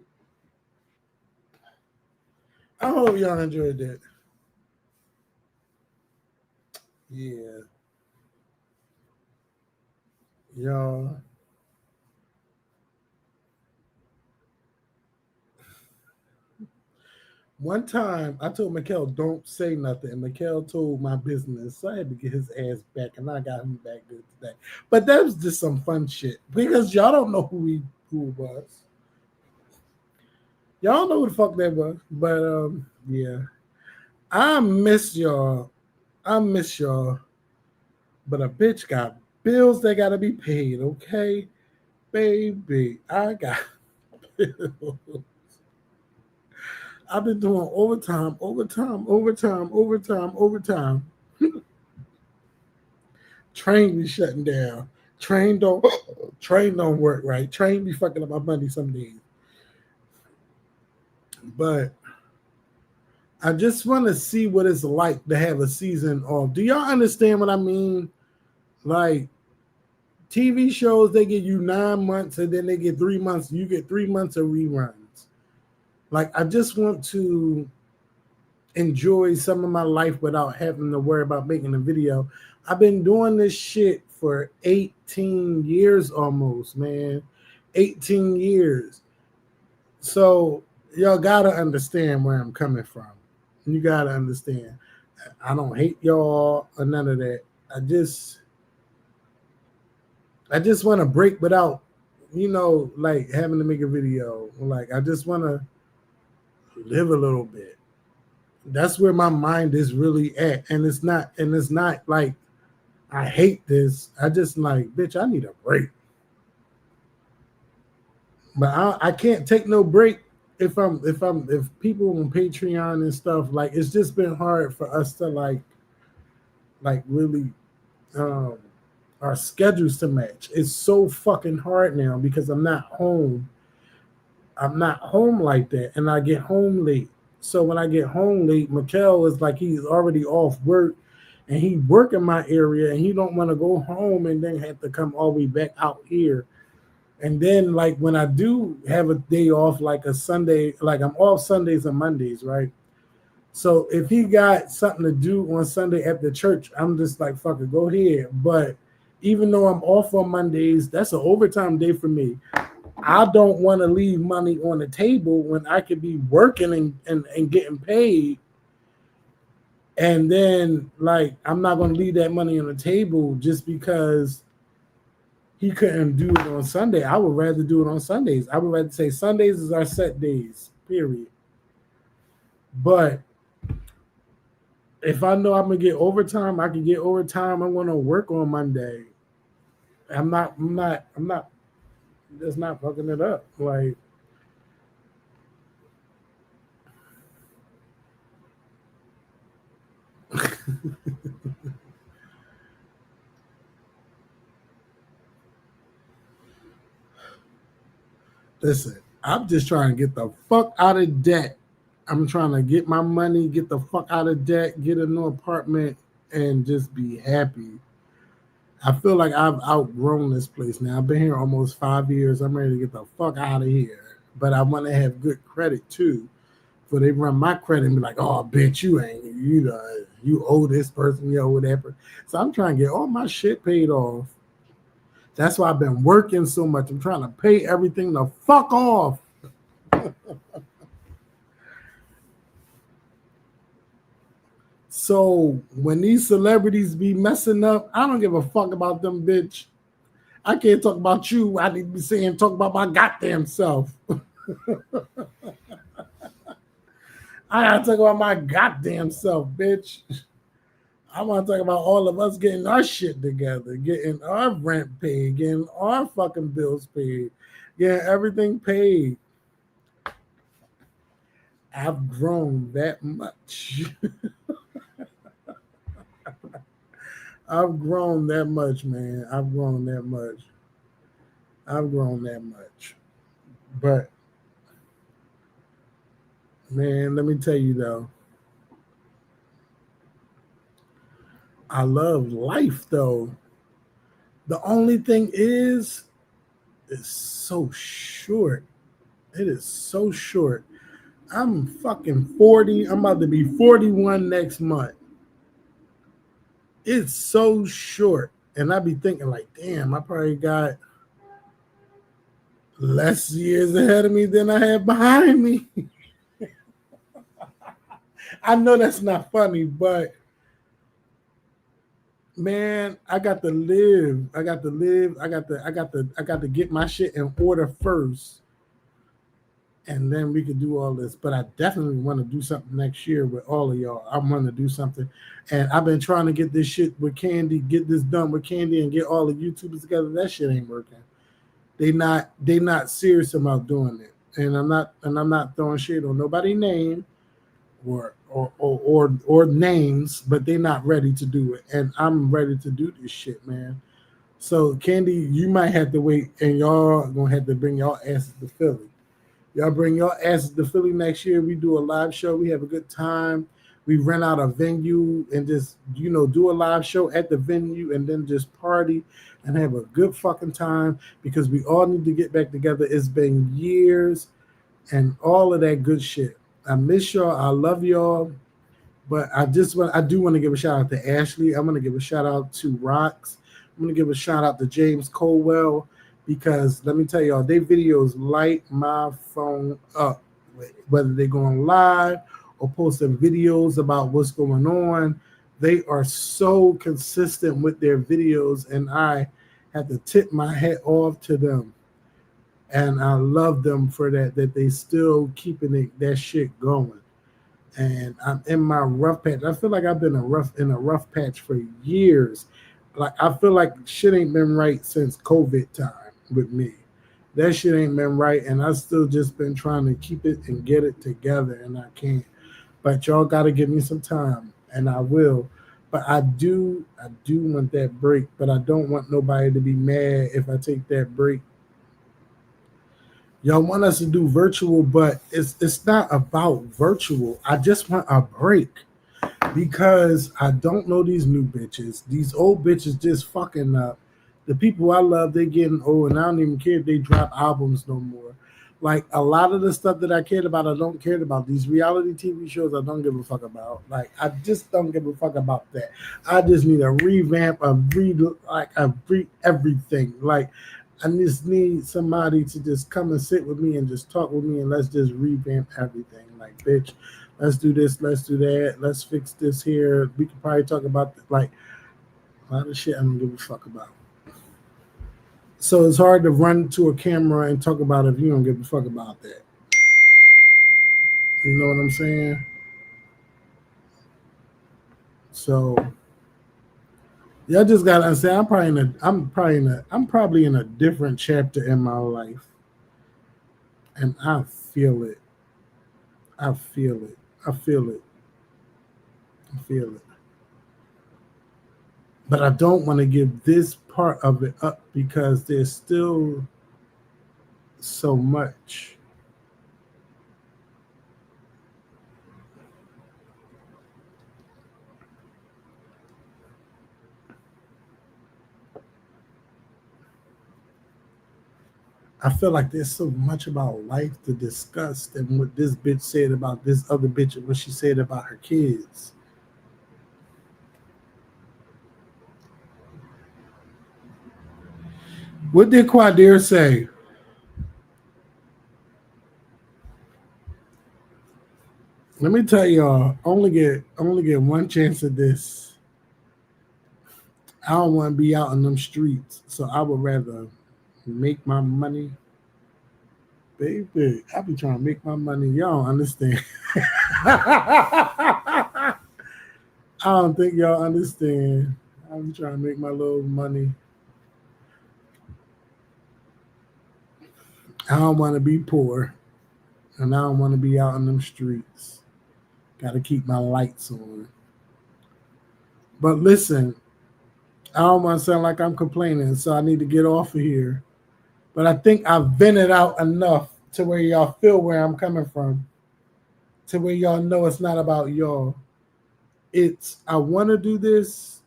S2: I hope y'all enjoyed that. Yeah. Y'all. One time I told Mikhail, don't say nothing. And Mikhail told my business. So I had to get his ass back, and I got him back good today. But that was just some fun shit. Because y'all don't know who it was. Y'all know who the fuck that was. But yeah. I miss y'all. But a bitch got bills that gotta be paid, okay? Baby, I got bills. I've been doing overtime. Train be shutting down. Train don't work right. Train be fucking up my money some days. But I just want to see what it's like to have a season off. Do y'all understand what I mean? Like TV shows, they give you 9 months and then they get 3 months. You get 3 months of reruns. Like, I just want to enjoy some of my life without having to worry about making a video. I've been doing this shit for 18 years almost, man. 18 years. So y'all gotta understand where I'm coming from. You gotta understand. I don't hate y'all or none of that. I just want to break without, like having to make a video. Like I just want to live a little bit. That's where my mind is really at, and it's not like I hate this. I just like, bitch, I need a break. But I can't take no break if people on Patreon and stuff. Like it's just been hard for us to like really our schedules to match. It's so fucking hard now because I'm not home. I'm not home like that, and I get home late. So when I get home late, Mikhail is like he's already off work, and he work in my area, and he don't want to go home and then have to come all the way back out here. And then like when I do have a day off, like a Sunday, like I'm off Sundays and Mondays, right? So if he got something to do on Sunday at the church, I'm just like, fuck it, go ahead. But even though I'm off on Mondays, that's an overtime day for me. I don't want to leave money on the table when I could be working and getting paid. And then, like, I'm not going to leave that money on the table just because he couldn't do it on Sunday. I would rather do it on Sundays. I would rather say Sundays is our set days, period. But if I know I'm going to get overtime, I can get overtime. I'm going to work on Monday. I'm not just not fucking it up. Like, listen, I'm just trying to get the fuck out of debt. I'm trying to get my money, get the fuck out of debt, get a new apartment, and just be happy. I feel like I've outgrown this place now. I've been here almost 5 years. I'm ready to get the fuck out of here. But I want to have good credit too. So they run my credit and be like, oh, bitch, you owe this person, you owe that person. So I'm trying to get all my shit paid off. That's why I've been working so much. I'm trying to pay everything the fuck off. So when these celebrities be messing up, I don't give a fuck about them, bitch. I can't talk about you. I need to be saying, talk about my goddamn self. I gotta talk about my goddamn self, bitch. I want to talk about all of us getting our shit together, getting our rent paid, getting our fucking bills paid, getting everything paid. I've grown that much. I've grown that much, man. I've grown that much. But, man, let me tell you, though. I love life, though. The only thing is, it's so short. It is so short. I'm fucking 40. I'm about to be 41 next month. It's so short. And I be thinking like, damn, I probably got less years ahead of me than I have behind me. I know that's not funny, but man, I got to live. I got to get my shit in order first. And then we could do all this. But I definitely want to do something next year with all of y'all. I want to do something. And I've been trying to get this shit with Candy, get this done with Candy and get all the YouTubers together. That shit ain't working. They not serious about doing it. And I'm not throwing shit on nobody's name or names, but they're not ready to do it. And I'm ready to do this shit, man. So Candy, you might have to wait, and y'all gonna have to bring y'all asses to Philly. Y'all bring your asses to Philly next year. We do a live show. We have a good time. We rent out a venue and just, do a live show at the venue and then just party and have a good fucking time because we all need to get back together. It's been years and all of that good shit. I miss y'all. I love y'all. But I do want to give a shout out to Ashley. I'm going to give a shout out to Rox. I'm going to give a shout out to James Colwell. Because let me tell y'all, their videos light my phone up. whether they're going live or posting videos about what's going on. They are so consistent with their videos, and I have to tip my hat off to them. And I love them for that they still keeping that shit going. And I'm in my rough patch. I feel like I've been in a rough patch for years. Like I feel like shit ain't been right since COVID time with me. That shit ain't been right, and I still just been trying to keep it and get it together, and I can't. But y'all got to give me some time, and I will. But I do want that break. But I don't want nobody to be mad if I take that break. Y'all want us to do virtual, but it's not about virtual. I just want a break because I don't know these new bitches. These old bitches just fucking up. The people I love, they getting old, and I don't even care if they drop albums no more. Like a lot of the stuff that I cared about, I don't care about. These reality TV shows, I don't give a fuck about. Like I just don't give a fuck about that. I just need a revamp, everything. Like I just need somebody to just come and sit with me and just talk with me, and let's just revamp everything. Like, bitch, let's do this, let's do that, let's fix this here. We could probably talk about like a lot of shit I don't give a fuck about. So it's hard to run to a camera and talk about it if you don't give a fuck about that. You know what I'm saying? So y'all just gotta understand. I'm probably in a different chapter in my life, and I feel it. I feel it. I feel it. I feel it. But I don't want to give this part of it up because there's still so much. I feel like there's so much about life to discuss than what this bitch said about this other bitch and what she said about her kids. What did Quadir say? Let me tell y'all, only get one chance at this. I don't want to be out in them streets, so I would rather make my money. Baby, I be trying to make my money. Y'all don't understand. I don't think y'all understand. I'm trying to make my little money. I don't want to be poor, and I don't want to be out in them streets. Got to keep my lights on. But listen, I don't want to sound like I'm complaining, so I need to get off of here. But I think I've vented out enough to where y'all feel where I'm coming from, to where y'all know it's not about y'all. It's I want to do this.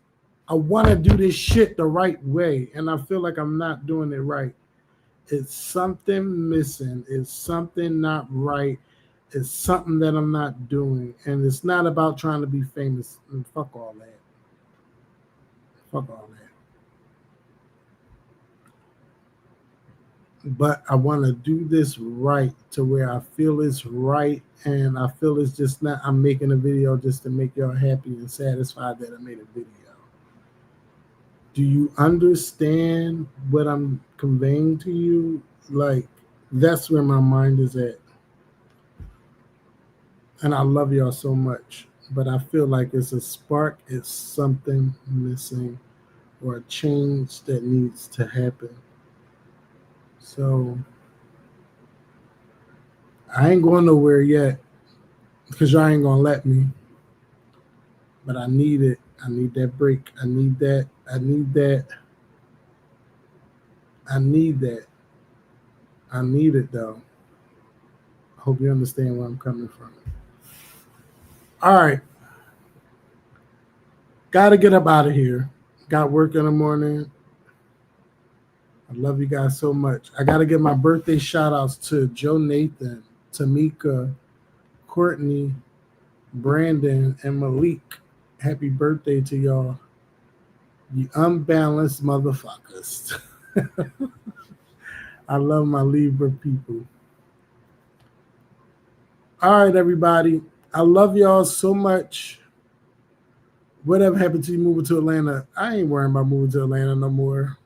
S2: I want to do this shit the right way, and I feel like I'm not doing it right. It's something missing. It's something not right. It's something that I'm not doing. And it's not about trying to be famous. And fuck all that. Fuck all that. But I want to do this right to where I feel it's right. And I feel it's just not, I'm making a video just to make y'all happy and satisfied that I made a video. Do you understand what I'm conveying to you? Like, that's where my mind is at. And I love y'all so much. But I feel like it's a spark, it's something missing, or a change that needs to happen. So, I ain't going nowhere yet because y'all ain't going to let me. But I need it. I need that break. I need that. I need that. I need that. I need it though. I hope you understand where I'm coming from. All right. Got to get up out of here. Got work in the morning. I love you guys so much. I got to give my birthday shout outs to Joe Nathan, Tamika, Courtney, Brandon, and Malik. Happy birthday to y'all. You unbalanced motherfuckers. I love my Libra people. All right, everybody. I love y'all so much. Whatever happened to you moving to Atlanta? I ain't worrying about moving to Atlanta no more.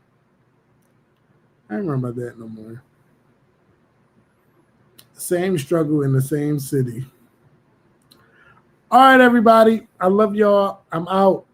S2: I ain't worrying about that no more. Same struggle in the same city. All right, everybody. I love y'all. I'm out.